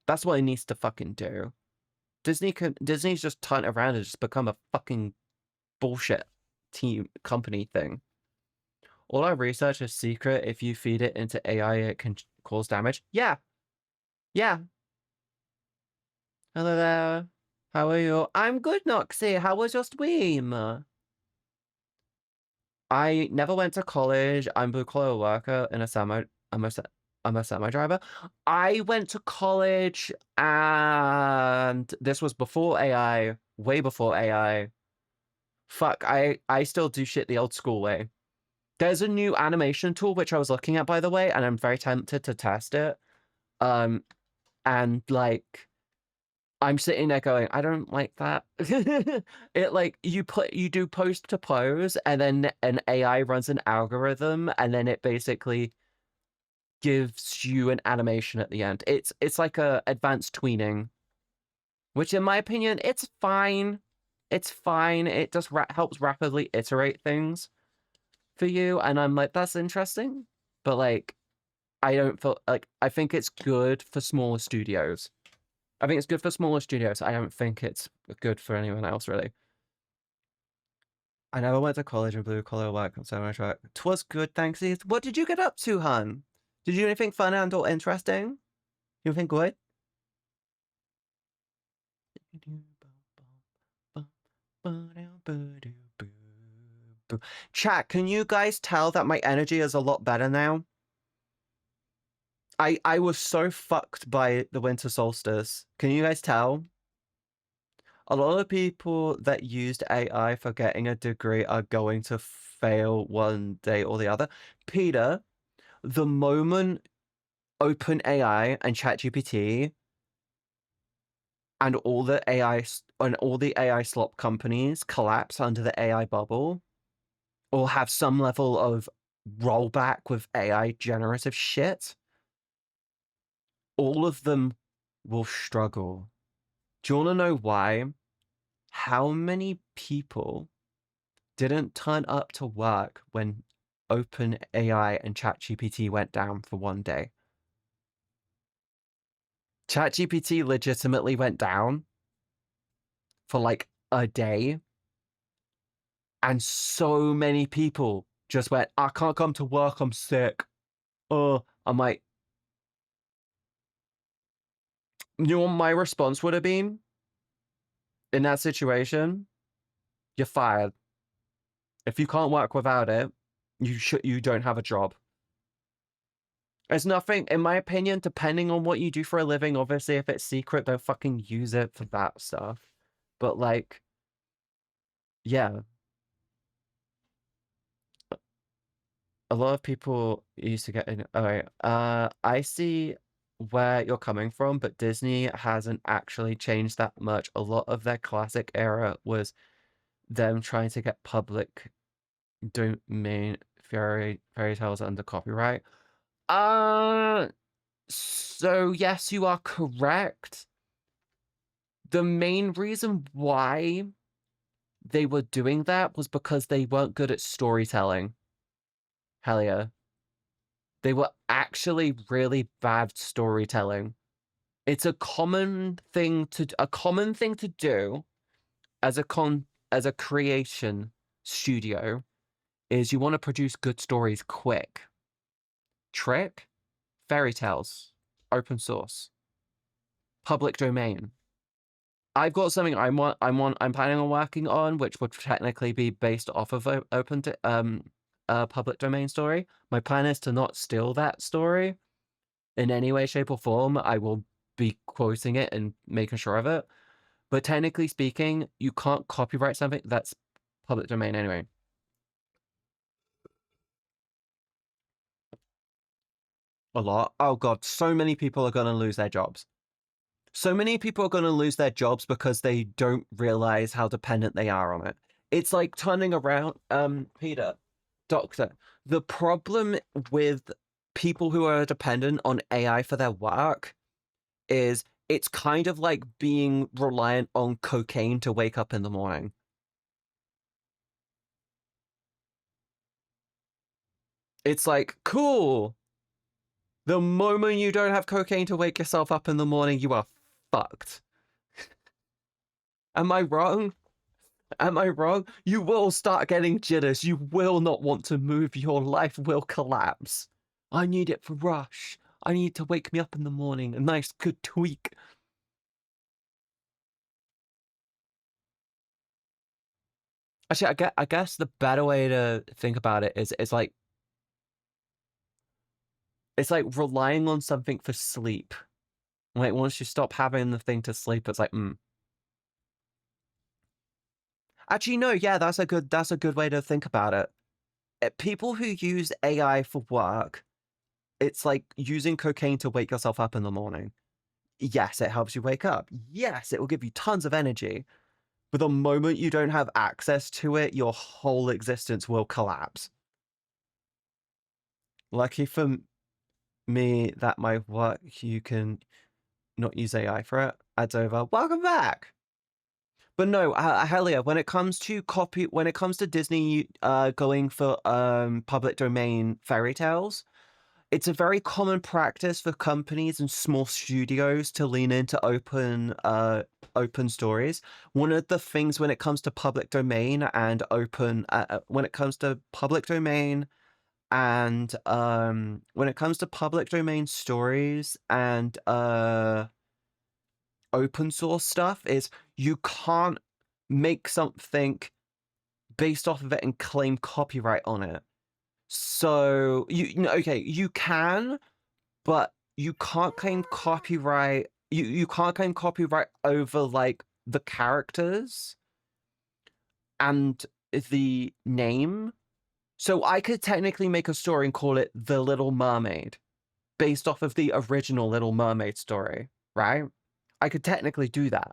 That's what it needs to fucking do. Disney's just turned around and just become a fucking bullshit company thing. All our research is secret. If you feed it into AI, it can cause damage. Yeah. Yeah. Hello there. How are you? I'm good, Noxie. How was your stream? I never went to college. I'm a blue-collar worker in a semi... I'm a semi driver. I went to college and this was before AI, way before AI. Fuck, I still do shit the old school way. There's a new animation tool which I was looking at, by the way, and I'm very tempted to test it. And like, I'm sitting there going, I don't like that. It like you do pose to pose, and then an AI runs an algorithm, and then it basically gives you an animation at the end. It's like a advanced tweening, which in my opinion, it's fine. It's fine. It just helps rapidly iterate things for you, and I'm like, that's interesting, but like, I don't feel like... I think it's good for smaller studios. I don't think it's good for anyone else, really. I never went to college in blue-collar work on so much work. 'Twas good, thanks. What did you get up to, hun? Did you do anything fun and or interesting? You think good? Chat, can you guys tell that my energy is a lot better now? I was so fucked by the winter solstice. Can you guys tell? A lot of people that used AI for getting a degree are going to fail one day or the other. Peter, the moment OpenAI and ChatGPT and all the AI slop companies collapse under the AI bubble, or have some level of rollback with AI generative shit, all of them will struggle. Do you want to know why? How many people didn't turn up to work when OpenAI and ChatGPT went down for one day. ChatGPT legitimately went down for like a day. And so many people just went, I can't come to work, I'm sick. I'm like, you know what my response would have been in that situation? You're fired. If you can't work without it, you don't have a job. There's nothing, in my opinion, depending on what you do for a living, obviously if it's secret, don't fucking use it for that stuff. But like, yeah. A lot of people used to get in. Alright, I see where you're coming from, but Disney hasn't actually changed that much. A lot of their classic era was them trying to get public domain fairy tales under copyright. So yes, you are correct. The main reason why they were doing that was because they weren't good at storytelling. Hell yeah. They were actually really bad storytelling. It's a common thing to do as a creation studio is you want to produce good stories quick. Trick, fairy tales, open source, public domain. I've got something I'm planning on working on, which would technically be based off of public domain story. My plan is to not steal that story in any way, shape, or form. I will be quoting it and making sure of it. But technically speaking, you can't copyright something that's public domain anyway. A lot. Oh god, so many people are going to lose their jobs. So many people are going to lose their jobs because they don't realize how dependent they are on it. It's like turning around, Peter, Doctor. The problem with people who are dependent on AI for their work is it's kind of like being reliant on cocaine to wake up in the morning. It's like, cool. The moment you don't have cocaine to wake yourself up in the morning, you are fucked. Am I wrong? Am I wrong? You will start getting jitters. You will not want to move. Your life will collapse. I need it for rush. I need to wake me up in the morning. A nice good tweak. Actually, I guess the better way to think about it is it's like relying on something for sleep. Like once you stop having the thing to sleep, it's like, Actually, no, yeah, that's a good way to think about it. People who use AI for work, it's like using cocaine to wake yourself up in the morning. Yes, it helps you wake up. Yes, it will give you tons of energy. But the moment you don't have access to it, your whole existence will collapse. Lucky for me that my work, you can not use AI for it. Adds over. Welcome back. But no, hell yeah, when it comes to Disney going for public domain fairy tales, it's a very common practice for companies and small studios to lean into open stories. One of the things when it comes to public domain and open when it comes to public domain and when it comes to public domain stories and open source stuff is you can't make something based off of it and claim copyright on it. So you can, but you can't claim copyright. You can't claim copyright over like the characters and the name. So I could technically make a story and call it The Little Mermaid based off of the original Little Mermaid story, right? I could technically do that.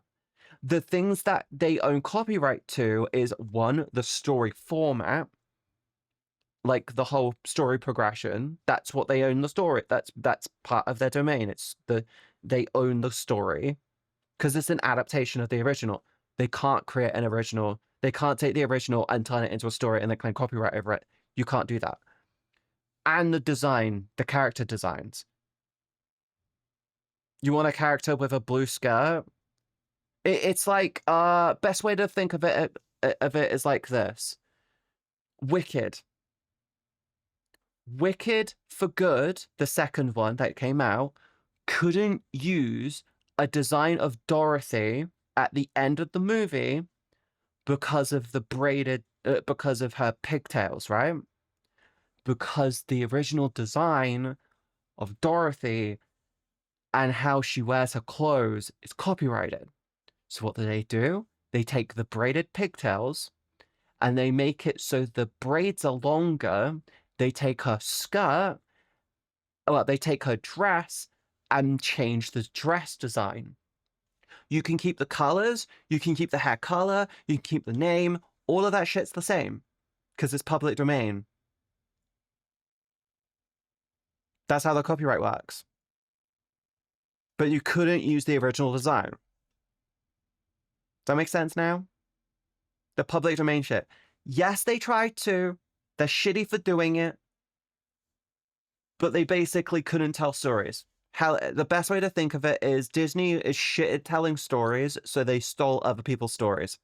The things that they own copyright to is one, the story format, like the whole story progression. That's what they own the story. That's part of their domain. They own the story because it's an adaptation of the original. They can't create an original. They can't take the original and turn it into a story and then claim copyright over it. You can't do that. and the design, the character designs. You want a character with a blue skirt? It's like best way to think of it is like this. Wicked for Good, the second one that came out, couldn't use a design of Dorothy at the end of the movie because of the braided because of her pigtails, right? Because the original design of Dorothy and how she wears her clothes is copyrighted. So what do? They take the braided pigtails and they make it so the braids are longer. They take her skirt, well, they take her dress and change the dress design. You can keep the colors, you can keep the hair color, you can keep the name, all of that shit's the same because it's public domain. That's how the copyright works. But you couldn't use the original design. Does that make sense now? The public domain shit. Yes, they tried to. They're shitty for doing it. But they basically couldn't tell stories. The best way to think of it is Disney is shit at telling stories, so they stole other people's stories.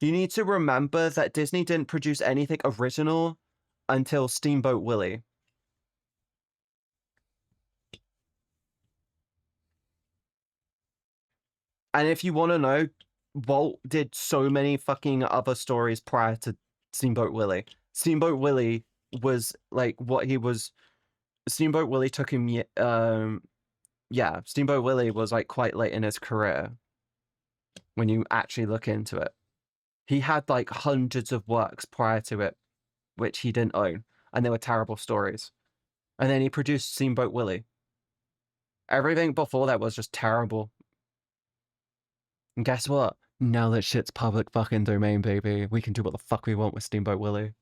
You need to remember that Disney didn't produce anything original until Steamboat Willie. And if you want to know, Walt did so many fucking other stories prior to Steamboat Willie. Steamboat Willie was like what he was. Steamboat Willie took him. Yeah, Steamboat Willie was like quite late in his career when you actually look into it. He had like hundreds of works prior to it, which he didn't own, and they were terrible stories. And then he produced Steamboat Willie. Everything before that was just terrible. And guess what? Now that shit's public fucking domain, baby, we can do what the fuck we want with Steamboat Willie.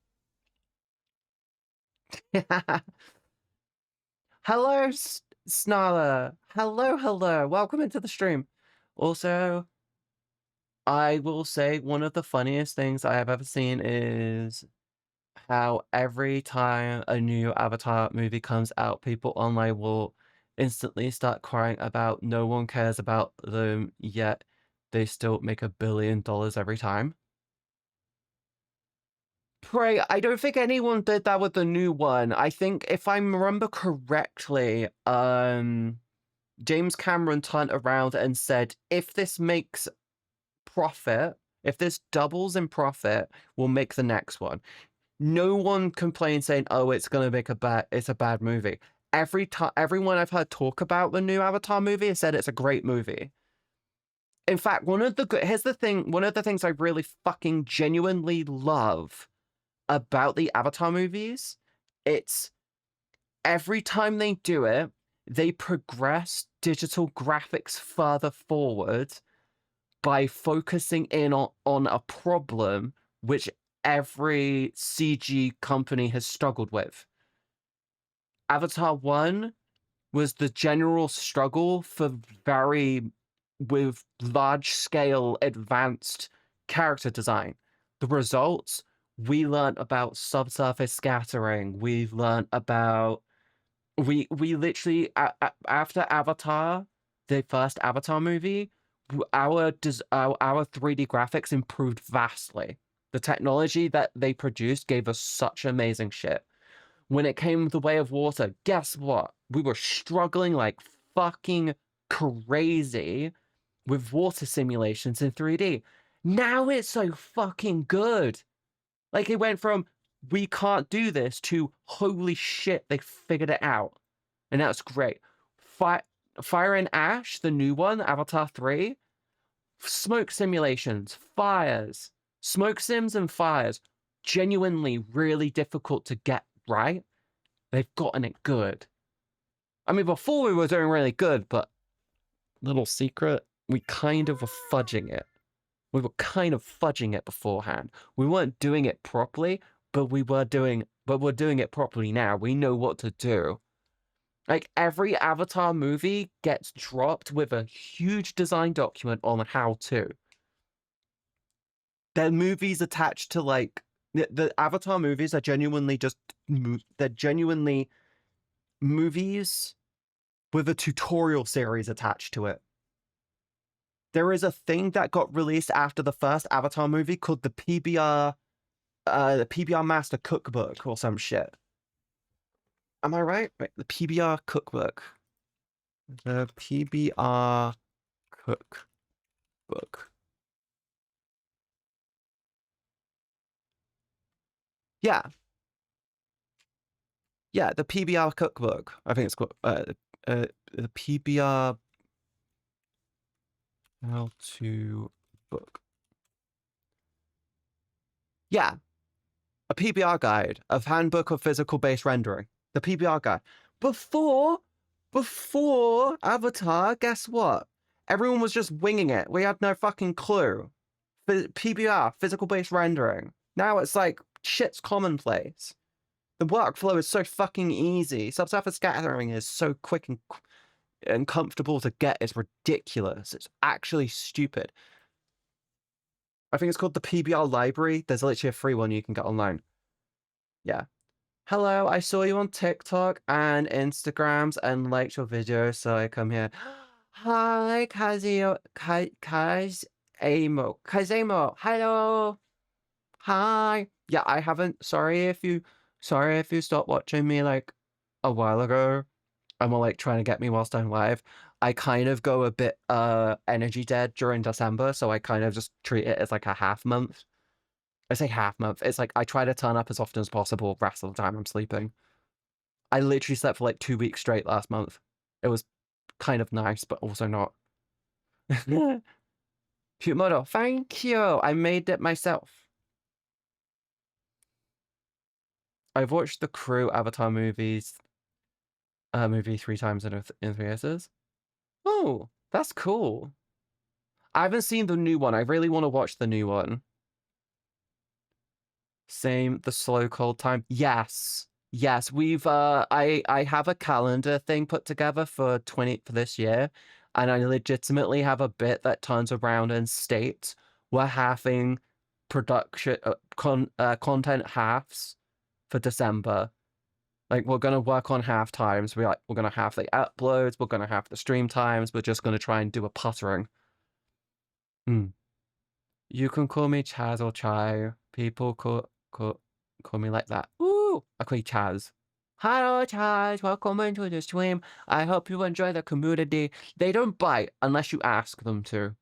Hello, Snarler. Hello. Welcome into the stream. Also, I will say one of the funniest things I have ever seen is how every time a new Avatar movie comes out, people online will instantly start crying about no one cares about them, yet they still make $1 billion every time. Pray, I don't think anyone did that with the new one. I think if I remember correctly, James Cameron turned around and said, if this makes profit, if this doubles in profit, we'll make the next one. No one complained saying, oh, it's a bad movie. Everyone I've heard talk about the new Avatar movie has said it's a great movie. In fact, here's the thing, one of the things I really fucking genuinely love about the Avatar movies, it's every time they do it, they progress digital graphics further forward by focusing in on a problem which every CG company has struggled with. Avatar 1 was the general struggle with large-scale advanced character design. The results, we learned about subsurface scattering. We've learned about... We literally, after Avatar, the first Avatar movie, our 3D graphics improved vastly. The technology that they produced gave us such amazing shit. When it came the Way of Water, guess what? We were struggling like fucking crazy with water simulations in 3D. Now it's so fucking good. Like it went from, we can't do this, to holy shit, they figured it out. And that's great. Fire and Ash, the new one, Avatar 3, smoke simulations, fires, smoke sims and fires, genuinely really difficult to get right. They've gotten it good. I mean, before we were doing really good, but little secret, we kind of were fudging it. We were kind of fudging it beforehand. We weren't doing it properly, but we're doing it properly now. We know what to do. Like, every Avatar movie gets dropped with a huge design document on how to. Their movies attached to, like, The Avatar movies are genuinely just they're genuinely movies with a tutorial series attached to it. There is a thing that got released after the first Avatar movie called the PBR Master Cookbook or some shit. Am I right? Wait, the PBR Cookbook. The PBR Cookbook. Yeah. Yeah, the PBR Cookbook. I think it's called the PBR How to Book. Yeah. A PBR guide, a handbook of physical based rendering. The PBR guide. Before Avatar, guess what? Everyone was just winging it. We had no fucking clue. PBR, physical based rendering. Now it's like shit's commonplace. The workflow is so fucking easy. Subsurface scattering is so quick and comfortable to get. It's ridiculous. It's actually stupid. I think it's called the PBR library. There's literally a free one you can get online. Yeah. Hello, I saw you on TikTok and Instagrams and liked your video, so I come here. Hi, Kazemo. Hello. Hi. Yeah, I haven't. Sorry if you stopped watching me like a while ago and were like trying to get me whilst I'm live. I kind of go a bit energy dead during December, so I kind of just treat it as like a half month. I say half month. It's like I try to turn up as often as possible. Rest of the time I'm sleeping. I literally slept for like 2 weeks straight last month. It was kind of nice, but also not. Humodo, thank you. I made it myself. I've watched the Crew Avatar movie 3 times in theaters. Oh, that's cool. I haven't seen the new one. I really want to watch the new one. Same, the slow cold time. Yes. Yes, we've I have a calendar thing put together for this year, and I legitimately have a bit that turns around and states we're having production content halves for December. Like we're gonna work on half times. We're gonna have the uploads, we're gonna have the stream times, we're just gonna try and do a puttering. You can call me Chaz or Chai. People call me like that. Ooh, I call you Chaz. Hello, Chaz. Welcome into the stream. I hope you enjoy the community. They don't bite unless you ask them to.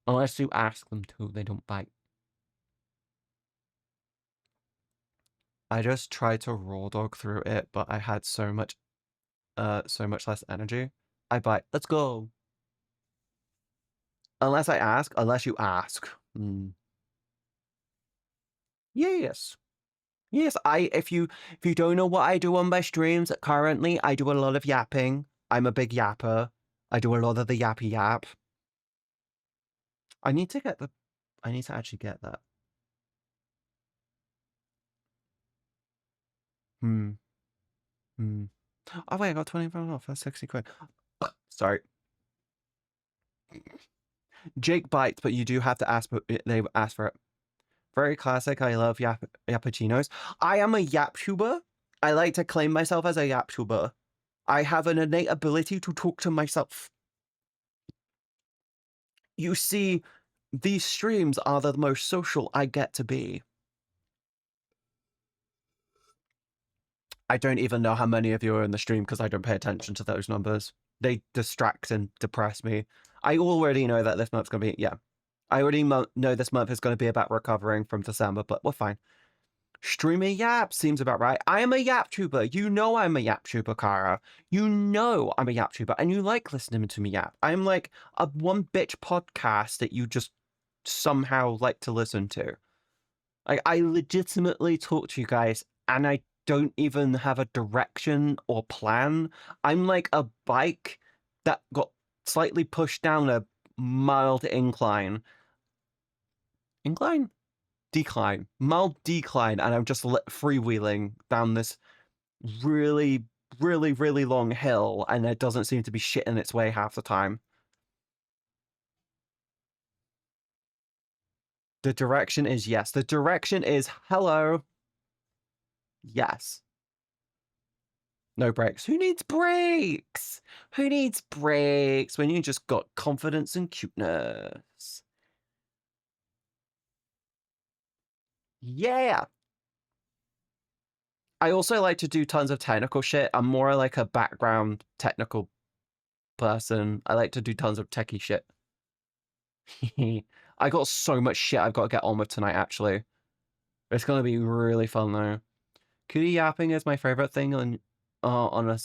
Unless you ask them to, they don't bite. I just tried to raw dog through it, but I had so much less energy. I bite. Let's go. Unless you ask. Yes. Yes, if you don't know what I do on my streams currently, I do a lot of yapping. I'm a big yapper. I do a lot of the yappy yap. I need to actually get that. Oh wait, I got 25 off. That's 60 quid. Sorry. Jake bites, but you do have to ask. They ask for it. Very classic. I love yappuccinos. I am a yaptuber. I like to claim myself as a yaptuber. I have an innate ability to talk to myself. You see, these streams are the most social I get to be. I don't even know how many of you are in the stream because I don't pay attention to those numbers. They distract and depress me. I already know that this month's going to be, yeah. I already know this month is going to be about recovering from December, but we're fine. Streaming yap seems about right. I am a yap tuber. You know I'm a yap tuber, Kara. You know I'm a yap tuber, and you like listening to me yap. I'm like a one bitch podcast that you just somehow like to listen to. I legitimately talk to you guys, and I don't even have a direction or plan. I'm like a bike that got slightly pushed down a mild incline. Mild decline, and I'm just freewheeling down this really, really, really long hill, and it doesn't seem to be shitting its way half the time. The direction is yes. The direction is hello. Yes. No breaks. Who needs breaks? Who needs breaks when you just got confidence and cuteness? Yeah. I also like to do tons of technical shit. I'm more like a background technical person. I like to do tons of techie shit. I got so much shit I've got to get on with tonight, actually. It's going to be really fun, though. Cootie yapping is my favorite thing on a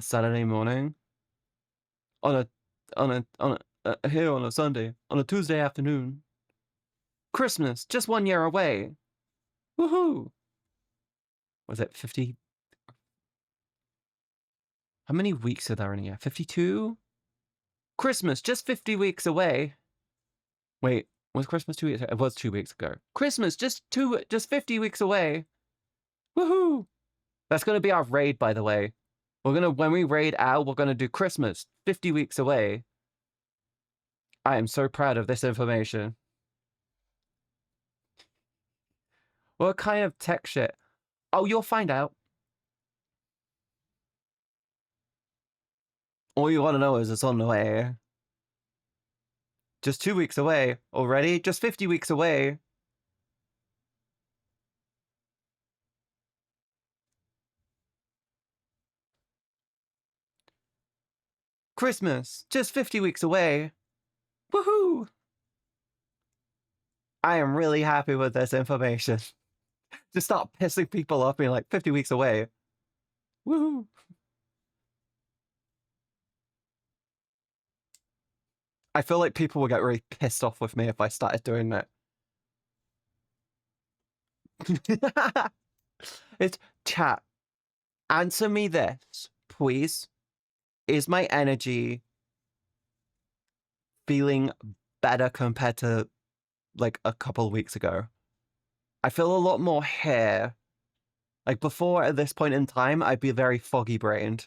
Saturday morning. Here on a Sunday. On a Tuesday afternoon. Christmas, just 1 year away. Woohoo! Was it 50? How many weeks are there in a year? 52? Christmas, just 50 weeks away. Wait, was Christmas 2 weeks ago? It was 2 weeks ago. Christmas, just 50 weeks away. Woohoo! That's gonna be our raid, by the way. When we raid out, we're gonna do Christmas, 50 weeks away. I am so proud of this information. What kind of tech shit? Oh, you'll find out. All you want to know is it's on the way. Just 2 weeks away already. Just 50 weeks away. Christmas, just 50 weeks away. Woohoo! I am really happy with this information. Just start pissing people off being like 50 weeks away. Woohoo! I feel like people will get really pissed off with me if I started doing that. It's chat. Answer me this, please. Is my energy feeling better compared to like a couple weeks ago? I feel a lot more hair. Like before, at this point in time, I'd be very foggy brained.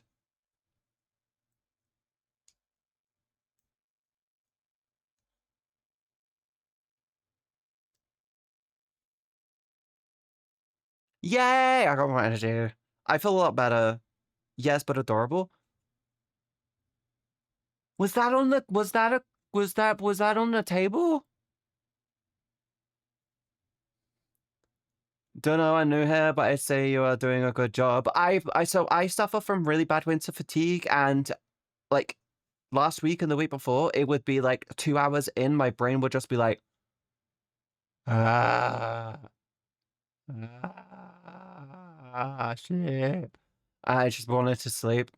Yay! I got more energy. I feel a lot better. Yes, but adorable. Was that on the was that on the table? Don't know, I knew her, but I say you are doing a good job. I suffer from really bad winter fatigue, and like last week and the week before, it would be like 2 hours in, my brain would just be like, shit. I just wanted to sleep.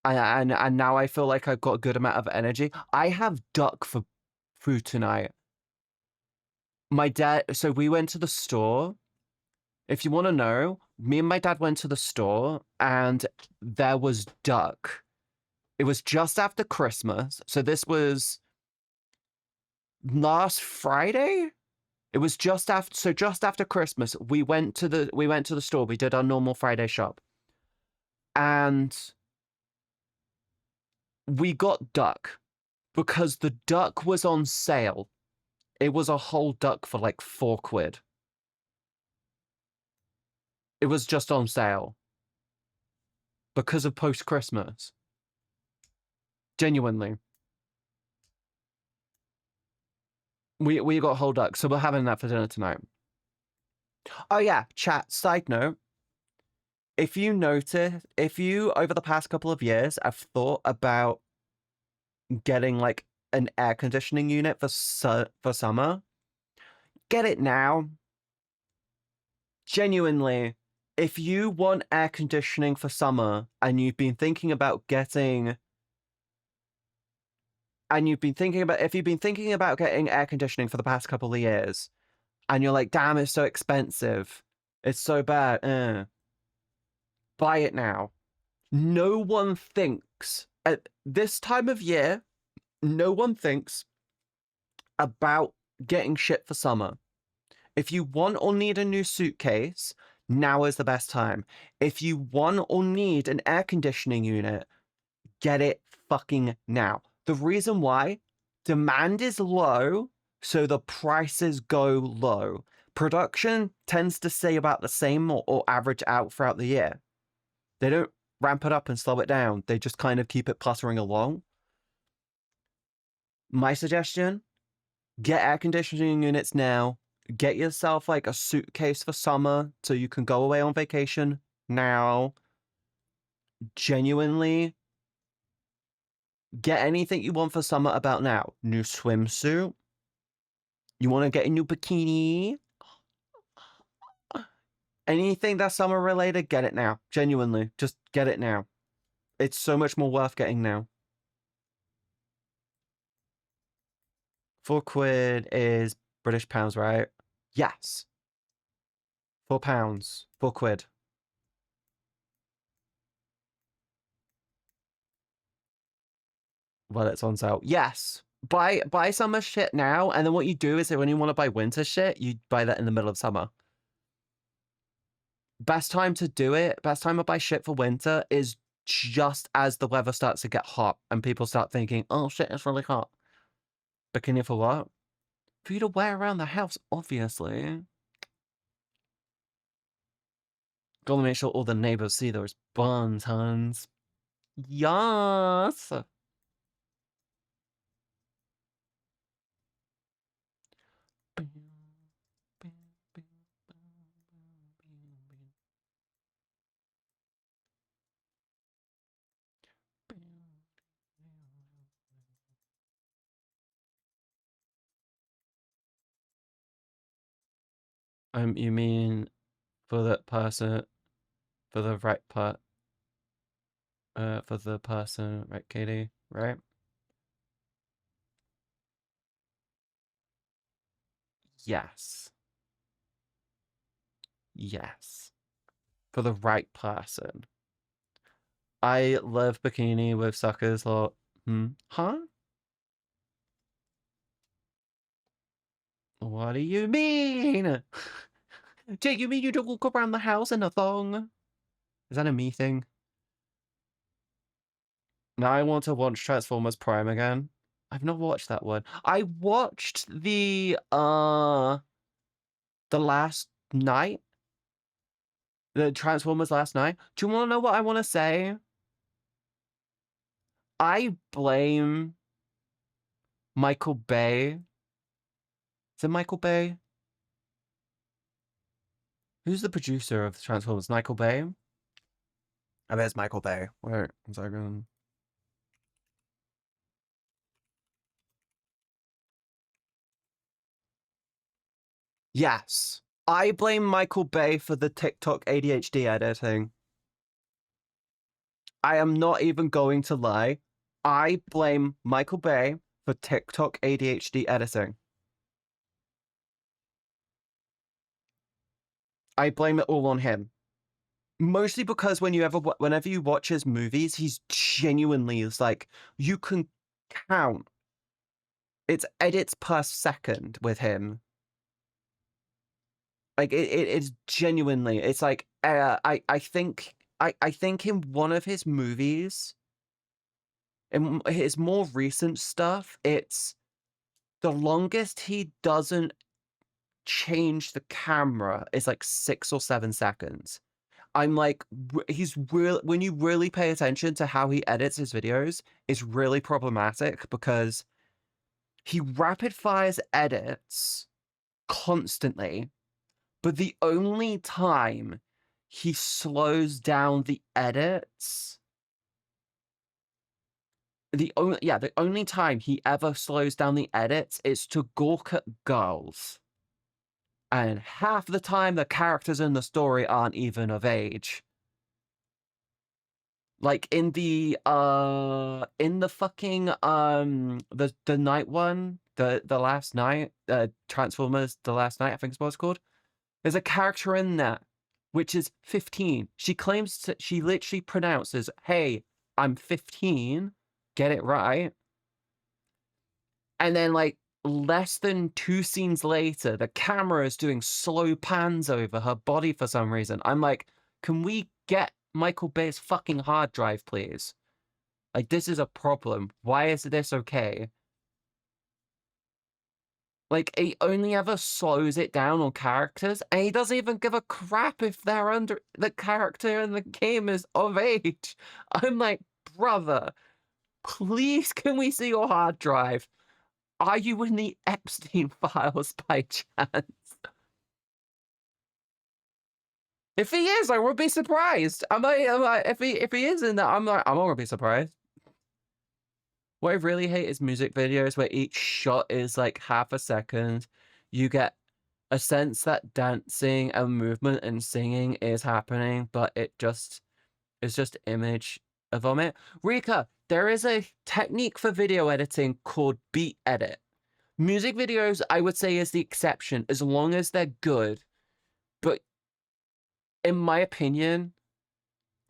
And now I feel like I've got a good amount of energy. I have duck for food tonight. My dad, so we went to the store. If you want to know, me and my dad went to the store and there was duck. It was just after Christmas. So this was last Friday. It was just after Christmas. We went to the store. We did our normal Friday shop. And we got duck because the duck was on sale. It was a whole duck for like £4. It was just on sale because of post-Christmas. Genuinely. We got whole duck, so we're having that for dinner tonight. Oh yeah, chat, side note. If you over the past couple of years have thought about getting like an air conditioning unit for summer, get it now. Genuinely, if you want air conditioning for summer and you've been thinking about getting if you've been thinking about getting air conditioning for the past couple of years and you're like, damn, it's so expensive, it's so bad, buy it now. No one thinks at this time of year, no one thinks about getting shit for summer. If you want or need a new suitcase, now is the best time. If you want or need an air conditioning unit, get it fucking now. The reason why, demand is low so the prices go low. Production tends to stay about the same or average out throughout the year. They don't ramp it up and slow it down. They just kind of keep it puttering along. My suggestion, get air conditioning units now. Get yourself like a suitcase for summer so you can go away on vacation now. Genuinely, get anything you want for summer about now. New swimsuit. You want to get a new bikini. Anything that's summer related, get it now. Genuinely, just get it now. It's so much more worth getting now. £4 is British pounds, right? Yes. £4. £4. Well, it's on sale. Yes. Buy summer shit now, and then what you do is that when you want to buy winter shit, you buy that in the middle of summer. Best time to do it, best time to buy shit for winter is just as the weather starts to get hot and people start thinking, oh shit, it's really hot. Bikini for what? For you to wear around the house, obviously. Gotta make sure all the neighbors see those buns, huns. Yes! You mean for that person, for the right part, for the person, right, Katie, right? Yes. Yes. For the right person. I love bikini with suckers or huh? What do you mean? Jake, you mean you don't walk around the house in a thong? Is that a me thing? Now I want to watch Transformers Prime again. I've not watched that one. I watched the last night. The Transformers last night. Do you want to know what I want to say? I blame Michael Bay. Is it Michael Bay? Who's the producer of the Transformers? Michael Bay? I bet it's Michael Bay. Wait, 1 second. Yes. I blame Michael Bay for the TikTok ADHD editing. I am not even going to lie. I blame Michael Bay for TikTok ADHD editing. I blame it all on him. Mostly because whenever you watch his movies, he's genuinely is like, you can count. It's edits per second with him. Like it's genuinely, it's like I think in one of his movies, in his more recent stuff, it's the longest he doesn't change the camera is like 6 or 7 seconds. I'm like, he's real when you really pay attention to how he edits his videos, it's really problematic because he rapid fires edits constantly. But the only time he slows down the edits, the only time he ever slows down the edits is to gawk at girls. And half the time the characters in the story aren't even of age. Like in the fucking the night one, the last night, Transformers The Last Night, I think is what it's called. There's a character in that which is 15. She claims she literally pronounces, hey, I'm 15. Get it right. And then like less than 2 scenes later, the camera is doing slow pans over her body for some reason. I'm like, can we get Michael Bay's fucking hard drive, please? Like, this is a problem. Why is this okay? Like, he only ever slows it down on characters, and he doesn't even give a crap if they're under the character in the game is of age. I'm like, brother, please can we see your hard drive? Are you in the Epstein files by chance? If he is, I would be surprised. If he is in that, I'm not gonna be surprised. What I really hate is music videos where each shot is like half a second. You get a sense that dancing and movement and singing is happening, but it's just image of vomit. Rika, there is a technique for video editing called beat edit. Music videos, I would say, is the exception, as long as they're good. But in my opinion,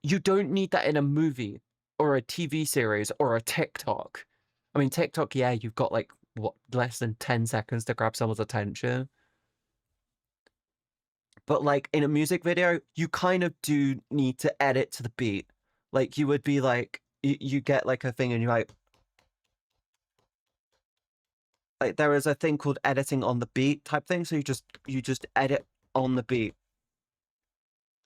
you don't need that in a movie or a TV series or a TikTok. I mean, TikTok, yeah, you've got like, what, less than 10 seconds to grab someone's attention. But like in a music video, you kind of do need to edit to the beat. Like you would be like, you get like a thing and you're like there is a thing called editing on the beat type thing. So you just edit on the beat.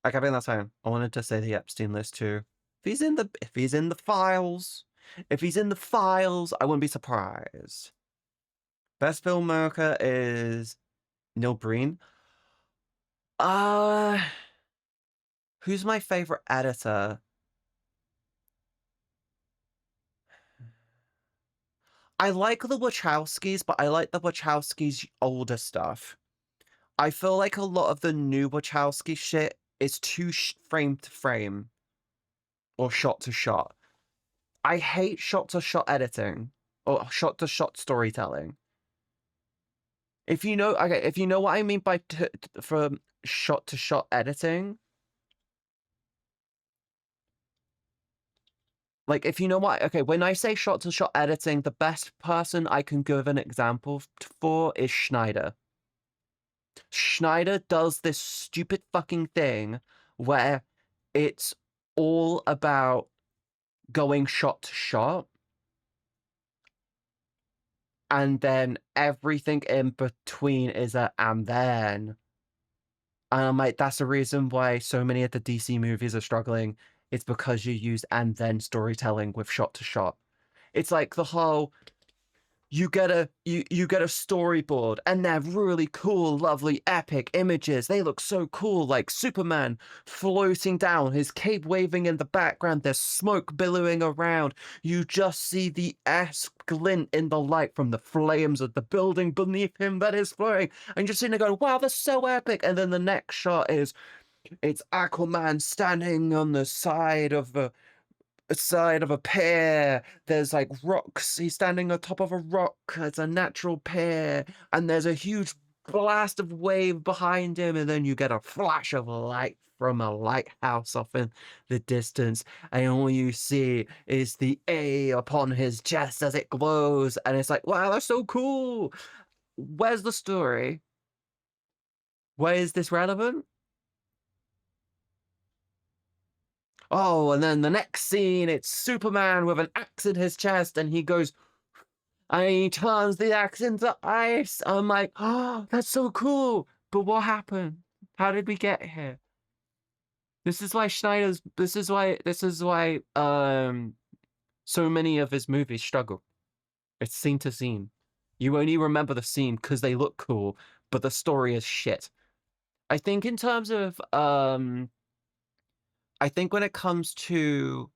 Like having that time, I wanted to say the Epstein list too. If he's in the files, I wouldn't be surprised. Best filmmaker is Neil Breen. Who's my favorite editor? I like the Wachowskis, but I like the Wachowskis' older stuff. I feel like a lot of the new Wachowski shit is too frame to frame or shot to shot. I hate shot to shot editing or shot to shot storytelling. If you know what I mean by from shot to shot editing, like if you know what, okay, when I say shot to shot editing, the best person I can give an example for is Schneider. Schneider does this stupid fucking thing where it's all about going shot to shot, and then everything in between is a and then. And I'm like, that's the reason why so many of the DC movies are struggling. It's because you use and then storytelling with shot to shot. It's like the whole you get a storyboard and they're really cool, lovely, epic images. They look so cool, like Superman floating down, his cape waving in the background, there's smoke billowing around. You just see the glint in the light from the flames of the building beneath him that is flowing. And you're sitting there going, wow, that's so epic. And then the next shot is it's Aquaman standing on the side of a pier. There's like rocks. He's standing on top of a rock. It's a natural pier, and there's a huge blast of wave behind him, and then you get a flash of light from a lighthouse off in the distance, and all you see is the A upon his chest as it glows, and it's like, wow, that's so cool. Where's the story? Why is this relevant? Oh, and then the next scene, it's Superman with an axe in his chest, and he goes, and he turns the axe into ice. I'm like, oh, that's so cool. But what happened? How did we get here? This is why so many of his movies struggle. It's scene to scene. You only remember the scene because they look cool, but the story is shit. I think in terms of I think when it comes to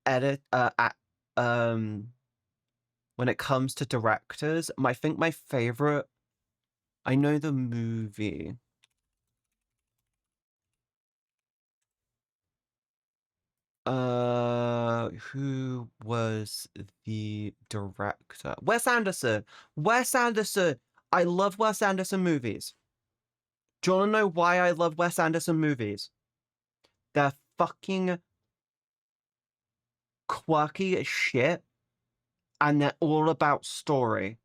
when it comes to directors, I think my favorite, I know the movie. Who was the director? Wes Anderson. Wes Anderson. I love Wes Anderson movies. Do you want to know why I love Wes Anderson movies? They're fucking quirky as shit, and they're all about story.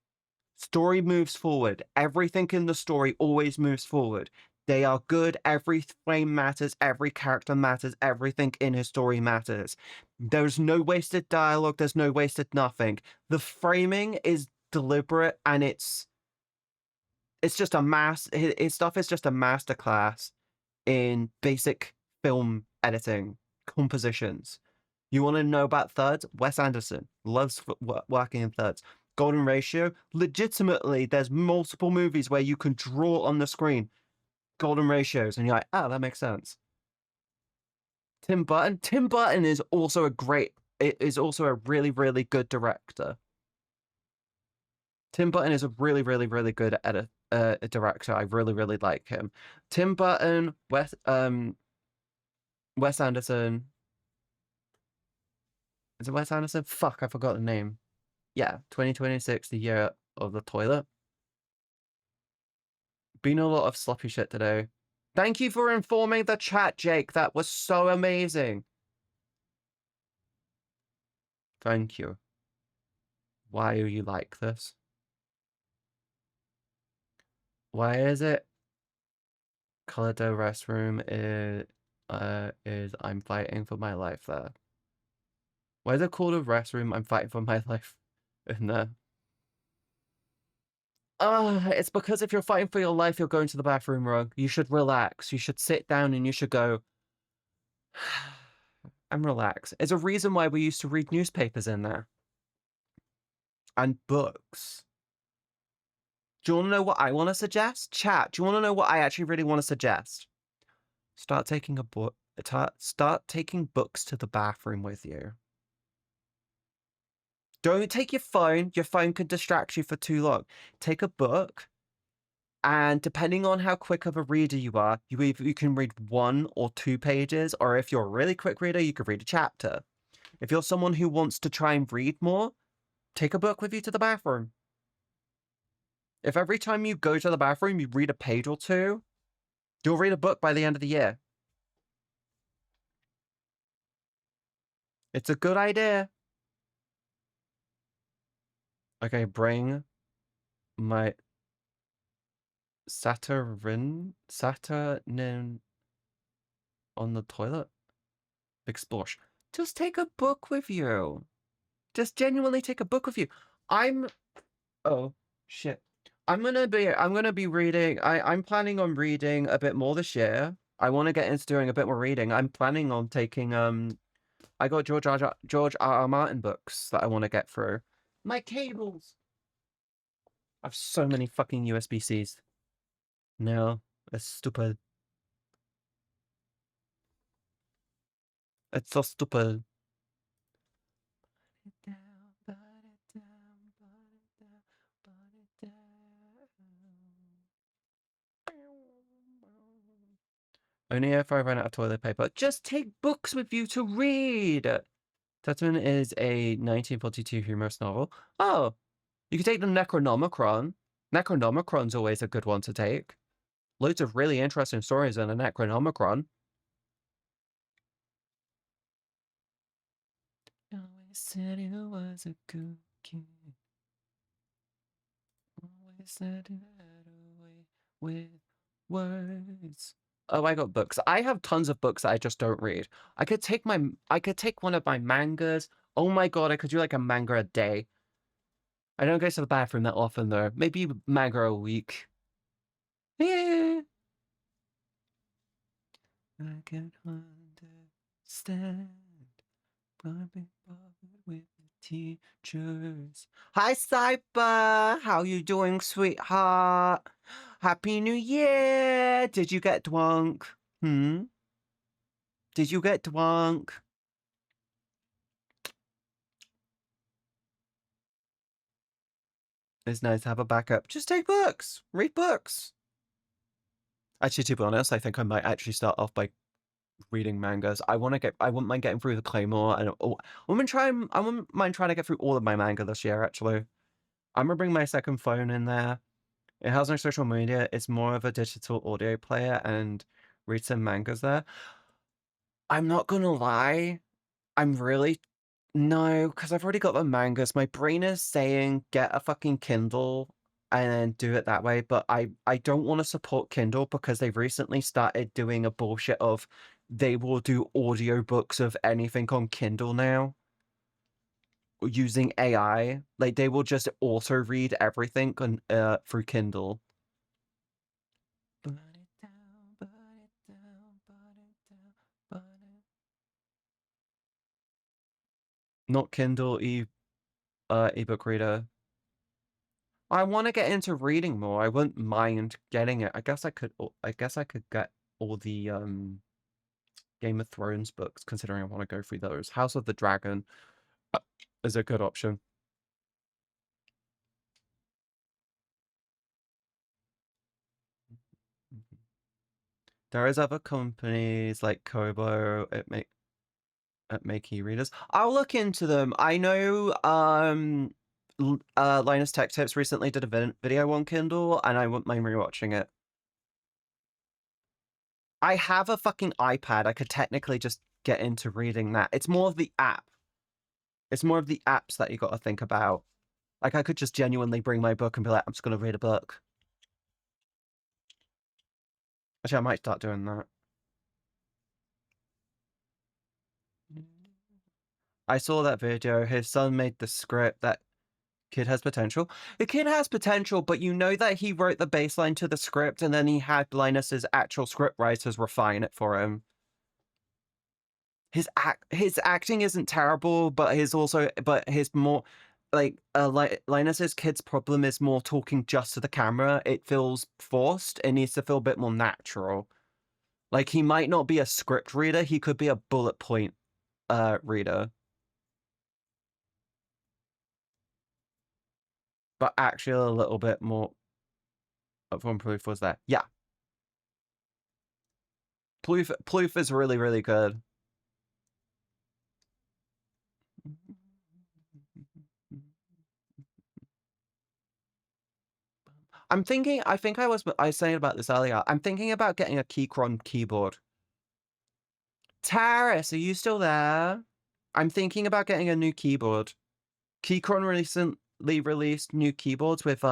Story moves forward. Everything in the story always moves forward. They are good. Every frame matters. Every character matters. Everything in his story matters. There's no wasted dialogue. There's no wasted nothing. The framing is deliberate, and it's it's just his stuff is just a masterclass in basic film editing, compositions. You want to know about thirds? Wes Anderson loves working in thirds. Golden ratio, legitimately, there's multiple movies where you can draw on the screen golden ratios, and you're like, oh, that makes sense. Tim Burton is also a really, really good director. Tim Burton is a really, really, really good director. I really, really like him. Tim Burton, Wes Anderson. Is it Wes Anderson? Fuck, I forgot the name. Yeah, 2026, the year of the toilet. Been a lot of sloppy shit today. Thank you for informing the chat, Jake. That was so amazing. Thank you. Why are you like this? Why is it Colorado restroom is I'm fighting for my life there? Why is it called a restroom? I'm fighting for my life in there. It's because if you're fighting for your life, you're going to the bathroom wrong. You should relax. You should sit down and you should go and relax. There's a reason why we used to read newspapers in there. And books. Do you want to know what I want to suggest? Chat, do you want to know what I actually really want to suggest? Start taking books to the bathroom with you. Don't take your phone. Your phone could distract you for too long. Take a book, and depending on how quick of a reader you are, you can read 1 or 2 pages, or if you're a really quick reader, you could read a chapter. If you're someone who wants to try and read more, take a book with you to the bathroom. If every time you go to the bathroom, you read a page or 2, you'll read a book by the end of the year. It's a good idea. Okay, bring my Saturnin on the toilet. Big splosh. Just take a book with you. Just genuinely take a book with you. Oh shit. I'm gonna be reading. I'm planning on reading a bit more this year. I want to get into doing a bit more reading. I'm planning on taking I got George R.R. Martin books that I want to get through. My cables. I have so many fucking USB-Cs. No, it's stupid. It's so stupid. Only if I run out of toilet paper. Just take books with you to read. Testament is a 1942 humorous novel. Oh, you can take the Necronomicon. Necronomicron's always a good one to take. Loads of really interesting stories in the Necronomicon. Always said it was a good kid. Always said it had a way with words. Oh, I got books. I have tons of books that I just don't read. I could take one of my mangas. Oh my god, I could do like a manga a day. I don't go to the bathroom that often though. Maybe manga a week. Yeah. I can understand. But be bothered with the teachers. Hi, Cyber. How you doing, sweetheart? Happy New Year. Did you get drunk? Did you get drunk? It's nice to have a backup. Just take books. Read books. Actually, to be honest, I think I might actually start off by reading mangas. I wouldn't mind getting through the Claymore. I wouldn't mind trying to get through all of my manga this year, actually. I'm gonna bring my second phone in there. It has no social media. It's more of a digital audio player and read some mangas there. I'm not gonna lie. No, because I've already got the mangas. My brain is saying get a fucking Kindle and then do it that way, but I don't want to support Kindle because they've recently started doing a bullshit of they will do audiobooks of anything on Kindle now using AI. Like they will just auto read everything on through Kindle. Not Kindle, ebook reader. I want to get into reading more. I wouldn't mind getting it. I guess I could get all the Game of Thrones books, considering I want to go through those. House of the Dragon is a good option. There is other companies like Kobo at make e-readers. I'll look into them. I know Linus Tech Tips recently did a video on Kindle, and I wouldn't mind rewatching it. I have a fucking iPad. I could technically just get into reading that. It's more of the app. It's more of the apps that you got to think about. Like, I could just genuinely bring my book and be like, I'm just going to read a book. Actually, I might start doing that. I saw that video. His son made the script. That kid has potential. The kid has potential, but you know that he wrote the baseline to the script and then he had Linus's actual script writers refine it for him. His acting isn't terrible, but his more like Linus's kid's problem is more talking just to the camera. It feels forced. It needs to feel a bit more natural. Like, he might not be a script reader, he could be a bullet point reader. But actually a little bit more of one proof was that. Yeah. Plouffe is really, really good. I'm thinking, I think I was saying about this earlier. I'm thinking about getting a Keychron keyboard. Taris, are you still there? I'm thinking about getting a new keyboard. Keychron recently released new keyboards with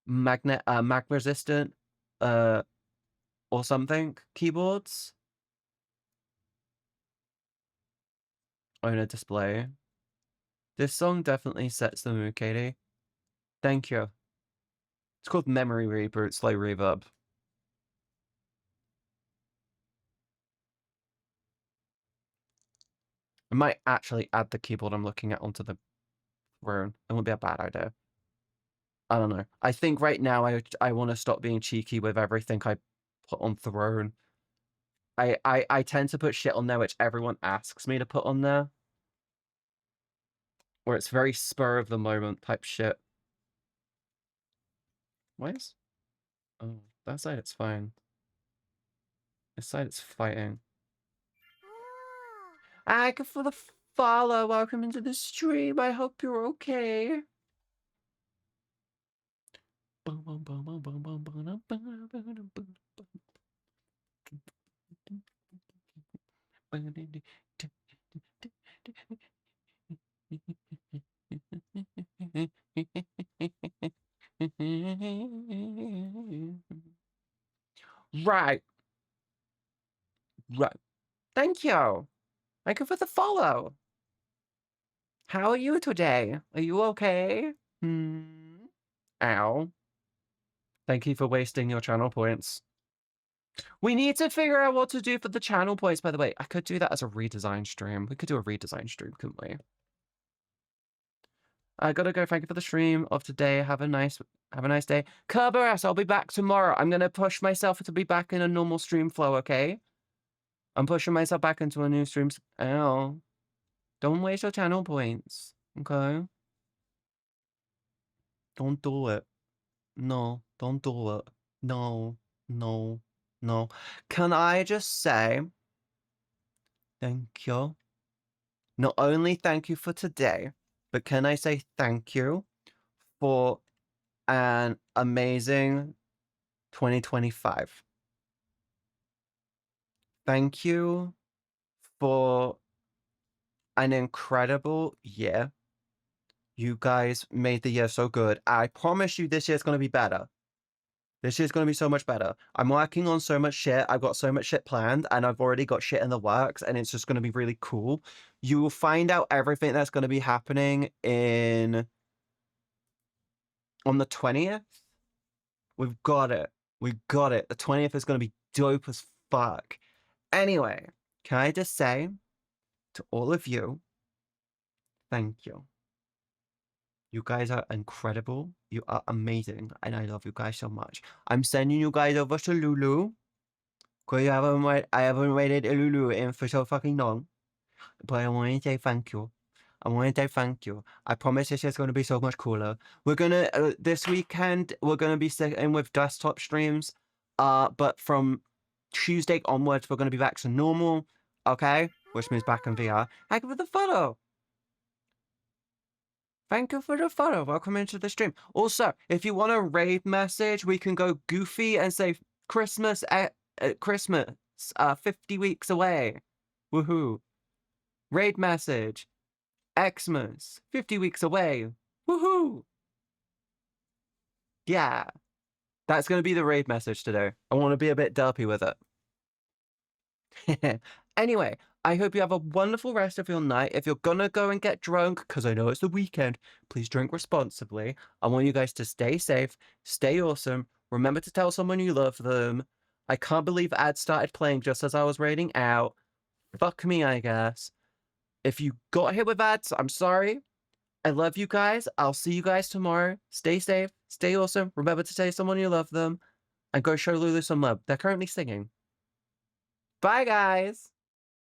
mag resistant or something keyboards. On a display. This song definitely sets the mood, Katie. Thank you. It's called Memory Reboot Slow Reverb. I might actually add the keyboard I'm looking at onto the throne. It wouldn't be a bad idea. I don't know. I think right now I want to stop being cheeky with everything I put on throne. I tend to put shit on there which everyone asks me to put on there. Where it's very spur of the moment type shit. Why is... Oh, that side it's fine. This side it's fighting. I go for the follow. Welcome into the stream. I hope you're okay. Right. Right. Thank you. Thank you for the follow. How are you today? Are you okay? Ow. Thank you for wasting your channel points. We need to figure out what to do for the channel points, by the way. I could do that as a redesign stream. We could do a redesign stream, couldn't we? I gotta go. Thank you for the stream of today. Have a nice day. Kerberos, I'll be back tomorrow. I'm gonna push myself to be back in a normal stream flow, okay? I'm pushing myself back into a new stream. Ow. Don't waste your channel points, okay? Don't do it. No, don't do it. No, no, no. Can I just say thank you? Not only thank you for today, but can I say thank you for an amazing 2025? Thank you for an incredible year. You guys made the year so good. I promise you this year's going to be better. This year's going to be so much better. I'm working on so much shit. I've got so much shit planned, and I've already got shit in the works, and it's just going to be really cool. You will find out everything that's going to be happening on the 20th. We've got it. We've got it. The 20th is going to be dope as fuck. Anyway, can I just say To all of you, thank you. You guys are incredible. You are amazing. And I love you guys so much. I'm sending you guys over to Lulu. Because I haven't waited a Lulu in for so fucking long. But I want to say thank you. I want to say thank you. I promise this is going to be so much cooler. We're going to, this weekend, we're going to be sticking with desktop streams. But from Tuesday onwards, we're going to be back to normal. Okay? Which means back in VR. Thank you for the follow. Thank you for the follow. Welcome into the stream. Also, if you want a raid message, we can go goofy and say Christmas, Christmas, 50 weeks away. Woohoo. Raid message. Xmas, 50 weeks away. Woohoo! Yeah. That's going to be the raid message today. I want to be a bit derpy with it. Anyway, I hope you have a wonderful rest of your night. If you're gonna go and get drunk, because I know it's the weekend, please drink responsibly. I want you guys to stay safe, stay awesome. Remember to tell someone you love them. I can't believe ads started playing just as I was raiding out. Fuck me, I guess. If you got hit with ads, I'm sorry. I love you guys. I'll see you guys tomorrow. Stay safe, stay awesome. Remember to tell someone you love them. And go show Lulu some love. They're currently singing. Bye, guys.